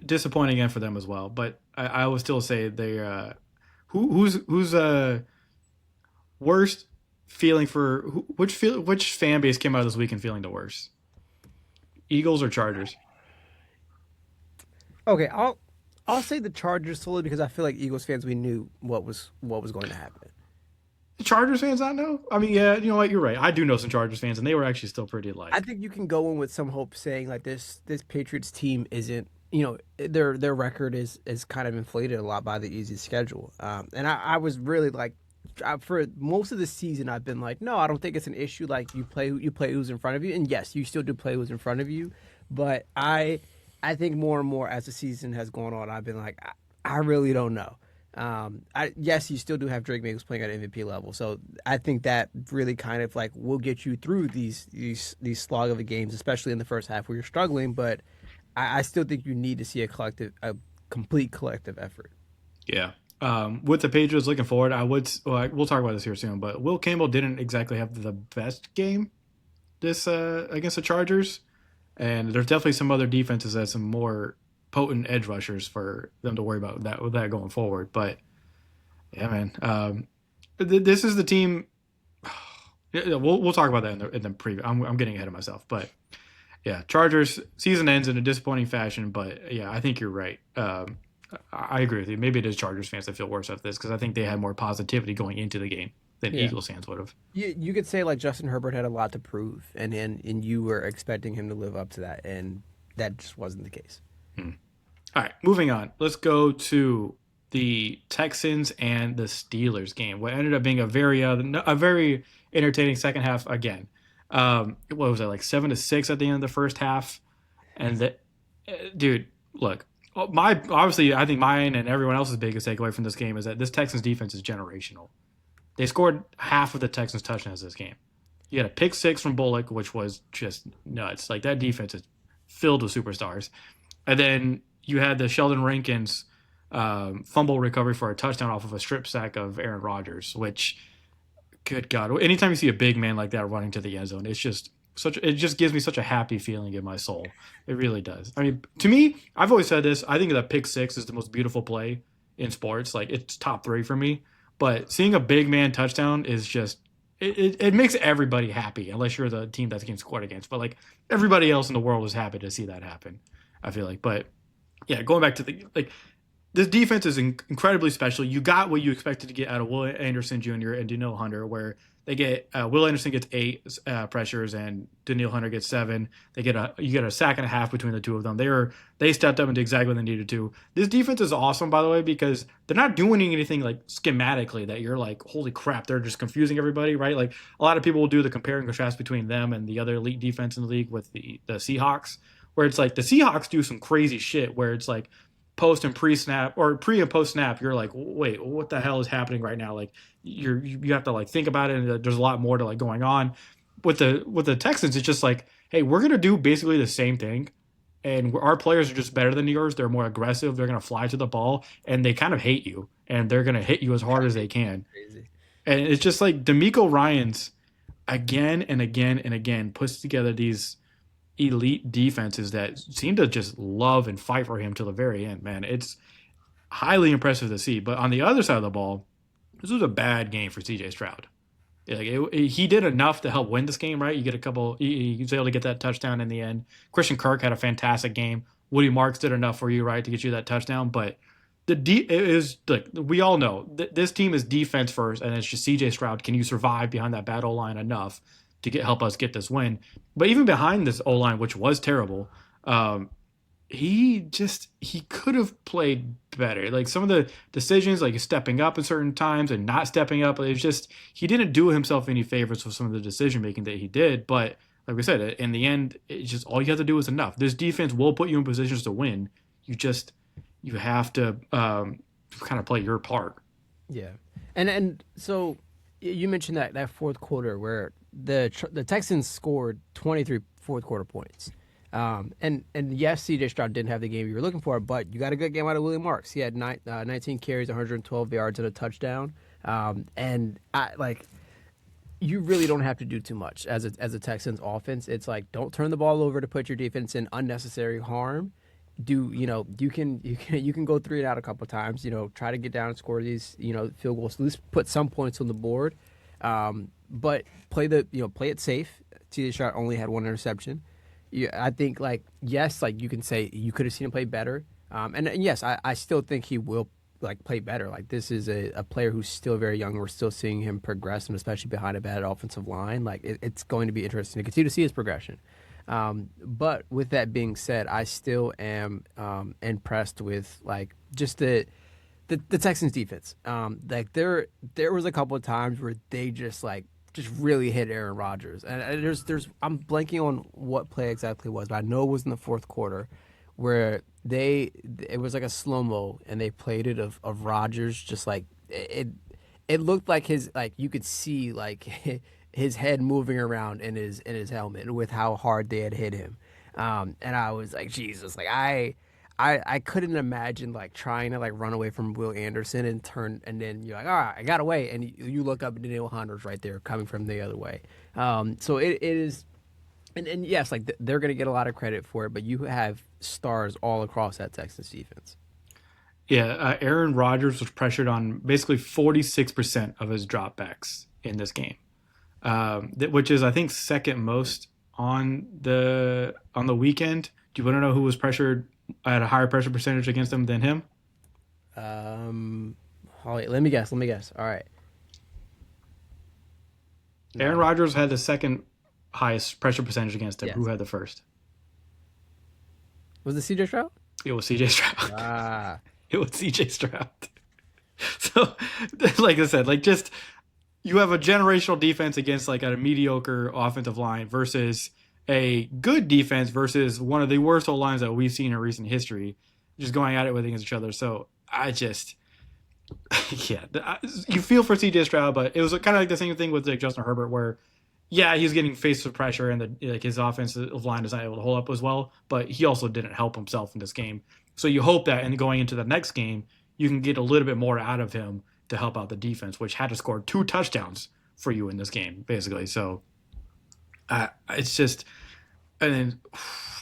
disappointing again for them as well. But I would still say they who's worst feeling for which fan base came out of this weekend feeling the worst? Eagles or Chargers? Okay, I'll say the Chargers solely because I feel like Eagles fans, we knew what was going to happen. The Chargers fans not know? I mean, yeah, you know what? You're right. I do know some Chargers fans, and they were actually still pretty alive. I think you can go in with some hope, saying like this Patriots team isn't, their record is kind of inflated a lot by the easy schedule. And I was really like, for most of the season, I've been like, no, I don't think it's an issue. Like you play who's in front of you, and yes, you still do play who's in front of you, but I think more and more as the season has gone on, I've been like, I really don't know. Yes, you still do have Drake May who's playing at MVP level, so I think that really kind of like will get you through these slog of the games, especially in the first half where you're struggling. But I still think you need to see a complete collective effort. Yeah. With the Patriots looking forward, we'll talk about this here soon, but Will Campbell didn't exactly have the best game this against the Chargers. And there's definitely some other defenses that have some more potent edge rushers for them to worry about with that going forward. But yeah, man, this is the team. Yeah, we'll talk about that in the preview. I'm getting ahead of myself, but yeah, Chargers season ends in a disappointing fashion. But yeah, I think you're right. I agree with you. Maybe it is Chargers fans that feel worse after this because I think they had more positivity going into the game than Yeah. Eagles fans would have. You could say like Justin Herbert had a lot to prove, and you were expecting him to live up to that, and that just wasn't the case. Hmm. All right, moving on. Let's go to the Texans and the Steelers game. What ended up being a very entertaining second half again. What was it, like 7-6 at the end of the first half? And that, dude, look, my obviously I think mine and everyone else's biggest takeaway from this game is that this Texans defense is generational. They scored half of the Texans touchdowns this game. You had a pick six from Bullock, which was just nuts. Like that defense is filled with superstars. And then you had the Sheldon Rankins fumble recovery for a touchdown off of a strip sack of Aaron Rodgers, which, good God, anytime you see a big man like that running to the end zone, it just gives me such a happy feeling in my soul. It really does. I mean, to me, I've always said this. I think that pick six is the most beautiful play in sports. Like it's top three for me. But seeing a big man touchdown is just it makes everybody happy, unless you're the team that's getting scored against. But like everybody else in the world is happy to see that happen. I feel like, but yeah, going back to the like this defense is incredibly special. You got what you expected to get out of Will Anderson Jr. and Daniil Hunter, where they get Will Anderson gets 8 pressures and Daniil Hunter gets 7. You get a sack and a half between the two of them. They stepped up and did exactly what they needed to. This defense is awesome, by the way, because they're not doing anything like schematically that you're like, holy crap, they're just confusing everybody, right? Like a lot of people will do the compare and contrast between them and the other elite defense in the league with the Seahawks, where it's like the Seahawks do some crazy shit where it's like post and pre snap or pre and post snap, you're like, wait, what the hell is happening right now? Like you have to like think about it, and there's a lot more to like going on. With the Texans, it's just like, hey, we're gonna do basically the same thing, and our players are just better than yours. They're more aggressive. They're gonna fly to the ball, and they kind of hate you, and they're gonna hit you as hard as they can. Crazy. And it's just like D'Amico Ryans again and again and again puts together these elite defenses that seem to just love and fight for him till the very end, man. It's highly impressive to see. But on the other side of the ball, this was a bad game for CJ Stroud. He did enough to help win this game, right? You get a couple, he was able to get that touchdown in the end. Christian Kirk had a fantastic game. Woody Marks did enough for you, right, to get you that touchdown. But it is like we all know this team is defense first, and it's just CJ Stroud. Can you survive behind that bad O line enough to help us get this win? But even behind this O line, which was terrible, he could have played better. Like some of the decisions, like stepping up at certain times and not stepping up, it's just he didn't do himself any favors with some of the decision making that he did. But like we said, in the end, it's just all you have to do is enough. This defense will put you in positions to win. You have to kind of play your part. Yeah, and so you mentioned that fourth quarter where the Texans scored 23 fourth quarter points. And yes, CJ Stroud didn't have the game you were looking for, but you got a good game out of Willie Marks. He had 19 carries, 112 yards, and a touchdown. And you really don't have to do too much as a Texans offense. It's like don't turn the ball over to put your defense in unnecessary harm. You can go 3 and out a couple times. Try to get down and score these field goals. At least put some points on the board. But play it safe. CJ Stroud only had 1 interception. Yeah, I think yes, you can say you could have seen him play better, and yes, I still think he will play better. Like this is a player who's still very young. We're still seeing him progress, and especially behind a bad offensive line, it's going to be interesting to continue to see his progression. But with that being said, I still am impressed with just the Texans defense. There was a couple of times where they just really hit Aaron Rodgers. And I'm blanking on what play exactly it was, but I know it was in the fourth quarter where it was like a slow-mo and they played it of Rodgers just it looked like you could see his head moving around in his helmet with how hard they had hit him. And I was like, Jesus, I couldn't imagine trying to run away from Will Anderson and turn, and then you're like, all right, I got away, and you look up and Daniil Hunter's right there coming from the other way. So it is, and yes, they're going to get a lot of credit for it, but you have stars all across that Texas defense. Yeah, Aaron Rodgers was pressured on basically 46% of his dropbacks in this game. which is I think second most on the weekend. Do you want to know who was pressured at a higher pressure percentage against them than him? Um, oh, wait, let me guess. Let me guess. All right. Aaron No. Rodgers had the second highest pressure percentage against him. Who Yes. had the first? Was it CJ Stroud? It was CJ Stroud. Ah. It was CJ Stroud. So, like I said, like just you have a generational defense against like a mediocre offensive line versus a good defense versus one of the worst O lines that we've seen in recent history, just going at it with against each other. So I just, yeah, you feel for CJ Stroud, but it was kind of like the same thing with like Justin Herbert, where yeah, he's getting faced with pressure and like his offensive line is not able to hold up as well, but he also didn't help himself in this game. So you hope that and going into the next game, you can get a little bit more out of him to help out the defense, which had to score 2 touchdowns for you in this game, basically. So it's just, and then,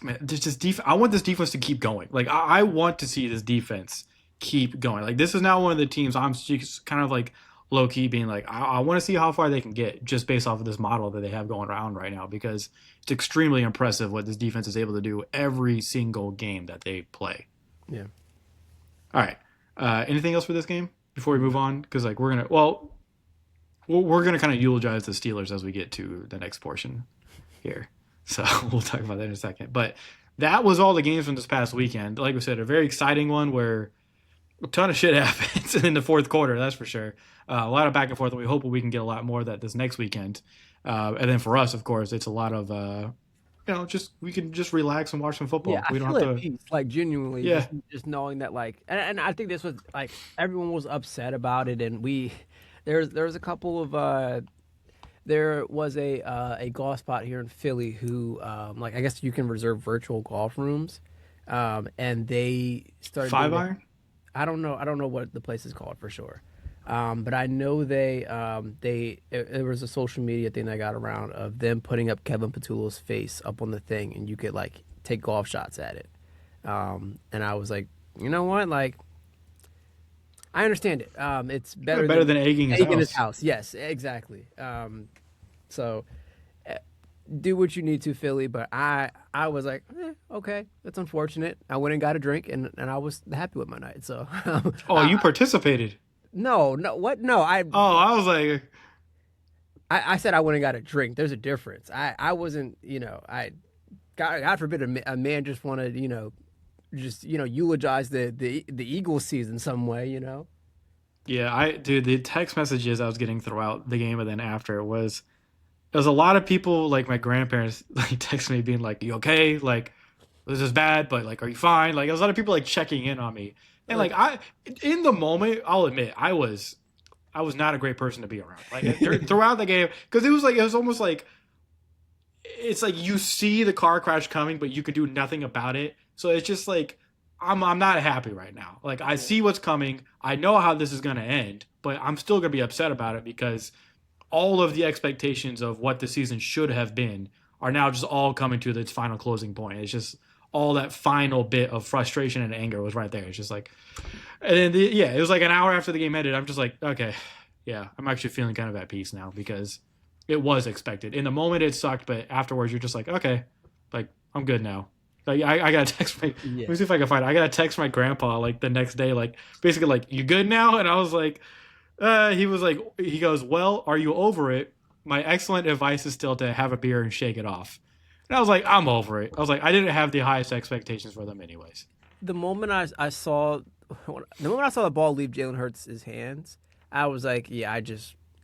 man, there's just defense. I want this defense to keep going. Like I want to see this defense keep going. Like this is now one of the teams I'm just kind of like low key being like, I want to see how far they can get just based off of this model that they have going around right now because it's extremely impressive what this defense is able to do every single game that they play. Yeah. All right. Anything else for this game before we move on? Because like we're gonna kind of eulogize the Steelers as we get to the next portion here. So we'll talk about that in a second. But that was all the games from this past weekend. Like we said, a very exciting one where a ton of shit happens in the fourth quarter. That's for sure. A lot of back and forth, and we hope we can get a lot more of that this next weekend. And then for us, of course, it's a lot of just we can just relax and watch some football. Yeah, I We don't feel have at to. peace, like genuinely, Yeah, just knowing that, like, and I think this was like everyone was upset about it, and there's a couple of there was a golf spot here in Philly who like I guess you can reserve virtual golf rooms, and they started five doing it. iron. I don't know what the place is called for sure. But I know there was a social media thing that got around of them putting up Kevin Patullo's face up on the thing, and you could like take golf shots at it. And I was like, you know what, like I understand it. It's better Better than than egging his egg in his house. house. Yes, exactly. So eh, do what you need to, Philly. But I was like, okay, that's unfortunate. I went and got a drink, and I was happy with my night. So Oh, you participated. no, no, what? No, Oh, I was like, I said I went and got a drink. There's a difference. I wasn't, God forbid a man just want to, just eulogize the Eagles season some way, yeah, dude, the text messages I was getting throughout the game and then after was a lot of people like my grandparents like text me being like, "You okay? Like this is bad, but like, are you fine?" Like, there was a lot of people like checking in on me, and like in the moment, I'll admit, I was not a great person to be around. Like throughout the game, because it was almost like it's like you see the car crash coming, but you could do nothing about it. So it's just like I'm not happy right now. Like I see what's coming, I know how this is gonna end, but I'm still gonna be upset about it because all of the expectations of what the season should have been are now just all coming to its final closing point. It's just all that final bit of frustration and anger was right there. It's just like, and then it was like an hour after the game ended. I'm just like, okay, yeah, I'm actually feeling kind of at peace now because it was expected. In the moment, it sucked, but afterwards, you're just like, okay, like I'm good now. Like I gotta text my. Let Yeah. me see if I can find it. I gotta text my grandpa like the next day, like basically like you good now, and I was like, he was like, he goes, well, are you over it? My excellent advice is still to have a beer and shake it off. And I was like, I'm over it. I was like, I didn't have the highest expectations for them anyways. The moment I saw the moment I saw the ball leave Jalen Hurts' hands, I was like, yeah,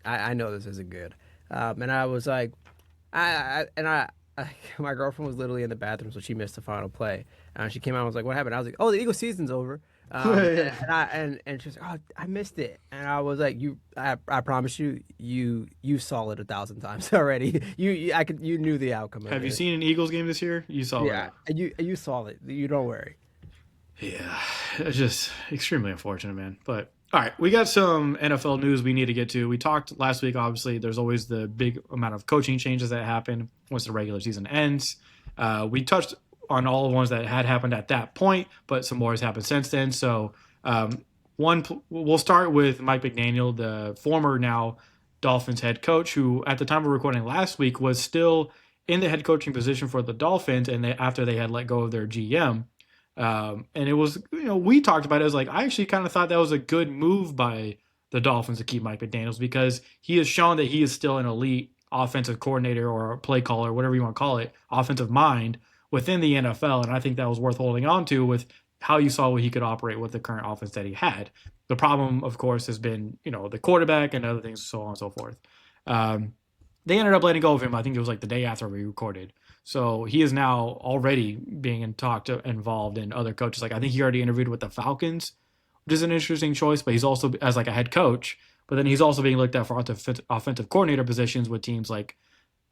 I know this isn't good. And I was like, my girlfriend was literally in the bathroom, so she missed the final play. And she came out and was like, what happened? I was like, oh, the Eagles season's over. And she was like, oh, I missed it. And I was like, I promise you saw it 1,000 times already. You knew the outcome of Have you it. seen an Eagles game this year? You saw Yeah, it. and you saw it. You don't worry. Yeah, it's just extremely unfortunate, man. But all right, we got some NFL news we need to get to. We talked last week, obviously, there's always the big amount of coaching changes that happen once the regular season ends. We touched on all the ones that had happened at that point, but some more has happened since then. So we'll start with Mike McDaniel, the former now Dolphins head coach, who at the time of recording last week was still in the head coaching position for the Dolphins, and after they had let go of their GM. And it was, we talked about it as like, I actually kind of thought that was a good move by the Dolphins to keep Mike McDaniels because he has shown that he is still an elite offensive coordinator or play caller, whatever you want to call it, offensive mind within the NFL. And I think that was worth holding on to with how you saw what he could operate with the current offense that he had. The problem, of course, has been, the quarterback and other things, so on and so forth. They ended up letting go of him. I think it was like the day after we recorded. So he is now already being involved in other coaches. Like I think he already interviewed with the Falcons, which is an interesting choice. But he's also as like a head coach. But then he's also being looked at for offensive coordinator positions with teams like,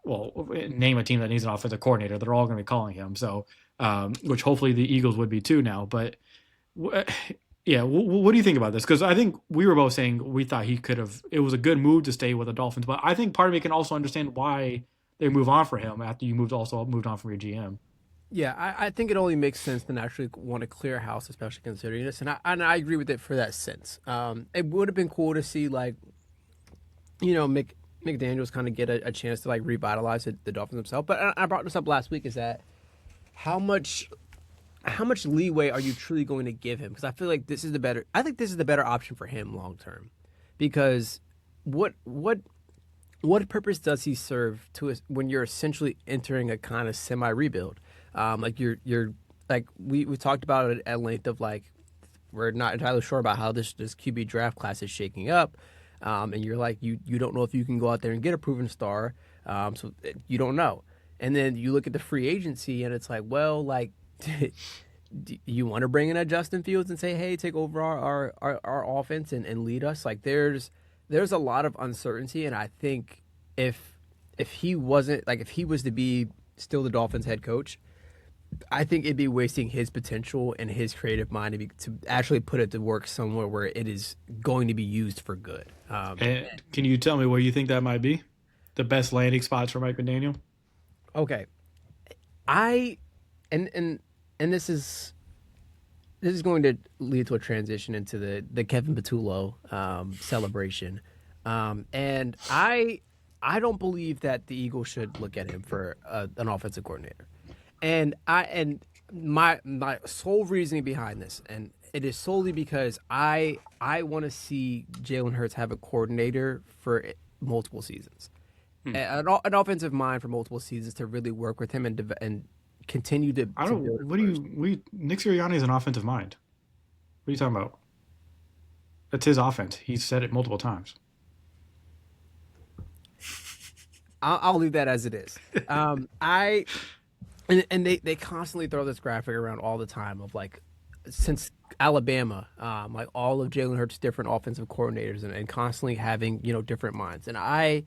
well, name a team that needs an offensive coordinator. They're all going to be calling him. So, which hopefully the Eagles would be too now. But yeah, what do you think about this? Because I think we were both saying we thought he could have. It was a good move to stay with the Dolphins, but I think part of me can also understand why they move on for him after you moved on from your GM. Yeah, I think it only makes sense to actually want to clear house, especially considering this, and I agree with it for that sense. It would have been cool to see McDaniels kind of get a chance to like revitalize the Dolphins himself. But I brought this up last week: is that how much leeway are you truly going to give him? Because I feel like this is the better. I think this is the better option for him long term, because what purpose does he serve to us when you're essentially entering a kind of semi rebuild? Like you're like we talked about it at length of like we're not entirely sure about how this QB draft class is shaking up, and you're like you don't know if you can go out there and get a proven star, so you don't know. And then you look at the free agency and it's like, well, like. Do you want to bring in a Justin Fields and say, hey, take over our offense and lead us? Like there's a lot of uncertainty, and I think if he wasn't like if he was to be still the Dolphins head coach, I think it'd be wasting his potential and his creative mind to actually put it to work somewhere where it is going to be used for good. And can you tell me where you think that might be? The best landing spots for Mike McDaniel? Okay, and this is going to lead to a transition into the Kevin Patullo celebration, and I don't believe that the Eagles should look at him for an offensive coordinator, and my sole reasoning behind this, and it is solely because I want to see Jalen Hurts have a coordinator for multiple seasons, an offensive mind for multiple seasons to really work with him and continue to. I don't. What do you? Nick Sirianni is an offensive mind. What are you talking about? That's his offense. He's said it multiple times. I'll leave that as it is. They constantly throw this graphic around all the time of like since Alabama, like all of Jalen Hurts' different offensive coordinators and constantly having different minds. And I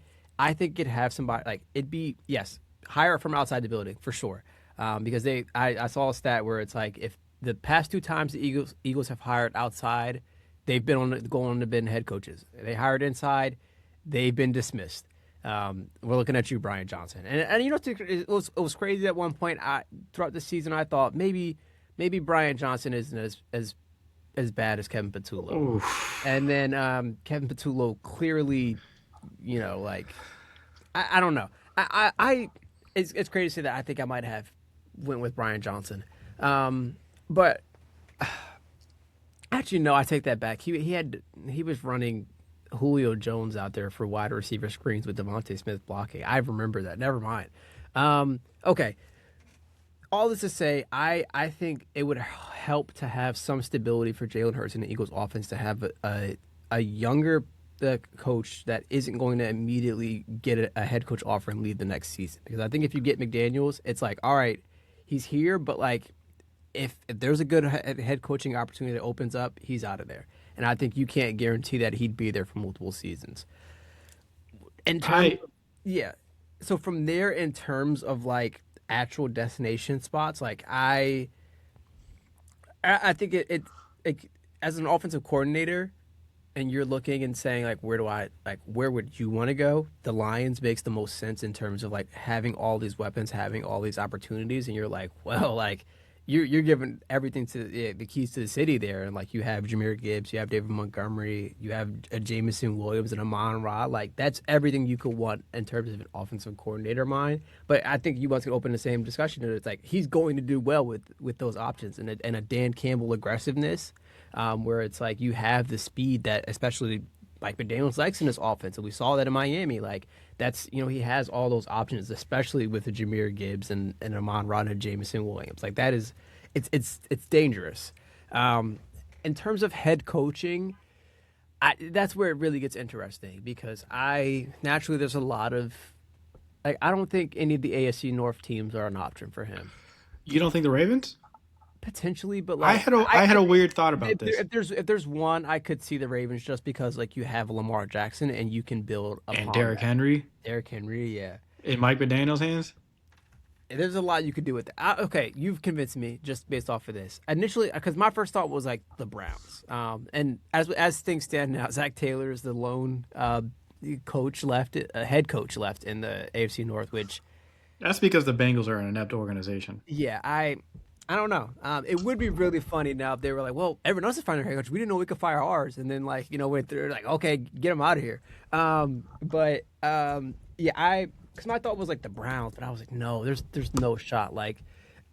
think it'd have somebody like it'd be yes hire from outside the building for sure. Because I saw a stat where it's like if the past two times the Eagles have hired outside, they've been going on to been head coaches. They hired inside, they've been dismissed. We're looking at you, Brian Johnson, and it was crazy at one point. Throughout the season, I thought maybe Brian Johnson isn't as bad as Kevin Patullo, Oof. and then Kevin Patullo clearly, like I don't know. It's crazy to say that I think I might have went with Brian Johnson. But actually, no, I take that back. He was running Julio Jones out there for wide receiver screens with Devontae Smith blocking. I remember that. Never mind. Okay. All this to say, I think it would help to have some stability for Jalen Hurts and the Eagles offense to have a younger coach that isn't going to immediately get a head coach offer and leave the next season. Because I think if you get McDaniels, it's like, all right, he's here, but like if there's a good head coaching opportunity that opens up, he's out of there. And I think you can't guarantee that he'd be there for multiple seasons. Yeah. So from there, in terms of like actual destination spots, like I think it as an offensive coordinator, and you're looking and saying like, where would you want to go? The Lions makes the most sense in terms of like having all these weapons, having all these opportunities, and you're like, well, like you're giving everything to the keys to the city there, and like you have Jameer Gibbs, you have David Montgomery, you have a Jamison Williams and Amon Ra. Like that's everything you could want in terms of an offensive coordinator mind. But I think you want to open the same discussion. And it's like he's going to do well with those options and a Dan Campbell aggressiveness, where it's like you have the speed that especially like McDaniels likes in this offense, and we saw that in Miami. Like that's he has all those options, especially with the Jameer Gibbs and Amon Ra and Jamison Williams. Like that is, it's dangerous. In terms of head coaching, that's where it really gets interesting because I naturally there's a lot of like I don't think any of the AFC North teams are an option for him. You don't think the Ravens? Potentially, but I like had a weird thought about this. if there's one, I could see the Ravens just because like you have Lamar Jackson and you can build upon And Derrick that. Henry Derrick Henry, yeah. in Mike McDaniel's hands. There's a lot you could do with that. Okay, you've convinced me just based off of this. Initially, because my first thought was like the Browns, and as things stand now, Zach Taylor is the lone coach left, head coach left in the AFC North, which That's because the Bengals are an inept organization. yeah, I don't know. It would be really funny now if they were like, well, everyone else is firing their head coach. We didn't know we could fire ours. And then, like, went through, like, okay, get them out of here. Yeah, because my thought was like the Browns, but I was like, no, there's no shot. Like,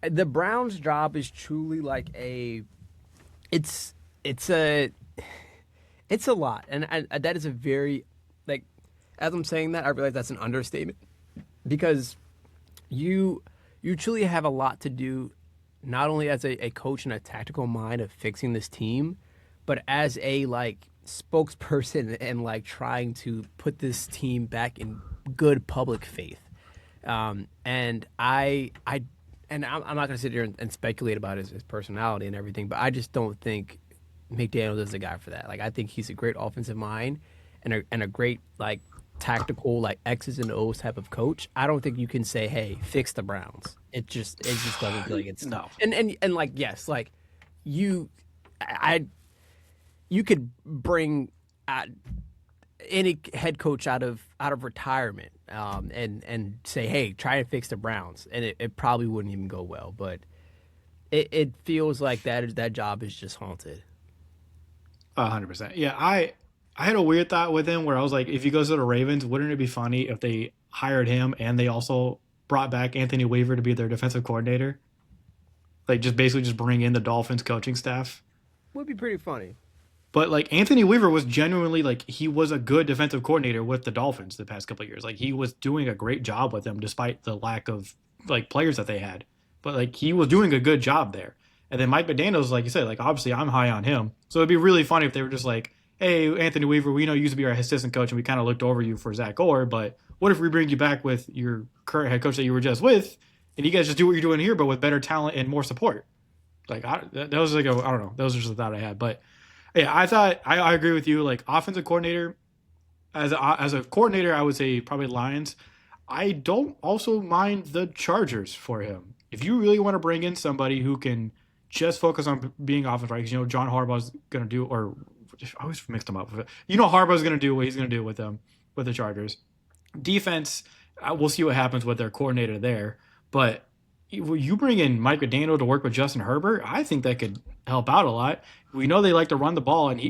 the Browns' job is truly like it's a lot. And that is a very, like, as I'm saying that, I realize that's an understatement because you truly have a lot to do not only as a coach and a tactical mind of fixing this team, but as a like spokesperson and like trying to put this team back in good public faith. And I'm not going to sit here and speculate about his personality and everything, but I just don't think McDaniels is the guy for that. Like I think he's a great offensive mind and a great like tactical like X's and O's type of coach. I don't think you can say, "Hey, fix the Browns." It just doesn't feel like it's No. And like yes, like you could bring any head coach out of retirement and say, "Hey, try and fix the Browns," and it probably wouldn't even go well. But it feels like that job is just haunted. 100%. Yeah, I had a weird thought with him where I was like, if he goes to the Ravens, wouldn't it be funny if they hired him and they also brought back Anthony Weaver to be their defensive coordinator? Like just basically just bring in the Dolphins coaching staff. Would be pretty funny. But like Anthony Weaver was genuinely like he was a good defensive coordinator with the Dolphins the past couple of years. Like he was doing a great job with them despite the lack of like players that they had. But like he was doing a good job there. And then Mike McDaniels, like you said, like obviously I'm high on him. So it'd be really funny if they were just like, hey, Anthony Weaver, we know you used to be our assistant coach and we kind of looked over you for Zach Orr, but what if we bring you back with your current head coach that you were just with and you guys just do what you're doing here, but with better talent and more support? Like, that was like, I don't know. That was just a thought I had. But yeah, I thought, I agree with you. Like, offensive coordinator, as a coordinator, I would say probably Lions. I don't also mind the Chargers for him. If you really want to bring in somebody who can just focus on being offensive, right? Because, John Harbaugh's going to do, or I always mixed him up with it. Harbaugh's going to do what he's going to do with them, with the Chargers. Defense, we'll see what happens with their coordinator there. But you bring in Mike McDaniel to work with Justin Herbert, I think that could help out a lot. We know they like to run the ball, and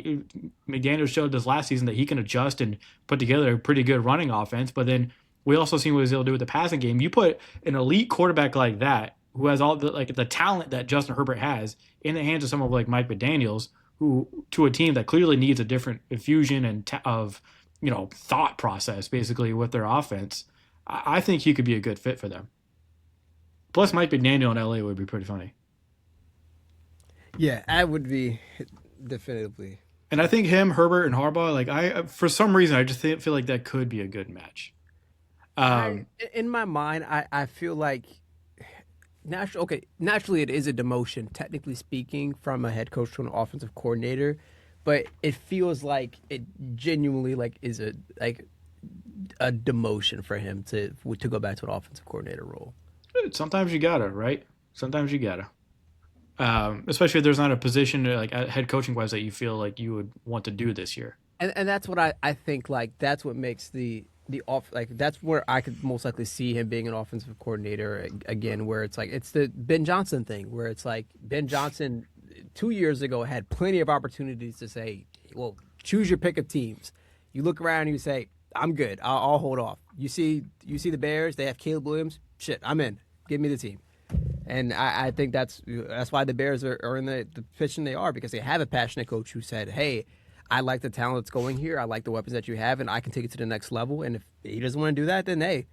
McDaniel showed this last season that he can adjust and put together a pretty good running offense. But then we also seen what he was able to do with the passing game. You put an elite quarterback like that, who has all the talent that Justin Herbert has, in the hands of someone like Mike McDaniels, who to a team that clearly needs a different infusion and of thought process basically with their offense. I think he could be a good fit for them. Plus, Mike McDaniel in LA would be pretty funny. Yeah, that would be definitively. And I think him, Herbert, and Harbaugh, like for some reason, I just feel like that could be a good match. In my mind, I feel like naturally it is a demotion, technically speaking, from a head coach to an offensive coordinator, but it feels like it genuinely is a demotion for him to go back to an offensive coordinator role. Sometimes you gotta, right? Sometimes you gotta. Especially if there's not a position like head coaching wise that you feel like you would want to do this year. And that's what I think. Like that's what makes the the off like that's where I could most likely see him being an offensive coordinator again, where it's like it's the Ben Johnson thing, where it's like Ben Johnson 2 years ago had plenty of opportunities to say, well, choose your pick of teams. You look around and you say, I'm good. I'll hold off. You see the Bears, they have Caleb Williams. Shit, I'm in. Give me the team. And I think that's why the Bears are in the position they are, because they have a passionate coach who said, hey, I like the talent that's going here. I like the weapons that you have, and I can take it to the next level. And if he doesn't want to do that, then hey,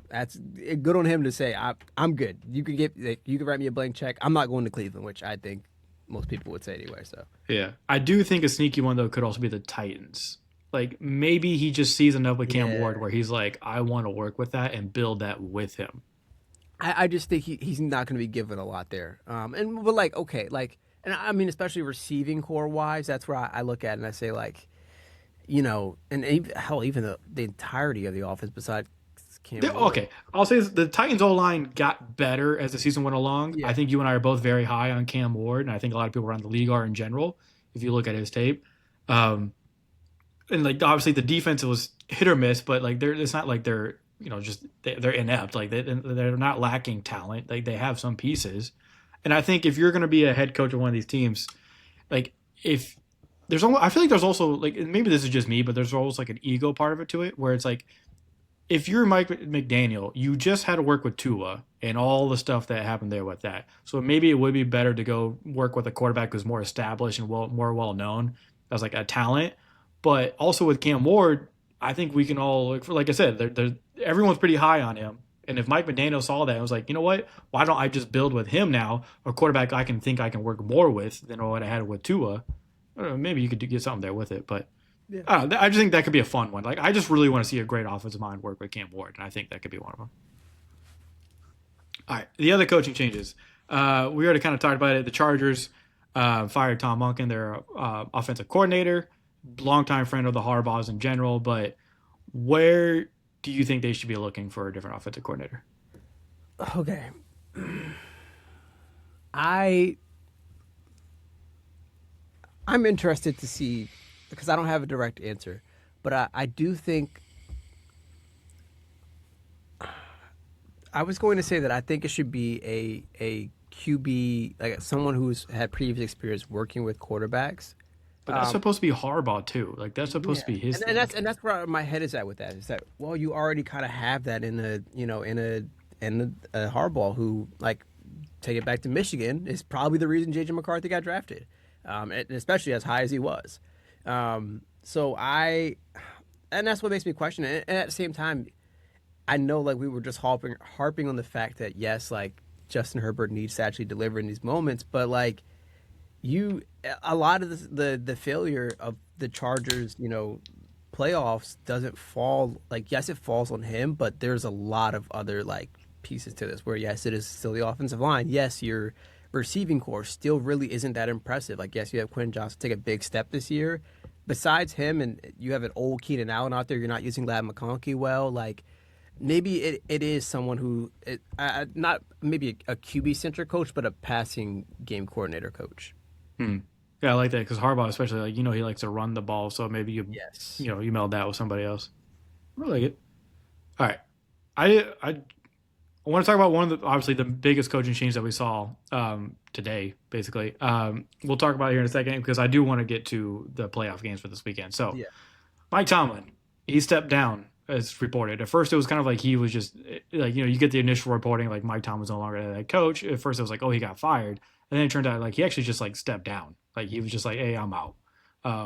that's good on him to say, I'm good. You can write me a blank check. I'm not going to Cleveland, which I think most people would say anyway. So Yeah. I do think a sneaky one, though, could also be the Titans. Like, maybe he just sees enough with Cam yeah, Ward where he's like, I want to work with that and build that with him. I just think he's not going to be given a lot there. But like okay, like and I mean especially receiving core wise, that's where I look at it and I say like and even the entirety of the offense besides Cam Ward. Okay, I'll say this, the Titans' O line got better as the season went along. I Yeah, think you and I are both very high on Cam Ward, and I think a lot of people around the league are in general. If you look at his tape, um, and like obviously the defense was hit or miss, but like it's not like they're just they're inept. Like they're not lacking talent. Like they have some pieces, and I think if you're going to be a head coach of one of these teams, like if there's almost, I feel like there's also like maybe this is just me, but there's always like an ego part of it to it where it's like if you're Mike McDaniel, you just had to work with Tua and all the stuff that happened there with that. So maybe it would be better to go work with a quarterback who's more established and more well known as like a talent. But also with Cam Ward, I think we can all like I said, everyone's pretty high on him. And if Mike McDaniel saw that, and was like, you know what? Why don't I just build with him now, a quarterback I can work more with than what I had with Tua? I don't know, maybe you could get something there with it, but yeah. I don't know. I just think that could be a fun one. Like, I just really want to see a great offensive mind work with Cam Ward, and I think that could be one of them. All right, the other coaching changes. We already kind of talked about it. The Chargers fired Tom Monken, their offensive coordinator, longtime friend of the Harbaughs in general. But where do you think they should be looking for a different offensive coordinator? Okay. I I'm interested to see because I don't have a direct answer, but I do think I was going to say that I think it should be a QB, like someone who's had previous experience working with quarterbacks. But that's Um, supposed to be Harbaugh too. Like that's supposed yeah, to be his and thing. that's where my head is at with that. Is that well, you already kind of have that in a Harbaugh who like take it back to Michigan is probably the reason JJ McCarthy got drafted, and especially as high as he was. So and that's what makes me question it. And at the same time, I know like we were just harping on the fact that yes, like Justin Herbert needs to actually deliver in these moments, but like you, a lot of the failure of the Chargers, playoffs doesn't fall like yes, it falls on him, but there's a lot of other like pieces to this where yes, it is still the offensive line. Yes, your receiving core still really isn't that impressive. Like yes, you have Quentin Johnson take a big step this year. Besides him, and you have an old Keenan Allen out there. You're not using Lad McConkey well. Like maybe it is someone who not maybe a QB centric coach, but a passing game coordinator coach. Hmm. Yeah, I like that because Harbaugh, especially like he likes to run the ball. So maybe Yes. you meld that with somebody else. I like it. All right, I want to talk about one of the obviously the biggest coaching change that we saw today. Basically, we'll talk about it here in a second because I do want to get to the playoff games for this weekend. So Yeah. Mike Tomlin, he stepped down as reported. At first, it was kind of like he was just like you get the initial reporting like Mike Tomlin's no longer the head coach. At first, it was like he got fired, and then it turned out like he actually just like stepped down. Like he was just like, hey, I'm out,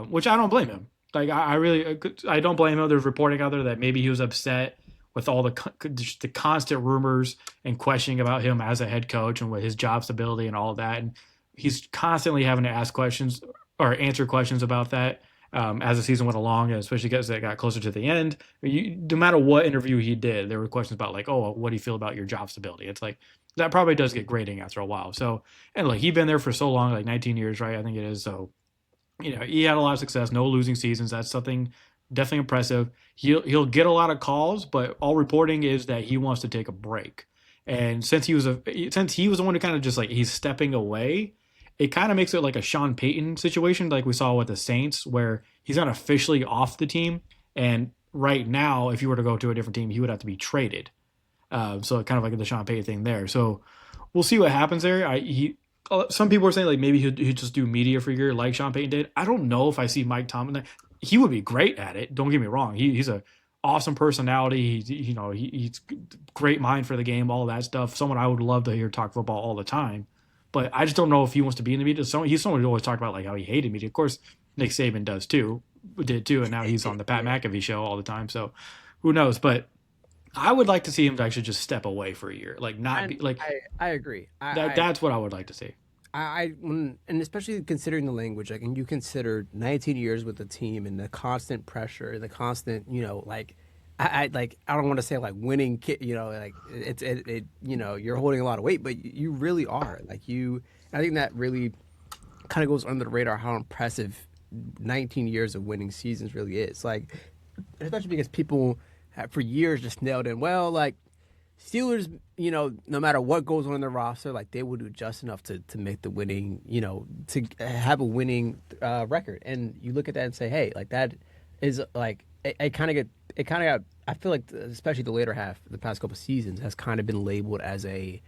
which I don't blame him. Like I really I don't blame him. There's reporting out there that maybe he was upset with all just the constant rumors and questioning about him as a head coach and with his job stability and all of that. And he's constantly having to ask questions or answer questions about that as the season went along, and especially as it got closer to the end. No matter what interview he did, there were questions about like, oh, what do you feel about your job stability? It's like that probably does get grating after a while. So, and like he's been there for so long, like 19 years, right? I think it is. So, he had a lot of success, no losing seasons. That's something definitely impressive. He'll get a lot of calls, but all reporting is that he wants to take a break. And since he was the one who kind of just like he's stepping away, it kind of makes it like a Sean Payton situation, like we saw with the Saints, where he's not officially off the team. And right now, if you were to go to a different team, he would have to be traded. So kind of like the Sean Payton thing there. So we'll see what happens there. Some people are saying like maybe he'd just do media for a year like Sean Payton did. I don't know if I see Mike Tomlin. He would be great at it. Don't get me wrong. He's a awesome personality. He's great mind for the game, all that stuff. Someone I would love to hear talk football all the time. But I just don't know if he wants to be in the media. He's someone who always talked about like how he hated media. Of course, Nick Saban did too, and now he's on the Pat McAfee show all the time. So who knows? But I would like to see him actually just step away for a year, like not be And like I agree. that's what I would like to see. And especially considering the language, like, and you consider 19 years with the team and the constant pressure and the constant, like, I don't want to say like winning, like you're holding a lot of weight, but you really are. Like I think that really kind of goes under the radar how impressive 19 years of winning seasons really is. Like, especially because people have for years just nailed in, well, like, Steelers, no matter what goes on in their roster, like they will do just enough to make the winning, to have a winning record. And you look at that and say, hey, like that is like it kind of got. I feel like especially the later half, the past couple of seasons has kind of been labeled as a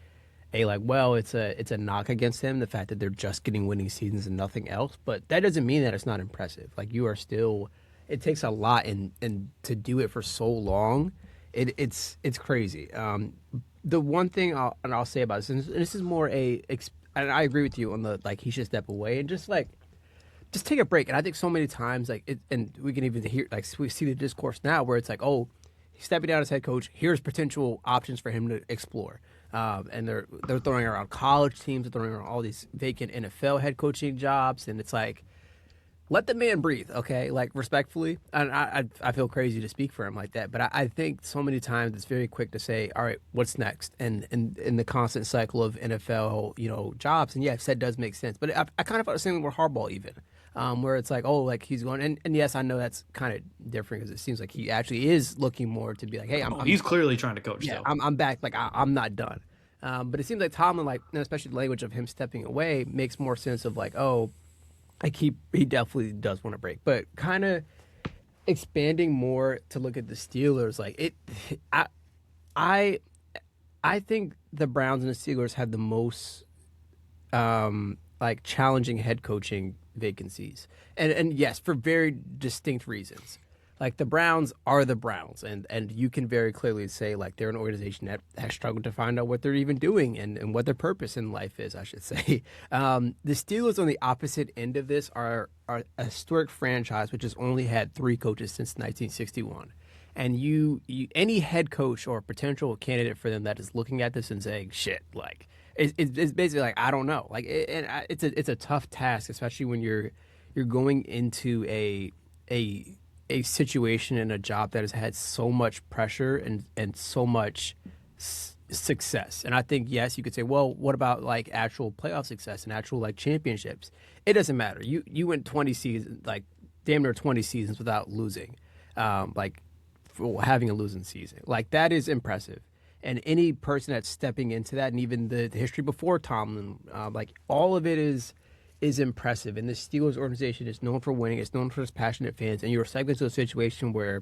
like, well, it's a knock against them, the fact that they're just getting winning seasons and nothing else. But that doesn't mean that it's not impressive. Like you are still, it takes a lot and to do it for so long. It's crazy. The one thing I'll say about this, and this is more and I agree with you on the like he should step away and just take a break. And I think so many times and we can even hear like we see the discourse now where it's like, oh, he's stepping down as head coach. Here's potential options for him to explore. And they're throwing around college teams, they're throwing around all these vacant NFL head coaching jobs, and it's like, let the man breathe, okay? Like, respectfully. And I feel crazy to speak for him like that, but I think so many times it's very quick to say, all right, what's next? And in the constant cycle of NFL, jobs. And yeah, said does make sense. But I kind of felt the same with Harbaugh even, where it's like, oh, like he's going. And yes, I know that's kind of different because it seems like he actually is looking more to be like, hey, he's clearly trying to coach. Yeah, Still. I'm back. Like, I'm not done. But it seems like Tomlin, like, especially the language of him stepping away, makes more sense of like, oh, like he definitely does want to break, but kind of expanding more to look at the Steelers, like I think the Browns and the Steelers have the most like challenging head coaching vacancies, and yes, for very distinct reasons. Like the Browns are the Browns, and you can very clearly say like they're an organization that has struggled to find out what they're even doing and what their purpose in life is, I should say. The Steelers on the opposite end of this are a historic franchise which has only had 3 coaches since 1961. And you any head coach or potential candidate for them that is looking at this and saying, shit, like it's basically like, I don't know. Like it's a tough task, especially when you're going into a situation in a job that has had so much pressure and so much success. And I think, yes, you could say, well, what about like actual playoff success and actual like championships? It doesn't matter. You went 20 seasons, like damn near 20 seasons without losing, like having a losing season. Like that is impressive. And any person that's stepping into that, and even the history before Tomlin, like all of it is impressive. And the Steelers organization is known for winning. It's known for its passionate fans. And you're cycling to a situation where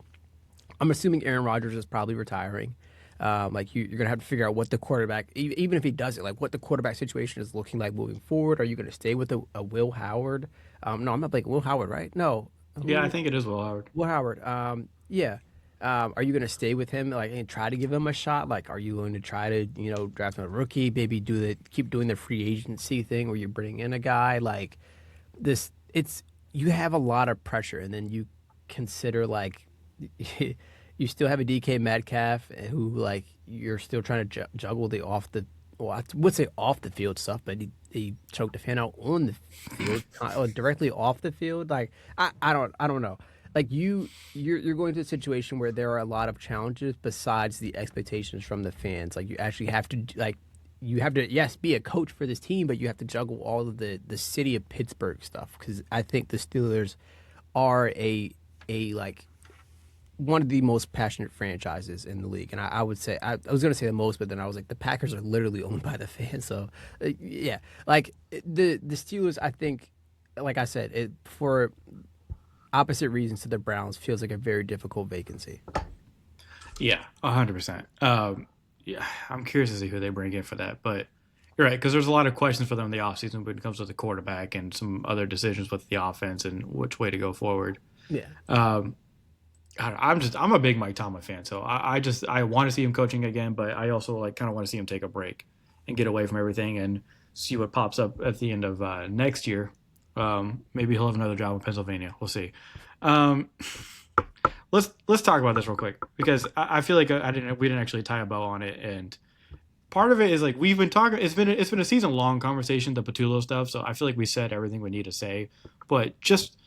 I'm assuming Aaron Rodgers is probably retiring. Like you're going to have to figure out what the quarterback, even if he does it, like what the quarterback situation is looking like moving forward. Are you going to stay with a Will Howard? No, I'm not like Will Howard, right? No. Yeah, I think it is Will Howard. Will Howard. Yeah. Are you going to stay with him, like, and try to give him a shot? Like, are you going to try to, draft a rookie, maybe keep doing the free agency thing where you bring in a guy like this? You have a lot of pressure, and then you consider like you still have a DK Metcalf who like you're still trying to juggle the I would say off the field stuff, but he choked a fan out on the field, directly off the field. Like I don't know. Like you're going to a situation where there are a lot of challenges besides the expectations from the fans. Like you actually have to yes, be a coach for this team, but you have to juggle all of the city of Pittsburgh stuff, because I think the Steelers are a like one of the most passionate franchises in the league. And I would say I was going to say the most, but then I was like, the Packers are literally owned by the fans. So yeah, like the Steelers, I think, like I said, opposite reasons to the Browns, feels like a very difficult vacancy. Yeah, 100%. Yeah, I'm curious to see who they bring in for that, but you're right because there's a lot of questions for them in the offseason when it comes to the quarterback and some other decisions with the offense and which way to go forward. Yeah. Um, I'm a big Mike Tomlin fan, so I want to see him coaching again, but I also like kind of want to see him take a break and get away from everything and see what pops up at the end of next year. Maybe he'll have another job in Pennsylvania. We'll see. Um, let's talk about this real quick because I feel like we didn't actually tie a bow on it, and part of it is like we've been talking. It's been a season long conversation, the Patullo stuff. So I feel like we said everything we need to say, but just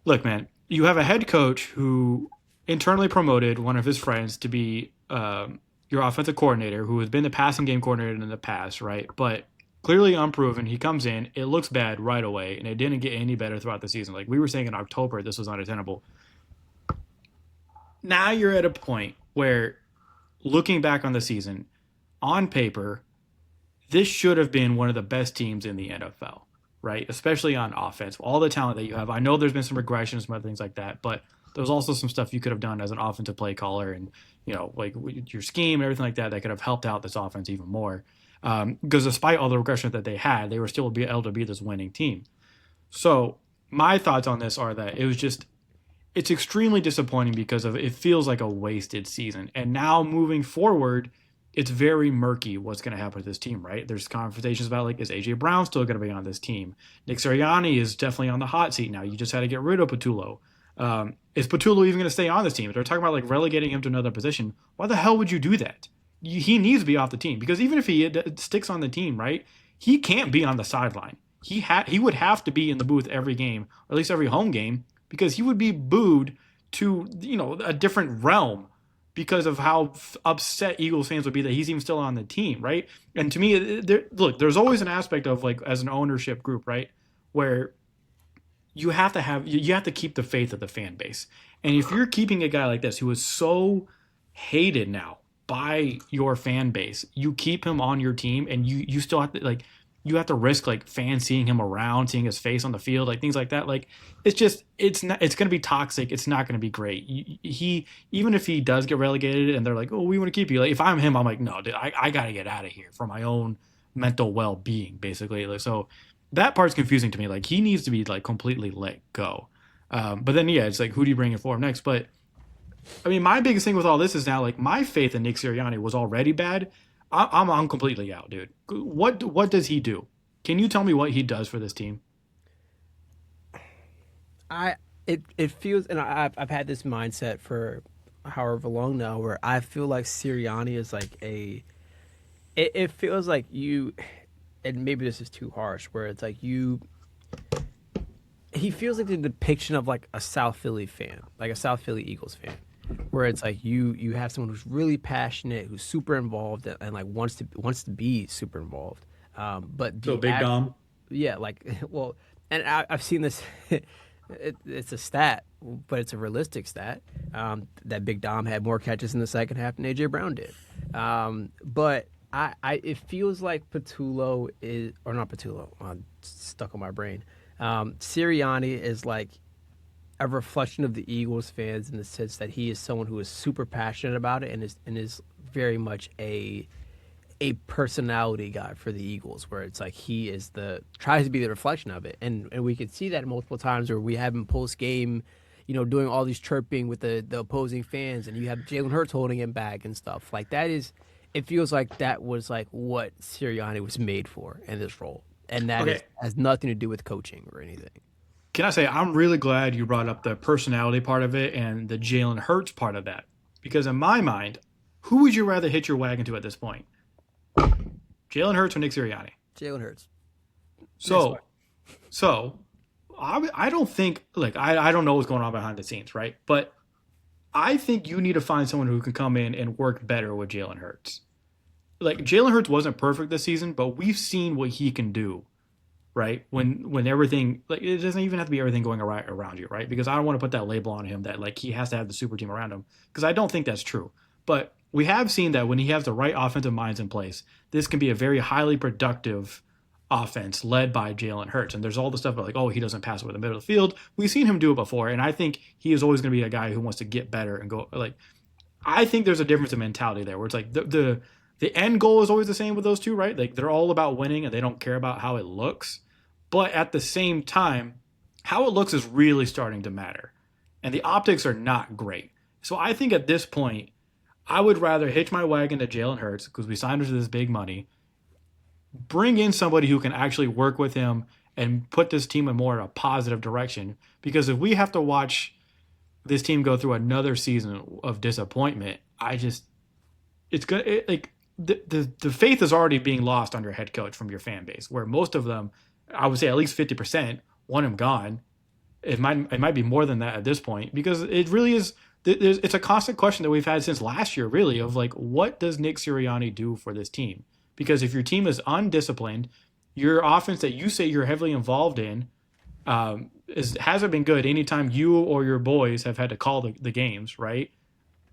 look, man, you have a head coach who internally promoted one of his friends to be your offensive coordinator, who has been the passing game coordinator in the past, right? But clearly unproven. He comes in, it looks bad right away, and it didn't get any better throughout the season. Like we were saying in October, this was unattainable. Now you're at a point where, looking back on the season, on paper, this should have been one of the best teams in the NFL, right? Especially on offense. All the talent that you have. I know there's been some regressions, some other things like that, but there's also some stuff you could have done as an offensive play caller and, like your scheme and everything like that could have helped out this offense even more. Because despite all the regression that they had, they were still able to be this winning team. So my thoughts on this are that it's extremely disappointing because it feels like a wasted season. And now moving forward, it's very murky what's going to happen with this team, right? There's conversations about like, is AJ Brown still going to be on this team? Nick Sirianni is definitely on the hot seat now. You just had to get rid of Patullo. Is Patullo even going to stay on this team? If they're talking about like relegating him to another position, why the hell would you do that? He needs to be off the team because even if he sticks on the team, right, he can't be on the sideline. He would have to be in the booth every game, or at least every home game, because he would be booed to a different realm because of how upset Eagles fans would be that he's even still on the team, right? And to me, there's always an aspect of like as an ownership group, right, where you have to keep the faith of the fan base. And if you're keeping a guy like this who is so hated now by your fan base, you keep him on your team, and you still have to you have to risk like fans seeing him around, seeing his face on the field, like things like that. Like it's going to be toxic. It's not going to be great. He even if he does get relegated and they're like, oh, we want to keep you. Like if I'm him, I'm like, no, dude, I got to get out of here for my own mental well-being, basically. Like, so that part's confusing to me. Like he needs to be like completely let go. But then yeah, it's like who do you bring in for him next? But I mean, my biggest thing with all this is now like my faith in Nick Sirianni was already bad. I'm completely out, dude. What does he do? Can you tell me what he does for this team? It feels, and I've had this mindset for however long now, where I feel like Sirianni is like it feels like you, and maybe this is too harsh, where it's like he feels like the depiction of like a South Philly fan, like a South Philly Eagles fan, where it's like you have someone who's really passionate, who's super involved, and like wants to be super involved. But So Big Dom. yeah, like well, and I've seen this. It's a stat, but it's a realistic stat that Big Dom had more catches in the second half than AJ Brown did. But it feels like Patullo is, or not Patullo, stuck on my brain. Sirianni is like a reflection of the Eagles fans in the sense that he is someone who is super passionate about it and is very much a personality guy for the Eagles, where it's like he is tries to be the reflection of it, and we can see that multiple times where we have him post game, doing all these chirping with the opposing fans, and you have Jalen Hurts holding him back and stuff like that. It feels like that was like what Sirianni was made for in this role, and that has nothing to do with coaching or anything. Can I say I'm really glad you brought up the personality part of it and the Jalen Hurts part of that, because in my mind, who would you rather hitch your wagon to at this point? Jalen Hurts or Nick Sirianni? Jalen Hurts. So I don't think, like, I don't know what's going on behind the scenes, right? But I think you need to find someone who can come in and work better with Jalen Hurts. Like, Jalen Hurts wasn't perfect this season, but we've seen what he can do, right? When everything, like, it doesn't even have to be everything going around you, right? Because I don't want to put that label on him that, like, he has to have the super team around him, because I don't think that's true. But we have seen that when he has the right offensive minds in place, this can be a very highly productive offense led by Jalen Hurts. And there's all the stuff about like, oh, he doesn't pass over the middle of the field. We've seen him do it before. And I think he is always going to be a guy who wants to get better and go like, I think there's a difference in mentality there where it's like the end goal is always the same with those two, right? Like they're all about winning and they don't care about how it looks. But at the same time, how it looks is really starting to matter. And the optics are not great. So I think at this point, I would rather hitch my wagon to Jalen Hurts because we signed him to this big money, bring in somebody who can actually work with him and put this team in more of a positive direction. Because if we have to watch this team go through another season of disappointment, it's good. Like the faith is already being lost on your head coach from your fan base, where most of them, I would say at least 50%, want him gone. It might be more than that at this point because it really is. It's a constant question that we've had since last year, really, of like, what does Nick Sirianni do for this team? Because if your team is undisciplined, your offense that you say you're heavily involved in hasn't been good anytime you or your boys have had to call the games, right?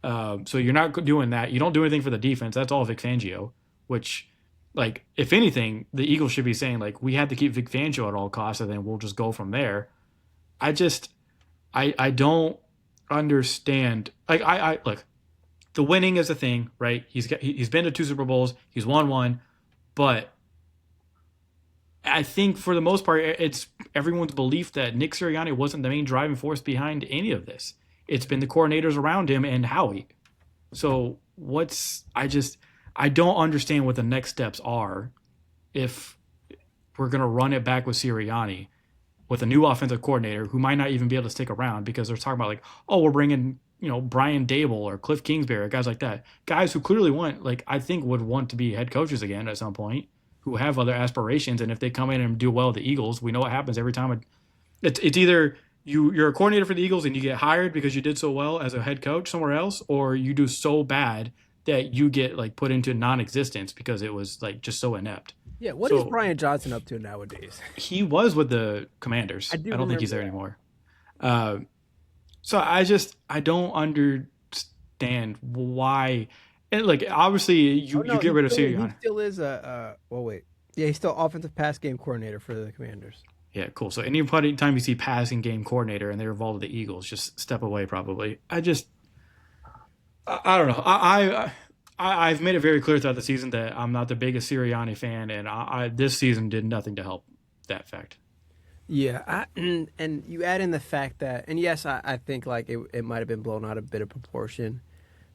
So you're not doing that. You don't do anything for the defense. That's all Vic Fangio, which, like, if anything, the Eagles should be saying, like, we have to keep Vic Fangio at all costs, and then we'll just go from there. I don't understand. Like, I look, the winning is a thing, right? He's been to 2 Super Bowls. He's won 1, but I think for the most part, it's everyone's belief that Nick Sirianni wasn't the main driving force behind any of this. It's been the coordinators around him and Howie. So I don't understand what the next steps are if we're going to run it back with Sirianni with a new offensive coordinator who might not even be able to stick around because they're talking about like, oh, we're bringing, Brian Dable or Cliff Kingsbury, guys like that. Guys who clearly I think would want to be head coaches again at some point, who have other aspirations. And if they come in and do well with the Eagles, we know what happens every time. It's either you're a coordinator for the Eagles and you get hired because you did so well as a head coach somewhere else, or you do so bad that you get like put into non-existence because it was like just so inept. Yeah, what is Brian Johnson up to nowadays? He was with the Commanders. I don't think he's there anymore. So I don't understand why. And like obviously you get rid of Sirianni. He still is he's still offensive pass game coordinator for the Commanders. Yeah, cool. So any time you see passing game coordinator and they're involved with the Eagles, just step away probably. I don't know. I've made it very clear throughout the season that I'm not the biggest Sirianni fan, and this season did nothing to help that fact. Yeah, and you add in the fact that, and yes, I think like it might have been blown out a bit of proportion,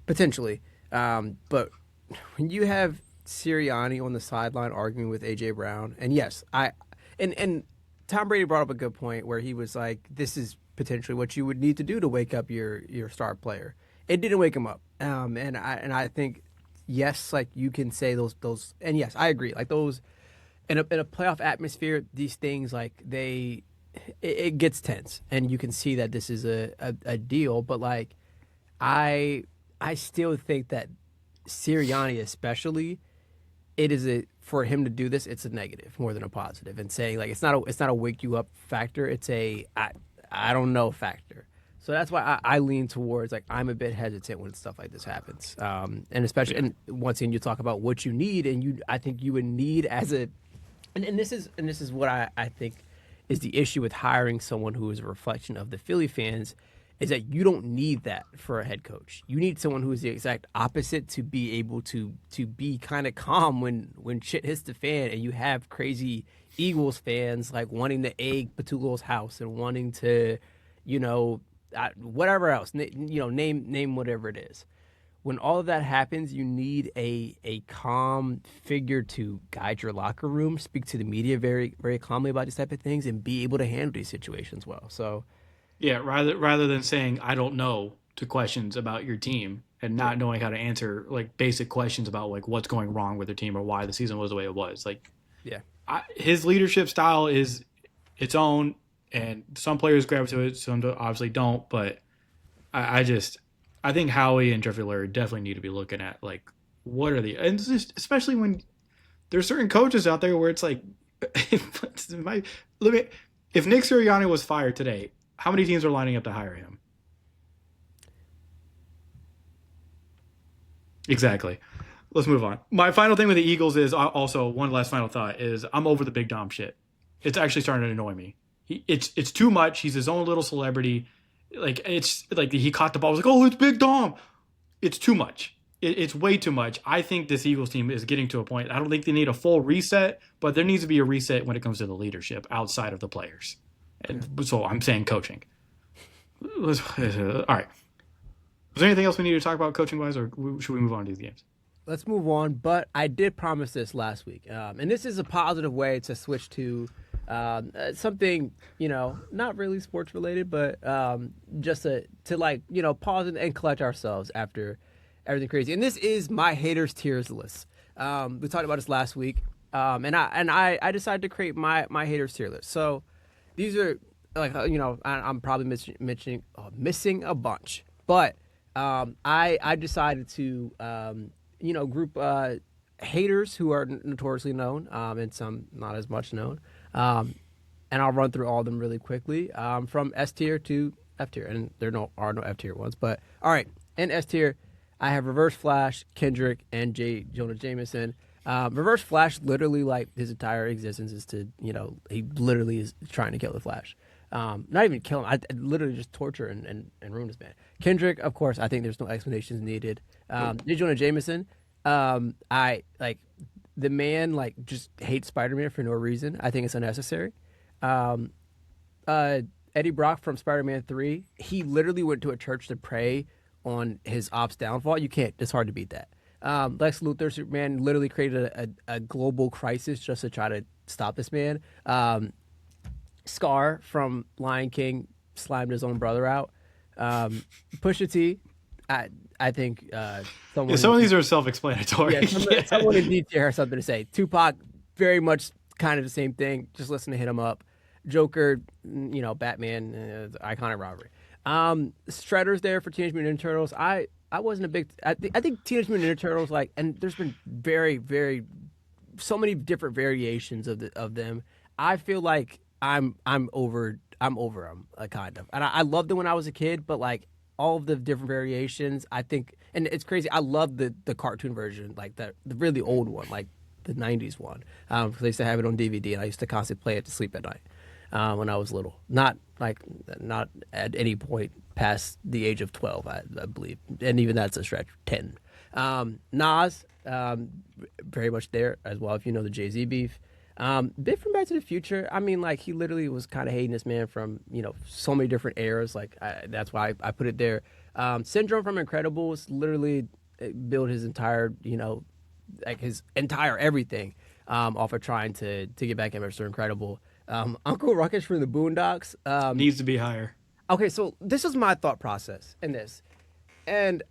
potentially. But when you have Sirianni on the sideline arguing with A.J. Brown, and yes, and Tom Brady brought up a good point where he was like, this is potentially what you would need to do to wake up your star player. It didn't wake him up, and I think yes, like you can say those, and yes, I agree. Like those in a playoff atmosphere, these things like it gets tense, and you can see that this is a deal. But like I still think that Sirianni, especially, it is for him to do this, it's a negative more than a positive. And saying like it's not a wake you up factor. It's a I don't know factor. So that's why I lean towards like I'm a bit hesitant when stuff like this happens, and especially and once again you talk about what you need, and I think you would need as a, and this is what I think is the issue with hiring someone who is a reflection of the Philly fans, is that you don't need that for a head coach. You need someone who is the exact opposite to be able to be kind of calm when shit hits the fan, and you have crazy Eagles fans like wanting to egg Patullo's house and wanting to, whatever else, name whatever it is. When all of that happens, you need a calm figure to guide your locker room, speak to the media very, very calmly about these type of things, and be able to handle these situations well. So, yeah, rather than saying I don't know to questions about your team and not knowing how to answer like basic questions about like what's going wrong with their team or why the season was the way it was. Like, yeah, his leadership style is its own. And some players grab to it, some obviously don't. But I think Howie and Jeffrey Lurie definitely need to be looking at like what are the, and just, especially when there's certain coaches out there where it's like, if Nick Sirianni was fired today, how many teams are lining up to hire him? Exactly. let's move on. My final thing with the Eagles is also one last final thought is I'm over the Big Dom shit. It's actually starting to annoy me. It's too much. He's his own little celebrity. Like it's like he caught the ball. I was like, oh, it's Big Dom. It's too much. It's way too much. I think this Eagles team is getting to a point. I don't think they need a full reset, but there needs to be a reset when it comes to the leadership outside of the players. And so I'm saying coaching. All right. Was there anything else we need to talk about coaching wise, or should we move on to these games? Let's move on. But I did promise this last week, and this is a positive way to switch to something not really sports related, but just to like pause and collect ourselves after everything crazy. And this is my haters tiers list. We talked about this last week, and I decided to create my haters tier list. So these are like I'm probably missing a bunch, but I decided to group haters who are notoriously known and some not as much known, and I'll run through all of them really quickly from S tier to F tier, and there are no F tier ones. But all right, in S tier, I have Reverse Flash, Kendrick, and J. Jonah Jameson. Reverse Flash, literally, like his entire existence is to he literally is trying to kill the Flash. Not even kill him. I literally just torture and ruin this man. Kendrick, of course, I think there's no explanations needed. J. Jonah Jameson, I like the man like just hates Spider-Man for no reason. I think it's unnecessary. Eddie Brock from Spider-Man 3, he literally went to a church to pray on his ops downfall. You can't. It's hard to beat that. Lex Luthor, Superman, literally created a global crisis just to try to stop this man. Scar from Lion King slimed his own brother out. Pusha T, I think some of these are self-explanatory. Yeah, someone in D tier has something to say. Tupac, very much kind of the same thing. Just listen to Hit 'Em Up. Joker, Batman, iconic robbery. Shredder's there for Teenage Mutant Ninja Turtles. I wasn't a big. I think Teenage Mutant Ninja Turtles and there's been so many different variations of them. I feel like I'm over them kind of, and I loved them when I was a kid, but like all of the different variations, I think, and it's crazy. I love the cartoon version, like the really old one, like the '90s one, because I used to have it on DVD, and I used to constantly play it to sleep at night when I was little. Not at any point past the age of 12, I believe, and even that's a stretch. 10. Nas, very much there as well. If you know the Jay-Z beef. Bit from Back to the Future. I mean, like he literally was kind of hating this man from so many different eras. Like that's why I put it there. Syndrome from Incredibles literally built his entire his entire everything off of trying to get back at Mr. Incredible. Uncle Ruckus from the Boondocks needs to be higher. Okay, so this is my thought process in this, and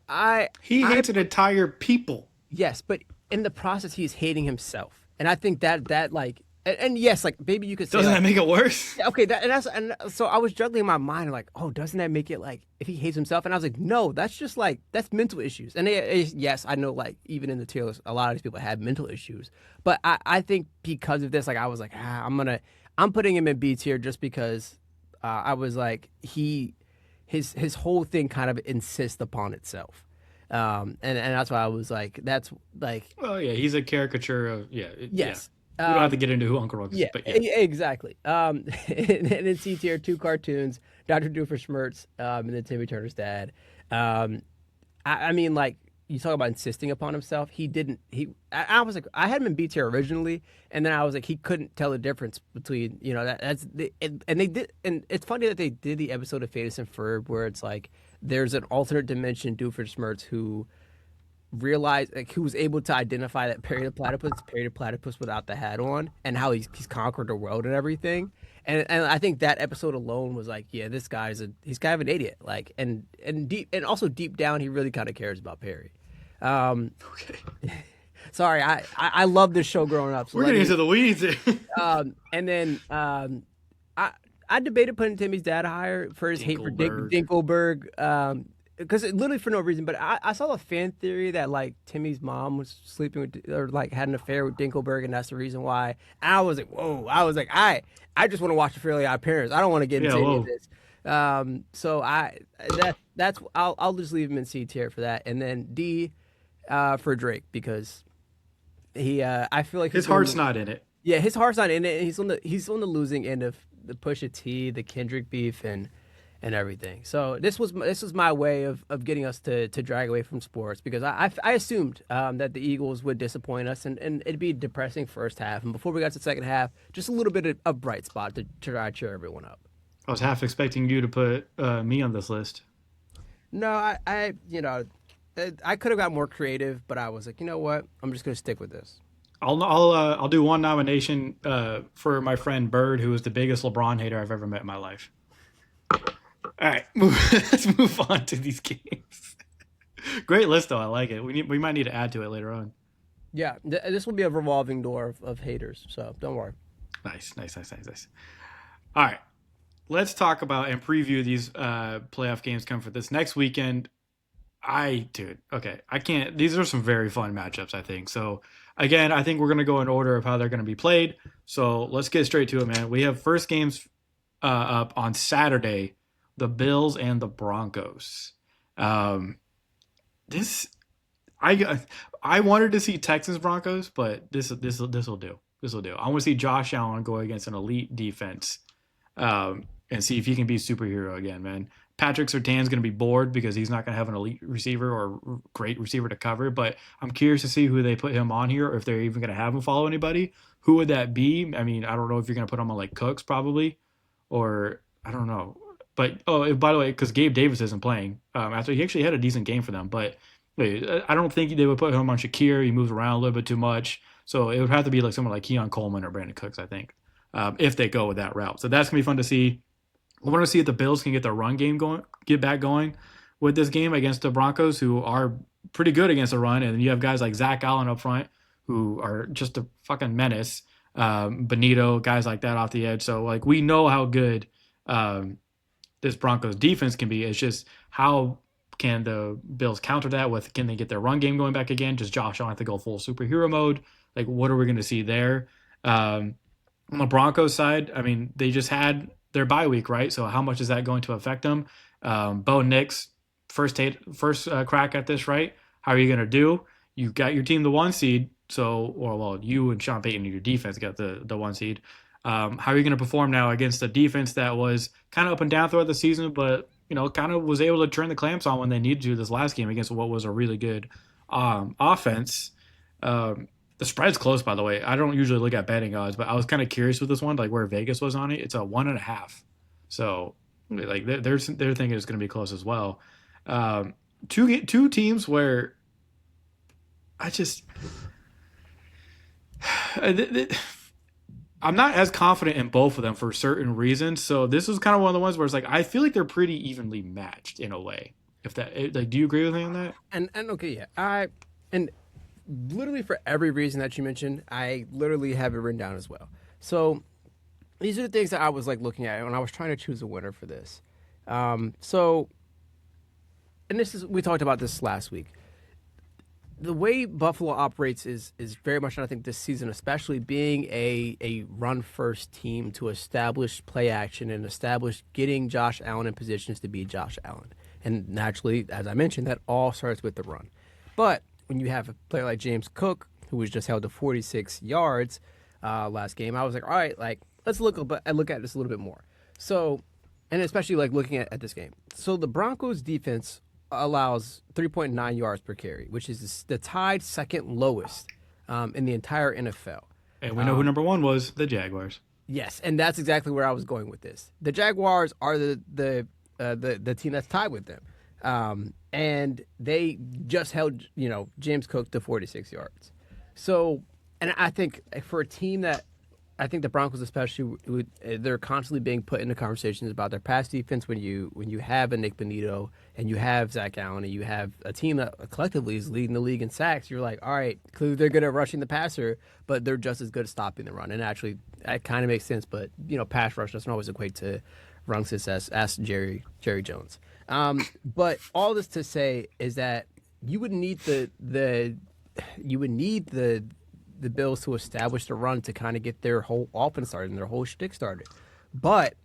he hates an entire people. Yes, but in the process, he's hating himself. And I think that like, and yes, like maybe you could say, doesn't that make it worse? Okay, and so I was juggling in my mind like, oh, doesn't that make it like if he hates himself? And I was like, no, that's just like that's mental issues. And yes, I know like even in the tier list, a lot of these people have mental issues. But I think because of this, like I was like, I'm putting him in B tier just because I was like his whole thing kind of insists upon itself. And that's why I was like, that's like. Well, yeah, he's a caricature of Yes. Yeah. We don't have to get into who Uncle Ruckus is, but yeah. Exactly. And in C tier, 2 cartoons, Dr. Doofenshmirtz, and then Timmy Turner's dad. I mean, like you talk about insisting upon himself. He didn't. I was like, I had him in B tier originally, and then I was like, he couldn't tell the difference between and they did. And it's funny that they did the episode of Phineas and Ferb where it's like there's an alternate dimension Doofenshmirtz who realized, like, who was able to identify that Perry the Platypus without the hat on, and how he's conquered the world and everything. And I think that episode alone was like, yeah, this guy's he's kind of an idiot. Like, and also deep down, he really kind of cares about Perry. Okay. Sorry, I love this show growing up. So we're getting into the weeds. And then I debated putting Timmy's dad higher for his hate for Dinkelberg. Because literally for no reason, but I saw a fan theory that like Timmy's mom was sleeping with or like had an affair with Dinkelberg, and that's the reason why. And I was like, whoa! I was like, I just want to watch the Fairly Odd Parents. I don't want to get into any of this. So I'll just leave him in C tier for that, and then D. for Drake because I feel like he's His going heart's to. not in it. Yeah, his heart's not in it. He's on the losing end of the Pusha T, the Kendrick beef, and everything. So this was my way of getting us to drag away from sports because I assumed that the Eagles would disappoint us and it'd be a depressing first half. And before we got to the second half, just a little bit of a bright spot to try to cheer everyone up. I was half expecting you to put me on this list. No, I could have got more creative, but I was like, you know what? I'm just gonna stick with this. I'll do one nomination for my friend Bird, who is the biggest LeBron hater I've ever met in my life. All right, let's move on to these games. Great list though, I like it. We might need to add to it later on. Yeah, this will be a revolving door of haters, so don't worry. Nice. All right, let's talk about and preview these playoff games coming for this next weekend. Okay, I can't. These are some very fun matchups, I think. So again, I think we're gonna go in order of how they're gonna be played. So let's get straight to it, man. We have first games up on Saturday, the Bills and the Broncos. This I wanted to see Texans Broncos, but this will do. This will do. I want to see Josh Allen go against an elite defense, and see if he can be superhero again, man. Patrick Surtain's going to be bored because he's not going to have an elite receiver or great receiver to cover. But I'm curious to see who they put him on here, or if they're even going to have him follow anybody. Who would that be? I mean, I don't know if you're going to put him on like Cooks probably, or I don't know. But by the way, because Gabe Davis isn't playing, after he actually had a decent game for them, but I don't think they would put him on Shakir. He moves around a little bit too much, so it would have to be like someone like Keon Coleman or Brandon Cooks, I think, if they go with that route. So that's gonna be fun to see. I want to see if the Bills can get their run game going, get back going with this game against the Broncos, who are pretty good against the run, and you have guys like Zach Allen up front who are just a fucking menace. Benito, guys like that off the edge. So like we know how good this Broncos defense can be. It's just how can the Bills counter that with, can they get their run game going back again? Does Josh Allen have to go full superhero mode? Like what are we going to see there? On the Broncos side, I mean, they just had their bye week, right? So how much is that going to affect them? Bo Nix, first crack at this, right? How are you going to do? You've got your team the one seed. So, or well, you and Sean Payton and your defense got the one seed. How are you going to perform now against a defense that was kind of up and down throughout the season, but kind of was able to turn the clamps on when they needed to this last game against what was a really good offense. The spread's close, by the way. I don't usually look at betting odds, but I was kind of curious with this one, like where Vegas was on it. It's a 1.5, so like they're thinking it's going to be close as well. Two teams where I just I'm not as confident in both of them for certain reasons. So this is kind of one of the ones where it's like I feel like they're pretty evenly matched in a way. If that, like, do you agree with me on that? And okay, yeah, and literally for every reason that you mentioned, I literally have it written down as well. So these are the things that I was like looking at when I was trying to choose a winner for this. So, and we talked about this last week. The way Buffalo operates is very much, I think, this season, especially being a run first team to establish play action and establish getting Josh Allen in positions to be Josh Allen. And naturally, as I mentioned, that all starts with the run. But when you have a player like James Cook, who was just held to 46 yards last game, I was like, all right, like let's look at this a little bit more. So, and especially like looking at this game. So the Broncos defense allows 3.9 yards per carry, which is the tied second lowest in the entire NFL. And we know who number one was, the Jaguars. Yes, and that's exactly where I was going with this. The Jaguars are the team that's tied with them, and they just held James Cook to 46 yards. So, and I think for a team that I think the Broncos especially, they're constantly being put into conversations about their pass defense when you have a Nick Benito and you have Zach Allen and you have a team that collectively is leading the league in sacks. You're like, all right, clearly they're good at rushing the passer, but they're just as good at stopping the run. And actually, that kind of makes sense. But pass rush doesn't always equate to run success. Ask Jerry Jones. But all this to say is that you would need the Bills to establish the run to kind of get their whole offense started and their whole shtick started. But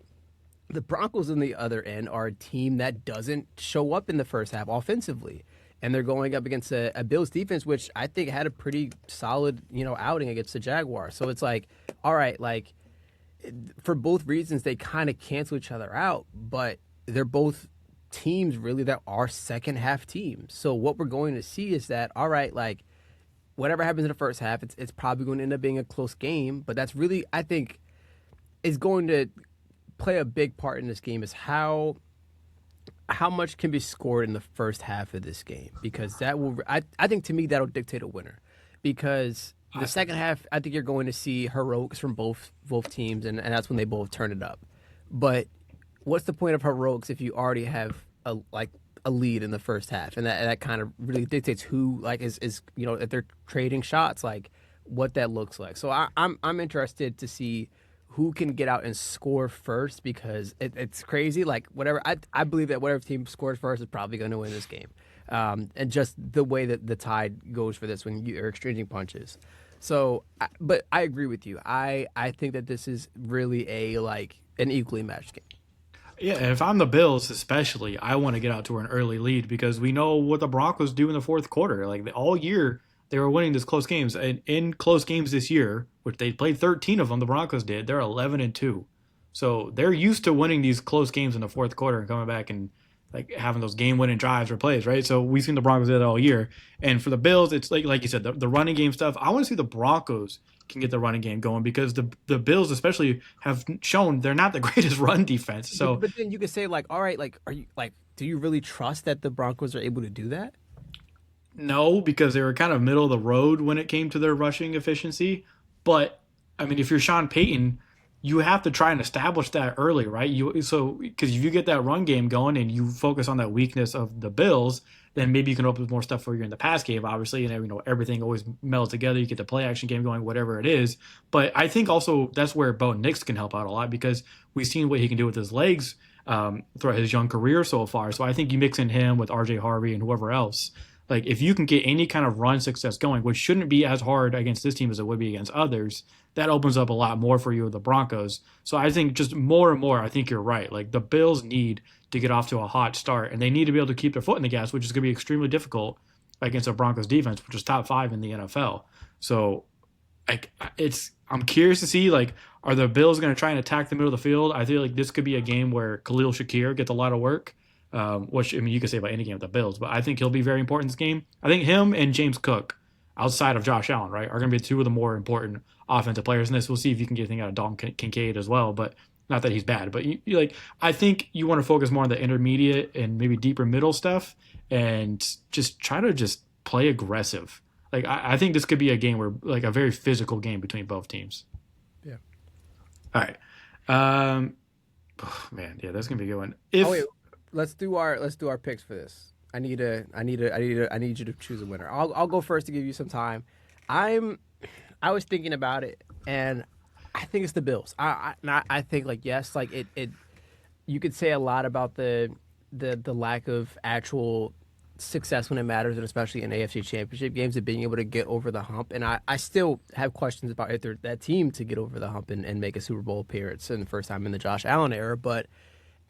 the Broncos on the other end are a team that doesn't show up in the first half offensively. and they're going up against a Bills defense, which I think had a pretty solid, outing against the Jaguars. So it's like, all right, like for both reasons, they kind of cancel each other out, but they're both teams really that are second half teams. So what we're going to see is that, all right, like whatever happens in the first half, it's probably going to end up being a close game, but that's really, I think, is going to play a big part in this game is how much can be scored in the first half of this game, because that will I think to me that'll dictate a winner, because the second half I think you're going to see heroics from both teams, and that's when they both turn it up. But what's the point of heroics if you already have a lead in the first half, and that kind of really dictates who like is if they're trading shots, like what that looks like. So I'm interested to see who can get out and score first, because it's crazy. Like whatever, I believe that whatever team scores first is probably going to win this game. And just the way that the tide goes for this when you're exchanging punches. So, but I agree with you. I think that this is really an equally matched game. Yeah, and if I'm the Bills, especially, I want to get out to an early lead because we know what the Broncos do in the fourth quarter. Like all year, they were winning these close games, and in close games this year, which they played 13 of them, the Broncos did. They're 11-2, so they're used to winning these close games in the fourth quarter and coming back and like having those game-winning drives or plays, right? So we've seen the Broncos do that all year, and for the Bills, it's like you said, the running game stuff. I want to see the Broncos can get the running game going because the Bills especially have shown they're not the greatest run defense. So, but then you could say like, all right, like, are you like, do you really trust that the Broncos are able to do that? no, because they were kind of middle of the road when it came to their rushing efficiency. But I mean, if you're Sean Payton, you have to try and establish that early, right? Because if you get that run game going and you focus on that weakness of the Bills, then maybe you can open up more stuff for you in the pass game, obviously, and everything always melds together. You get the play action game going, whatever it is. But I think also that's where Bo Nix can help out a lot because we've seen what he can do with his legs throughout his young career so far. So I think you mix in him with RJ Harvey and whoever else. Like if you can get any kind of run success going, which shouldn't be as hard against this team as it would be against others, that opens up a lot more for you with the Broncos. So I think just more and more, I think you're right. Like the Bills need to get off to a hot start, and they need to be able to keep their foot in the gas, which is going to be extremely difficult against a Broncos defense, which is top 5 in the NFL. So like I'm curious to see, like, are the Bills going to try and attack the middle of the field? I feel like this could be a game where Khalil Shakir gets a lot of work. Which I mean, you could say about any game with the Bills, but I think he'll be very important in this game. I think him and James Cook, outside of Josh Allen, right, are going to be two of the more important offensive players in this. We'll see if you can get anything out of Dalton Kincaid as well, but not that he's bad. But I think you want to focus more on the intermediate and maybe deeper middle stuff, and just try to just play aggressive. Like I think this could be a game where like a very physical game between both teams. Yeah. All right. Oh, man, yeah, that's gonna be a good one. Wait. Let's do our picks for this. I need you to choose a winner. I'll go first to give you some time. I was thinking about it, and I think it's the Bills. I think like yes, like it. You could say a lot about the lack of actual success when it matters, and especially in AFC Championship games, of being able to get over the hump. And I still have questions about if they're that team to get over the hump and make a Super Bowl appearance in the first time in the Josh Allen era, but.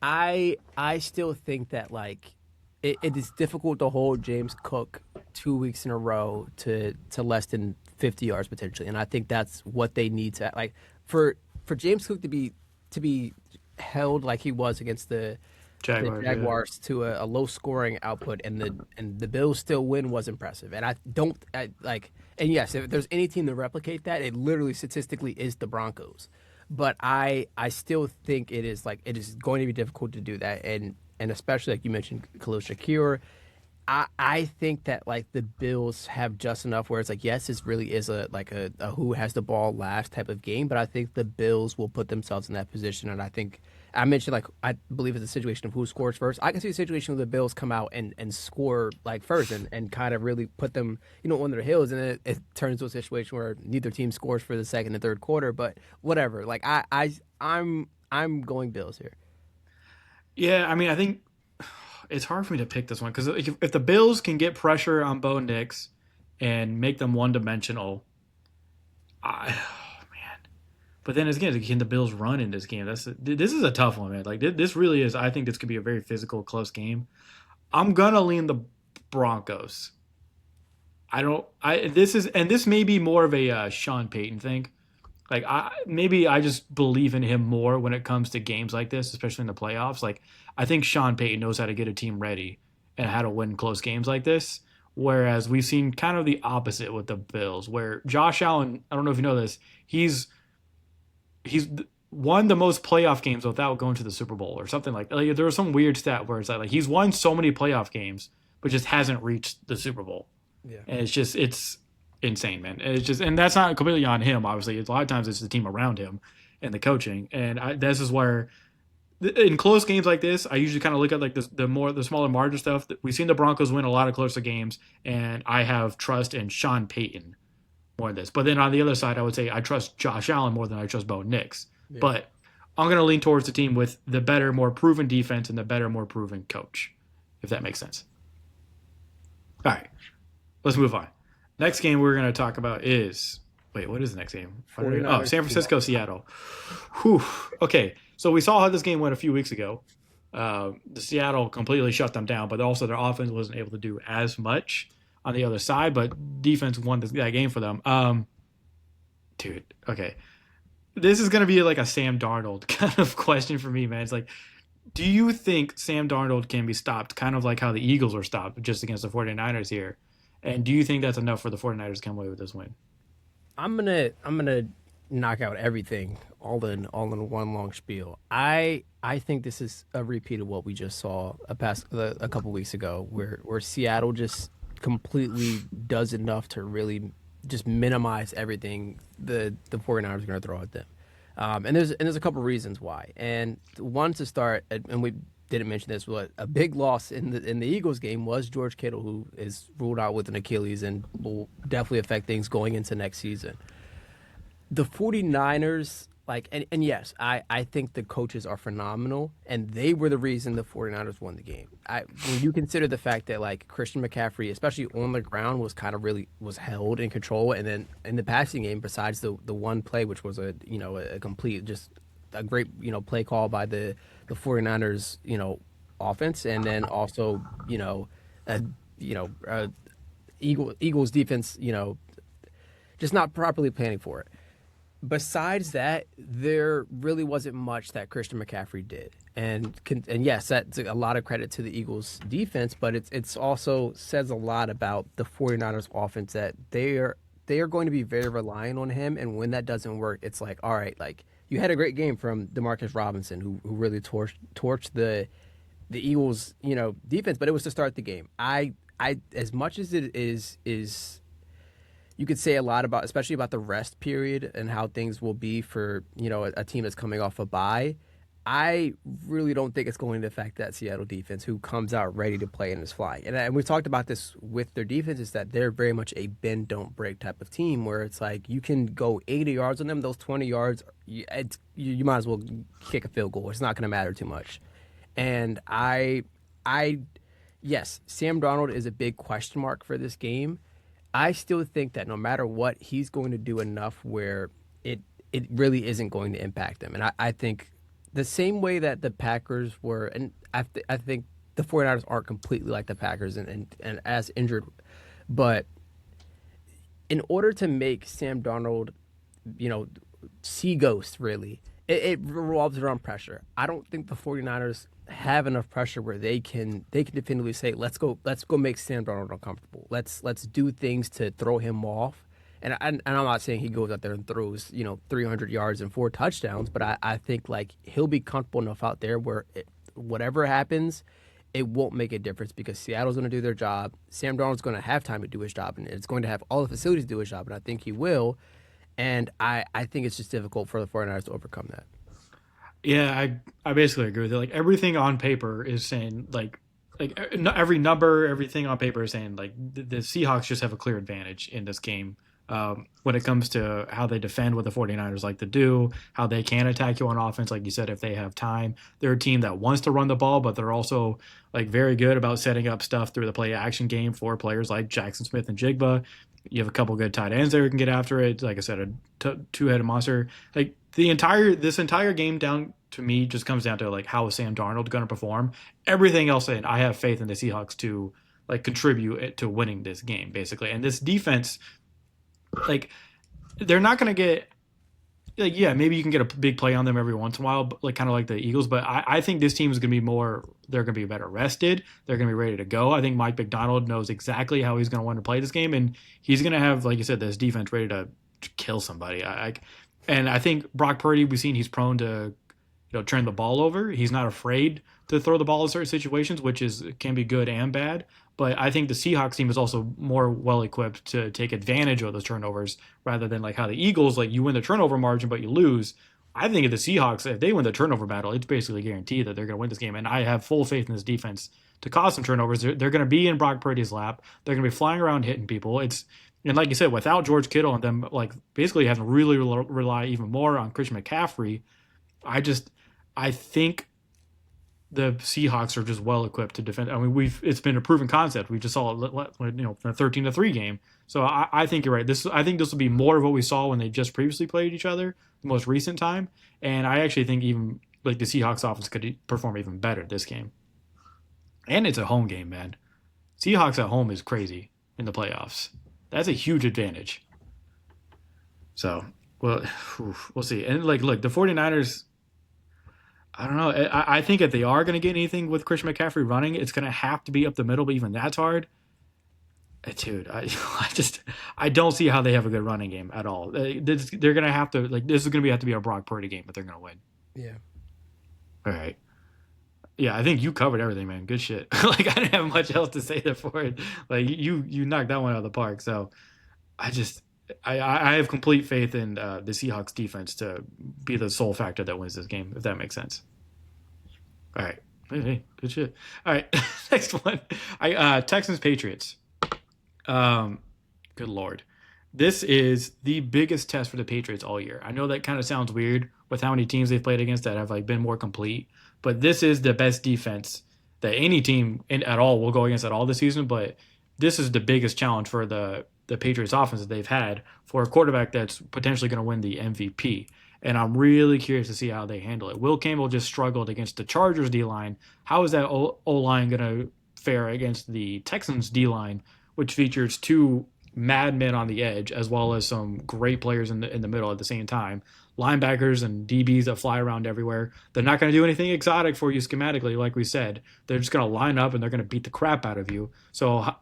I still think that like it is difficult to hold James Cook 2 weeks in a row to less than 50 yards potentially, and I think that's what they need to like for James Cook to be held like he was against the Jaguars to a low scoring output, and the Bills still win was impressive. And and yes, if there's any team to replicate that, it literally statistically is the Broncos. But I still think it is going to be difficult to do that, and especially like you mentioned, Khalil Shakir. I think that like the Bills have just enough where it's like yes, this really is a who has the ball last type of game, but I think the Bills will put themselves in that position, and I think I mentioned like I believe it's a situation of who scores first. I can see a situation where the Bills come out and score like first and kind of really put them on their heels, and then it turns to a situation where neither team scores for the second and third quarter. But whatever, like I'm going Bills here. Yeah, I mean I think it's hard for me to pick this one because if the Bills can get pressure on Bo Nix and make them one-dimensional, man. But then again, can the Bills run in this game? This is a tough one, man. Like this really is. I think this could be a very physical, close game. I'm gonna lean the Broncos. I don't. I this is and this may be more of a Sean Payton thing. Like maybe I just believe in him more when it comes to games like this, especially in the playoffs. Like I think Sean Payton knows how to get a team ready and how to win close games like this. Whereas we've seen kind of the opposite with the Bills, where Josh Allen, I don't know if you know this, he's won the most playoff games without going to the Super Bowl or something like that. Like, there was some weird stat where it's like he's won so many playoff games, but just hasn't reached the Super Bowl. Yeah. And it's insane, man. And it's just, and that's not completely on him. Obviously, it's a lot of times it's the team around him and the coaching. And this is where in close games like this, I usually kind of look at like the smaller margin stuff. We've seen the Broncos win a lot of closer games, and I have trust in Sean Payton more than this. But then on the other side, I would say I trust Josh Allen more than I trust Bo Nix. Yeah. But I'm going to lean towards the team with the better, more proven defense and the better, more proven coach, if that makes sense. All right, let's move on. Next game we're going to talk about is what is the next game? Oh, San Francisco, Seattle. Whew. Okay, so we saw how this game went a few weeks ago. The Seattle completely shut them down, but also their offense wasn't able to do as much on the other side, but defense won that game for them. Dude, okay. This is going to be like a Sam Darnold kind of question for me, man. It's like, do you think Sam Darnold can be stopped kind of like how the Eagles were stopped just against the 49ers here? And do you think that's enough for the 49ers to come away with this win? I'm gonna knock out everything all in one long spiel. I think this is a repeat of what we just saw a couple weeks ago, where Seattle just completely does enough to really just minimize everything the 49ers are going to throw at them. And there's a couple reasons why. And one to start, and we didn't mention this, but a big loss in the Eagles game was George Kittle, who is ruled out with an Achilles and will definitely affect things going into next season. The 49ers, and yes, I think the coaches are phenomenal, and they were the reason the 49ers won the game. When you consider the fact that, Christian McCaffrey, especially on the ground, was held in control, and then in the passing game, besides the one play, which was a complete, just a great, play call by the 49ers, offense, and then also, Eagles defense, just not properly planning for it. Besides that, there really wasn't much that Christian McCaffrey did, and yes, that's a lot of credit to the Eagles defense, but it's also says a lot about the 49ers offense, that they are going to be very reliant on him, and when that doesn't work, it's like, all right, you had a great game from DeMarcus Robinson, who really torched the Eagles, defense, but it was to start the game. I as much as it is you could say a lot about, especially about the rest period and how things will be for, a team that's coming off a bye. I really don't think it's going to affect that Seattle defense, who comes out ready to play and is flying. And we've talked about this with their defense, is that they're very much a bend, don't break type of team, where it's like you can go 80 yards on them, those 20 yards, you might as well kick a field goal. It's not going to matter too much. And yes, Sam Darnold is a big question mark for this game. I still think that no matter what, he's going to do enough where it really isn't going to impact them. And I think the same way that the Packers were, and I think the 49ers aren't completely like the Packers and as injured, but in order to make Sam Darnold, see ghosts, really, it revolves around pressure. I don't think the 49ers have enough pressure where they can definitively say, let's go make Sam Darnold uncomfortable. Let's do things to throw him off. And I'm not saying he goes out there and throws 300 yards and 4 touchdowns, but I think he'll be comfortable enough out there where whatever happens, it won't make a difference, because Seattle's going to do their job. Sam Darnold's going to have time to do his job, and it's going to have all the facilities to do his job, and I think he will. And I think it's just difficult for the 49ers to overcome that. Yeah, I basically agree with it. Everything on paper is saying every number, everything on paper is saying the Seahawks just have a clear advantage in this game when it comes to how they defend, what the 49ers like to do, how they can attack you on offense. Like you said, if they have time, they're a team that wants to run the ball, but they're also very good about setting up stuff through the play action game for players like Jackson Smith and Jigba. You have a couple good tight ends there who can get after it. Like I said, a two-headed monster. This entire game down to me just comes down to how is Sam Darnold going to perform. Everything else, I have faith in the Seahawks to like contribute to winning this game basically. And this defense, like they're not going to get like yeah, maybe you can get a big play on them every once in a while, but like kind of like the Eagles. But I think this team is going to be more. They're going to be better rested. They're going to be ready to go. I think Mike McDonald knows exactly how he's going to want to play this game, and he's going to have, like you said, this defense ready to kill somebody. And I think Brock Purdy, we've seen he's prone to turn the ball over. He's not afraid to throw the ball in certain situations, which is can be good and bad. But I think the Seahawks team is also more well equipped to take advantage of those turnovers rather than like how the Eagles, like you win the turnover margin but you lose. I think if the Seahawks, if they win the turnover battle, it's basically guaranteed that they're going to win this game. And I have full faith in this defense to cause some turnovers. They're going to be in Brock Purdy's lap. They're going to be flying around hitting people. And like you said, without George Kittle and them, like basically having to really rely even more on Christian McCaffrey, I think the Seahawks are just well equipped to defend. I mean, it's been a proven concept. We just saw it, the 13-3 game. So I think you're right. I think this will be more of what we saw when they just previously played each other, the most recent time. And I actually think even like the Seahawks offense could perform even better this game. And it's a home game, man. Seahawks at home is crazy in the playoffs. That's a huge advantage. So, well, we'll see. And like, look, the 49ers. I don't know. I think if they are going to get anything with Christian McCaffrey running, it's going to have to be up the middle, but even that's hard. Dude, I don't see how they have a good running game at all. They're going to have to, like, this is going to have to be a Brock Purdy game, but they're going to win. Yeah. All right. Yeah, I think you covered everything, man. Good shit. Like, I didn't have much else to say there for it. Like, you knocked that one out of the park. So, I have complete faith in the Seahawks defense to be the sole factor that wins this game, if that makes sense. All right. Hey, good shit. All right. Next one. Texans Patriots. Good Lord. This is the biggest test for the Patriots all year. I know that kind of sounds weird with how many teams they've played against that have like been more complete, but this is the best defense that any team at all will go against at all this season. But this is the biggest challenge for the Patriots offense that they've had for a quarterback that's potentially going to win the MVP. And I'm really curious to see how they handle it. Will Campbell just struggled against the Chargers D-line. How is that O-line going to fare against the Texans D-line, which features two madmen on the edge as well as some great players in the middle at the same time? Linebackers and DBs that fly around everywhere. They're not going to do anything exotic for you schematically, like we said. They're just going to line up and they're going to beat the crap out of you. So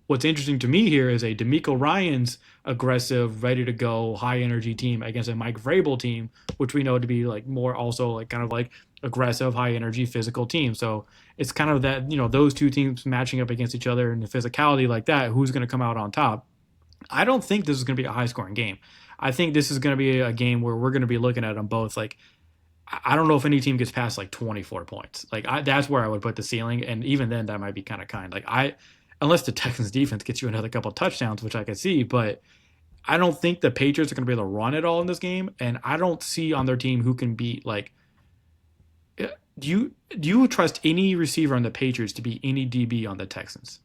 what's interesting to me here is a DeMeco Ryans aggressive, ready to go, high energy team against a Mike Vrabel team, which we know to be like more also like kind of like aggressive, high energy, physical team. So it's kind of that, those two teams matching up against each other and the physicality like that, who's going to come out on top. I don't think this is going to be a high scoring game. I think this is going to be a game where we're going to be looking at them both like, I don't know if any team gets past like 24 points. Like that's where I would put the ceiling. And even then that might be kind of kind. Unless the Texans defense gets you another couple touchdowns, which I could see, but I don't think the Patriots are going to be able to run it all in this game. And I don't see on their team who can beat like, do you trust any receiver on the Patriots to beat any DB on the Texans?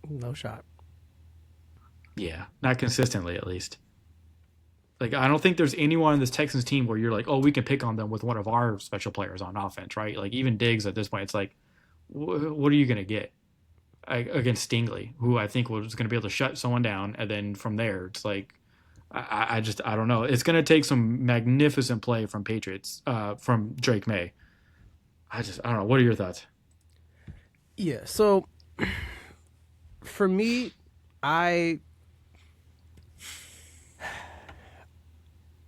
No shot. Yeah, not consistently at least. Like, I don't think there's anyone in this Texans team where you're like, oh, we can pick on them with one of our special players on offense, right? Like, even Diggs at this point, it's like, what are you going to get against Stingley, who I think was going to be able to shut someone down, and then from there, it's like, I don't know. It's going to take some magnificent play from Patriots, from Drake May. I don't know. What are your thoughts? Yeah, so for me, I'm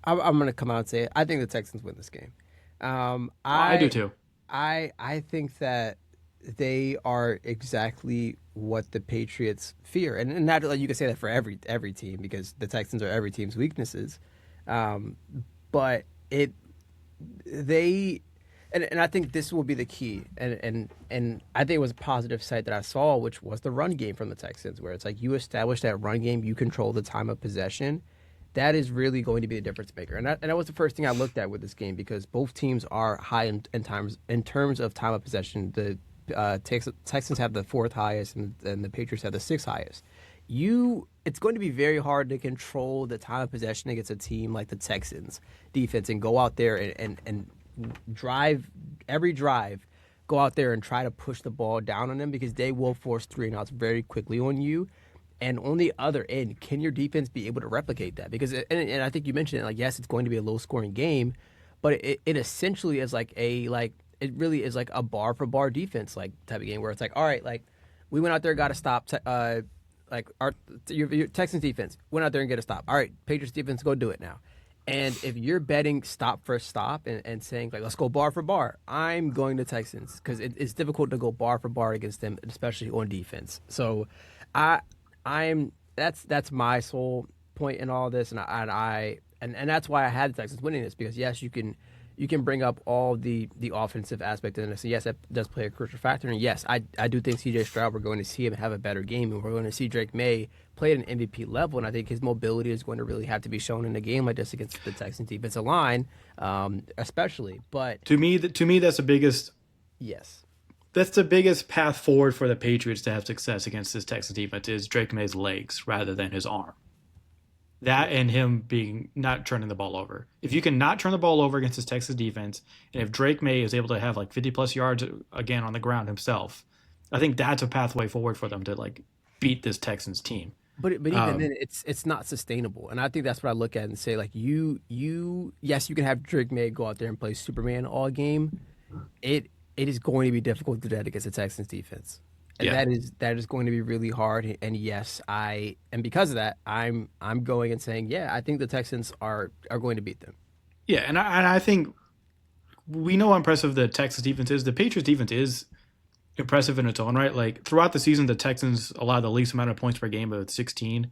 going to come out and say it. I think the Texans win this game. I do too. I think that they are exactly what the Patriots fear, and not like you can say that for every team because the Texans are every team's weaknesses. But I think this will be the key, and I think it was a positive side that I saw, which was the run game from the Texans, where it's like you establish that run game, you control the time of possession. That is really going to be the difference maker, and that was the first thing I looked at with this game because both teams are high in terms of time of possession. The Texans have the fourth highest, and the Patriots have the sixth highest. It's going to be very hard to control the time of possession against a team like the Texans defense and go out there and drive every drive go out there and try to push the ball down on them because they will force three and outs very quickly on you. And on the other end, can your defense be able to replicate that? Because and I think you mentioned it, like yes, it's going to be a low scoring game, but it essentially is like it really is like a bar for bar defense like type of game where it's like all right, like we went out there, got to stop. Like your Texans defense went out there and get a stop. All right, Patriots defense, go do it now. And if you're betting stop for stop and saying like let's go bar for bar, I'm going to Texans because it's difficult to go bar for bar against them, especially on defense. So, I I'm that's my sole point in all this, and that's why I had the Texans winning this because yes, you can bring up all the offensive aspect in this. And yes, that does play a crucial factor. And yes, I do think C.J. Stroud, we're going to see him have a better game, and we're going to see Drake May play at an MVP level. And I think his mobility is going to really have to be shown in a game like this against the Texans defensive line, especially. But To me, that's the biggest. yes, That's the biggest path forward for the Patriots to have success against this Texans defense is Drake May's legs rather than his arm. That and him being not turning the ball over. If you can not turn the ball over against this Texas defense, and if Drake May is able to have like 50 plus yards again on the ground himself, I think that's a pathway forward for them to like beat this Texans team. but even then, it's not sustainable. And I think that's what I look at and say like yes, you can have Drake May go out there and play Superman all game. It is going to be difficult to do that against the Texans defense. And Yeah, that is going to be really hard. And yes, and because of that, I'm going and saying, yeah, I think the Texans are going to beat them. yeah, and I think we know how impressive the Texas defense is. The Patriots defense is impressive in its own right. Like throughout the season, the Texans allowed the least amount of points per game of 16,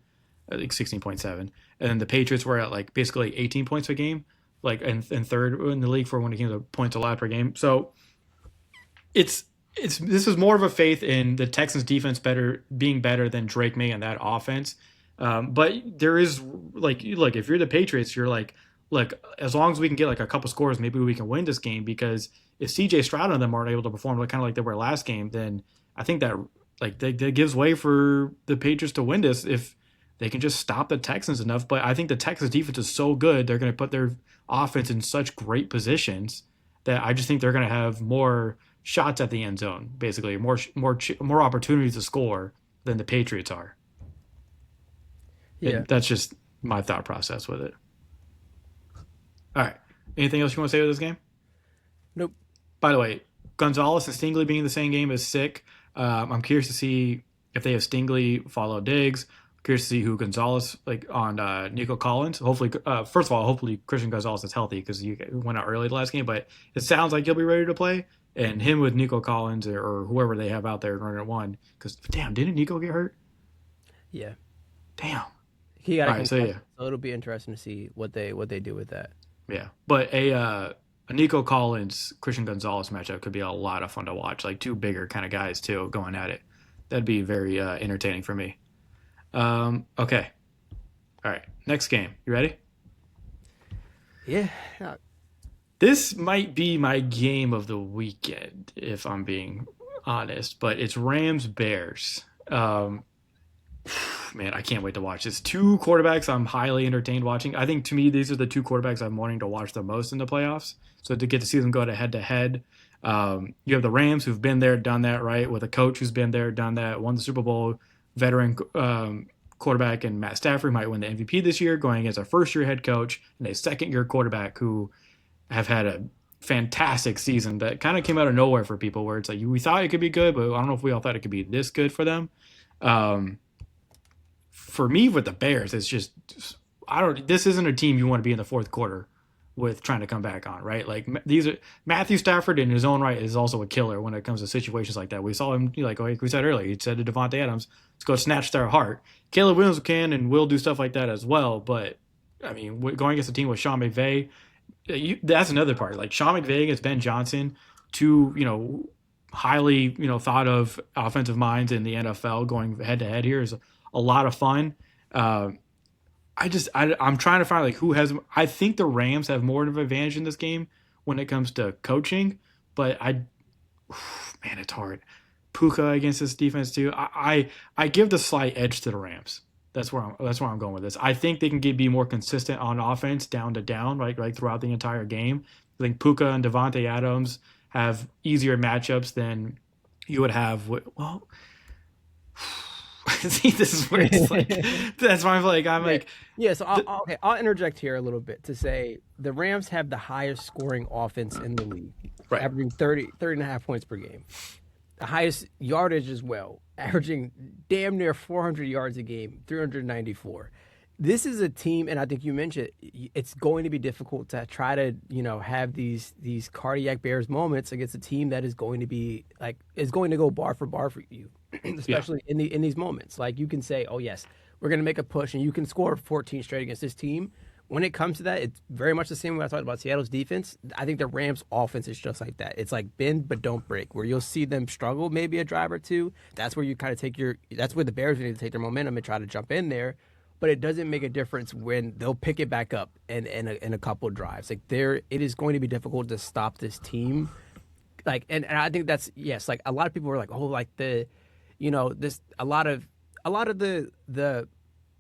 I think 16.7, and the Patriots were at like basically 18 points a game, like and third in the league for when it came to points allowed per game. So it's this is more of a faith in the Texans defense being better than Drake May and that offense. But there is like look, if you're the Patriots, you're like, look, as long as we can get like a couple scores, maybe we can win this game because if CJ Stroud and them aren't able to perform kind of like they were last game, then I think that like that gives way for the Patriots to win this if they can just stop the Texans enough. But I think the Texans defense is so good, they're going to put their offense in such great positions that I just think they're going to have more shots at the end zone, basically more opportunities to score than the Patriots are. Yeah. And that's just my thought process with it. All right. Anything else you want to say with this game? Nope. By the way, Gonzalez and Stingley being in the same game is sick. I'm curious to see if they have Stingley follow Diggs. Curious to see who Gonzalez like on Nico Collins. Hopefully, first of all, hopefully Christian Gonzalez is healthy because he went out early the last game. But it sounds like he'll be ready to play. And him with Nico Collins or whoever they have out there running at one. Because damn, didn't Nico get hurt? Yeah. Damn. He got All a right, so concussion, yeah, so it'll be interesting to see what they do with that. yeah. But a Nico Collins Christian Gonzalez matchup could be a lot of fun to watch. Like two bigger kind of guys too going at it. That'd be very entertaining for me. Okay. All right. Next game. You ready? Yeah. This might be my game of the weekend, if I'm being honest, but it's Rams Bears. Man, I can't wait to watch this. Two quarterbacks I'm highly entertained watching. I think to me, these are the two quarterbacks I'm wanting to watch the most in the playoffs. So to get to see them go to head to head, you have the Rams who've been there, done that, right? With a coach who's been there, done that, won the Super Bowl, veteran quarterback, and Matt Stafford might win the MVP this year, going against a first-year head coach and a second-year quarterback who have had a fantastic season that kind of came out of nowhere for people where it's like we thought it could be good, but I don't know if we all thought it could be this good for them. For me with the Bears, it's just this isn't a team you want to be in the fourth quarter with trying to come back on, right? Like these are Matthew Stafford in his own right is also a killer when it comes to situations like that. We saw him like we said earlier, he said to Devontae Adams, let's go snatch their heart. Caleb Williams can and will do stuff like that as well, but I mean, going against a team with Sean McVay, that's another part. Like Sean McVay against Ben Johnson, two highly thought of offensive minds in the NFL going head to head here is a lot of fun. I'm trying to find like who has. I think the Rams have more of an advantage in this game when it comes to coaching, but man, it's hard. Puka against this defense too. I give the slight edge to the Rams. That's where I'm going with this. I think they can be more consistent on offense, down to down, right throughout the entire game. I think Puka and Devontae Adams have easier matchups than you would have. Well, see, this is where it's like that's why I'm Yeah. like, Yeah, so the, okay, I'll interject here a little bit to say the Rams have the highest scoring offense in the league, right. averaging 30.5 points per game. The highest yardage as well, averaging damn near 400 yards a game, 394. This is a team, and I think you mentioned it's going to be difficult to try to have these cardiac bears moments against a team that is going to be like is going to go bar for bar for you, Yeah. especially in these moments. Like you can say, oh yes, we're going to make a push, and you can score 14 straight against this team. When it comes to that, it's very much the same way I talked about Seattle's defense. I think the Rams' offense is just like that. It's like bend but don't break, where you'll see them struggle maybe a drive or two. That's where you kind of take your. That's where the Bears need to take their momentum and try to jump in there. But it doesn't make a difference when they'll pick it back up in a couple of drives. Like it is going to be difficult to stop this team. Like and I think that's yes. Like a lot of people were like, oh, like this a lot of the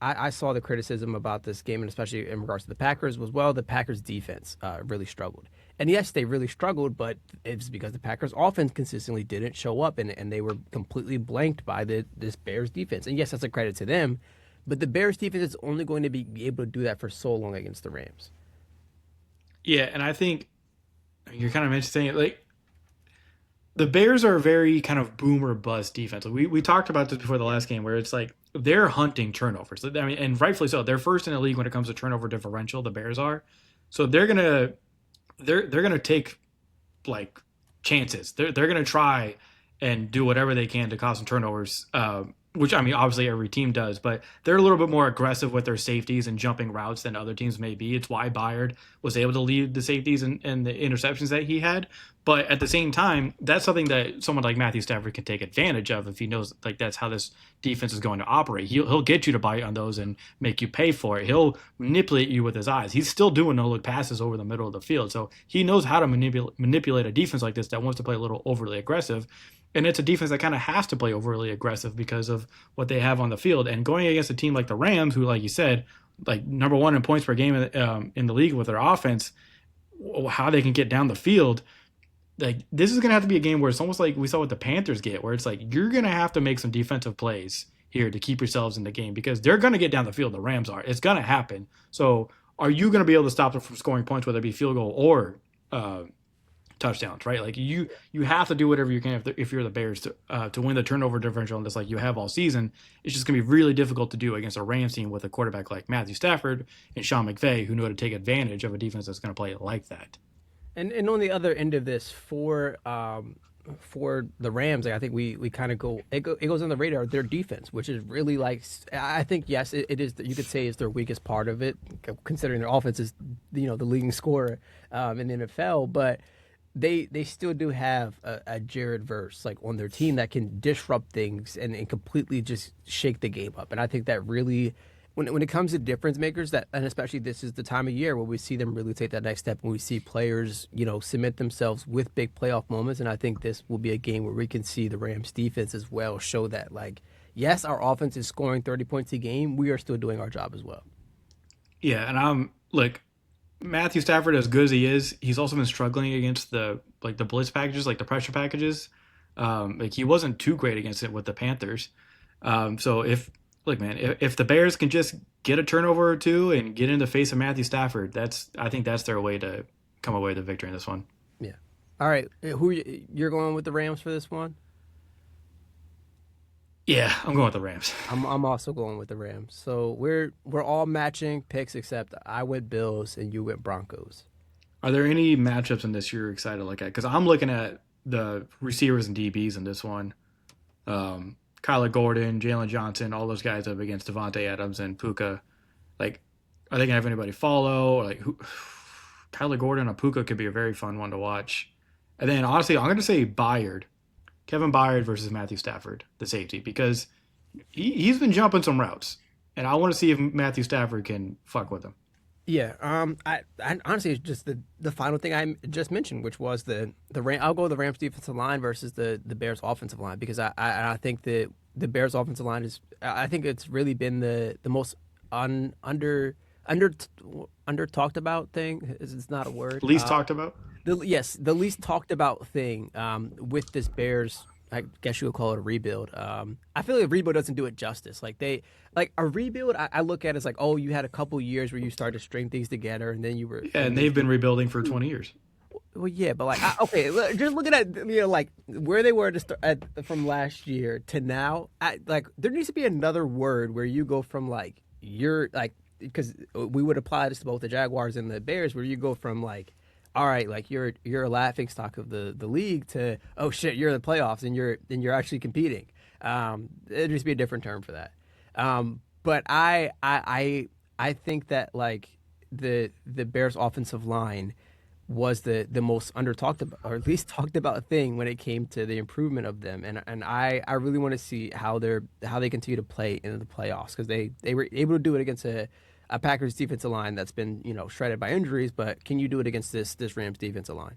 I saw the criticism about this game, and especially in regards to the Packers, was well, the Packers defense really struggled. And yes, they really struggled, but it's because the Packers offense consistently didn't show up, and they were completely blanked by this Bears defense. And yes, that's a credit to them, but the Bears defense is only going to be able to do that for so long against the Rams. Yeah, and I think you're kind of mentioning it. Like the Bears are a very kind of boom or bust defense. Like, we talked about this before the last game, where it's like they're hunting turnovers. I mean, and rightfully so. They're first in the league when it comes to turnover differential. The Bears are, so they're gonna take like chances. They're gonna try and do whatever they can to cause some turnovers. Which I mean, obviously every team does, but they're a little bit more aggressive with their safeties and jumping routes than other teams may be. It's why Byard was able to lead the safeties and the interceptions that he had. But at the same time, that's something that someone like Matthew Stafford can take advantage of if he knows like that's how this defense is going to operate. He'll get you to bite on those and make you pay for it. He'll manipulate you with his eyes. He's still doing no look passes over the middle of the field, so he knows how to manipulate a defense like this that wants to play a little overly aggressive. And it's a defense that kind of has to play overly aggressive because of what they have on the field. And going against a team like the Rams, who, like you said, like number one in points per game in the league with their offense, how they can get down the field, like this is going to have to be a game where it's almost like we saw what the Panthers get, where it's like you're going to have to make some defensive plays here to keep yourselves in the game because they're going to get down the field. The Rams are. It's going to happen. So are you going to be able to stop them from scoring points, whether it be field goal or touchdowns, right? Like you have to do whatever you can if you're the Bears to win the turnover differential, just like you have all season. It's just gonna be really difficult to do against a Rams team with a quarterback like Matthew Stafford and Sean McVay, who know how to take advantage of a defense that's gonna play like that. And on the other end of this, for the Rams, like I think we kind of it goes on the radar their defense, which is really like I think yes, it is you could say is their weakest part of it, considering their offense is the leading scorer in the NFL, but they still do have a Jared Verse like on their team that can disrupt things and completely just shake the game up. And I think that really, when it comes to difference makers, that and especially this is the time of year where we see them really take that next step, when we see players cement themselves with big playoff moments. And I think this will be a game where we can see the Rams defense as well show that like yes, our offense is scoring 30 points a game, we are still doing our job as well. Yeah, and I'm like Matthew Stafford, as good as he is, he's also been struggling against the blitz packages, like the pressure packages. Like he wasn't too great against it with the Panthers. So if the Bears can just get a turnover or two and get in the face of Matthew Stafford, I think that's their way to come away with the victory in this one. Yeah. All right, you're going with the Rams for this one? Yeah, I'm going with the Rams. I'm also going with the Rams. So we're all matching picks except I went Bills and you went Broncos. Are there any matchups in this you're excited to look at? Because I'm looking at the receivers and DBs in this one. Kyler Gordon, Jalen Johnson, all those guys up against Devontae Adams and Puka. Like, are they gonna have anybody follow? Or like, Kyler Gordon or Puka could be a very fun one to watch. And then honestly, I'm gonna say Byard. Kevin Byard versus Matthew Stafford, the safety, because he's been jumping some routes, and I want to see if Matthew Stafford can fuck with him. Yeah. I honestly it's just the final thing I just mentioned, which was the I'll go with the Rams defensive line versus the Bears offensive line, because I think that the Bears offensive line is I think it's really been the most under talked about thing. It's not a word. Least talked about. The least talked about thing with this Bears, I guess you would call it a rebuild. I feel like a rebuild doesn't do it justice. Like a rebuild, I look at it as like, oh, you had a couple years where you started to string things together, and then you were, Yeah, and and then they've been rebuilding for you, 20 years. well, yeah, but like, okay, just looking at like where they were to start from last year to now, like there needs to be another word where you go from like you're like because we would apply this to both the Jaguars and the Bears, where you go from like, all right, like you're a laughing stock of the league to oh shit, you're in the playoffs and you're actually competing. There needs to be a different term for that. But I think that like the Bears offensive line was the most under talked about or at least talked about thing when it came to the improvement of them, and I really want to see how they continue to play into the playoffs, because they were able to do it against a Packers defensive line that's been shredded by injuries, but can you do it against this Rams defensive line?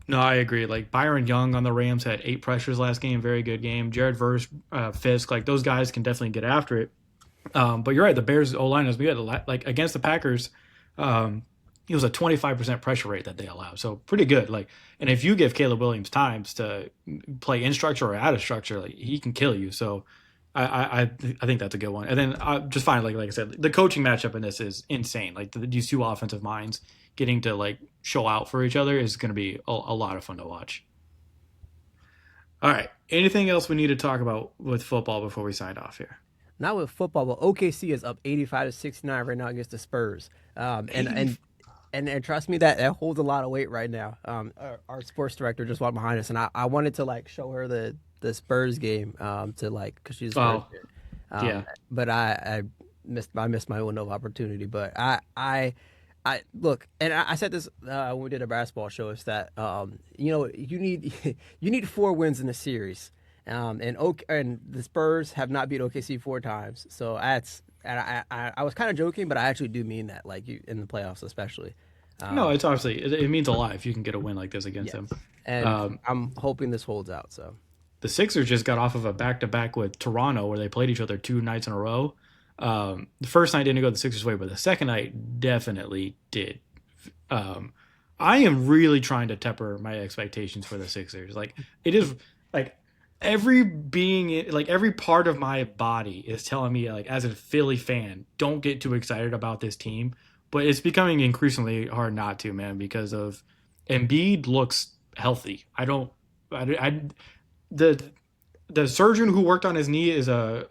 No, I agree. Like Byron Young on the Rams had 8 pressures last game, very good game. Jared Verse, Fisk, like those guys can definitely get after it. But you're right, the Bears O line is good. Like against the Packers, it was a 25% pressure rate that they allowed, so pretty good. Like, and if you give Caleb Williams times to play in structure or out of structure, like he can kill you. So I think that's a good one. And then just finally, like I said, the coaching matchup in this is insane. Like these two offensive minds getting to like show out for each other is going to be a lot of fun to watch. All right, anything else we need to talk about with football before we sign off here? Not with football, but OKC is up 85-69 right now against the Spurs. And trust me, that holds a lot of weight right now. Our sports director just walked behind us, and I wanted to like show her the Spurs game to like because she's a Spurs Oh, fan. yeah. But I missed my window of opportunity. But I look, and I said this when we did a basketball show, is that you need you need 4 wins in a series. And the Spurs have not beat OKC 4 times, so that's and I was kind of joking, but I actually do mean that, like you in the playoffs especially. No, Um, it's obviously it means a lot if you can get a win like this against them. yes, and Um, I'm hoping this holds out. So the Sixers just got off of a back to back with Toronto where they played each other 2 nights in a row. The first night didn't go the Sixers' way, but the second night definitely did. Um, I am really trying to temper my expectations for the Sixers. Like it is like every part of my body is telling me like as a Philly fan, don't get too excited about this team. But it's becoming increasingly hard not to, man, because of Embiid looks healthy. I the the surgeon who worked on his knee is a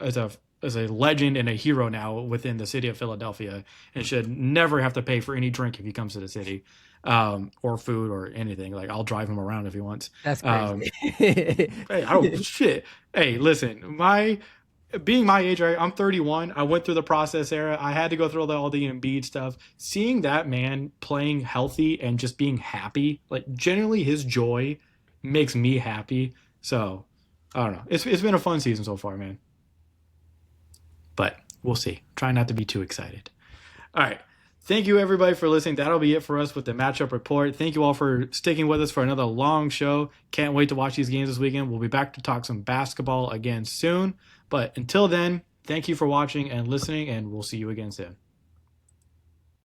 legend and a hero now within the city of Philadelphia, and should never have to pay for any drink if he comes to the city, or food or anything. Like I'll drive him around if he wants. that's Um, crazy. hey, I don't shit. Hey, listen, my being my age, right? I'm 31. I went through the process era. I had to go through all the Embiid stuff. Seeing that man playing healthy and just being happy, like genuinely, his joy makes me happy. So I don't know. It's been a fun season so far, man. But we'll see. Try not to be too excited. All right. Thank you, everybody, for listening. That'll be it for us with the matchup report. Thank you all for sticking with us for another long show. Can't wait to watch these games this weekend. We'll be back to talk some basketball again soon. But until then, thank you for watching and listening, and we'll see you again soon.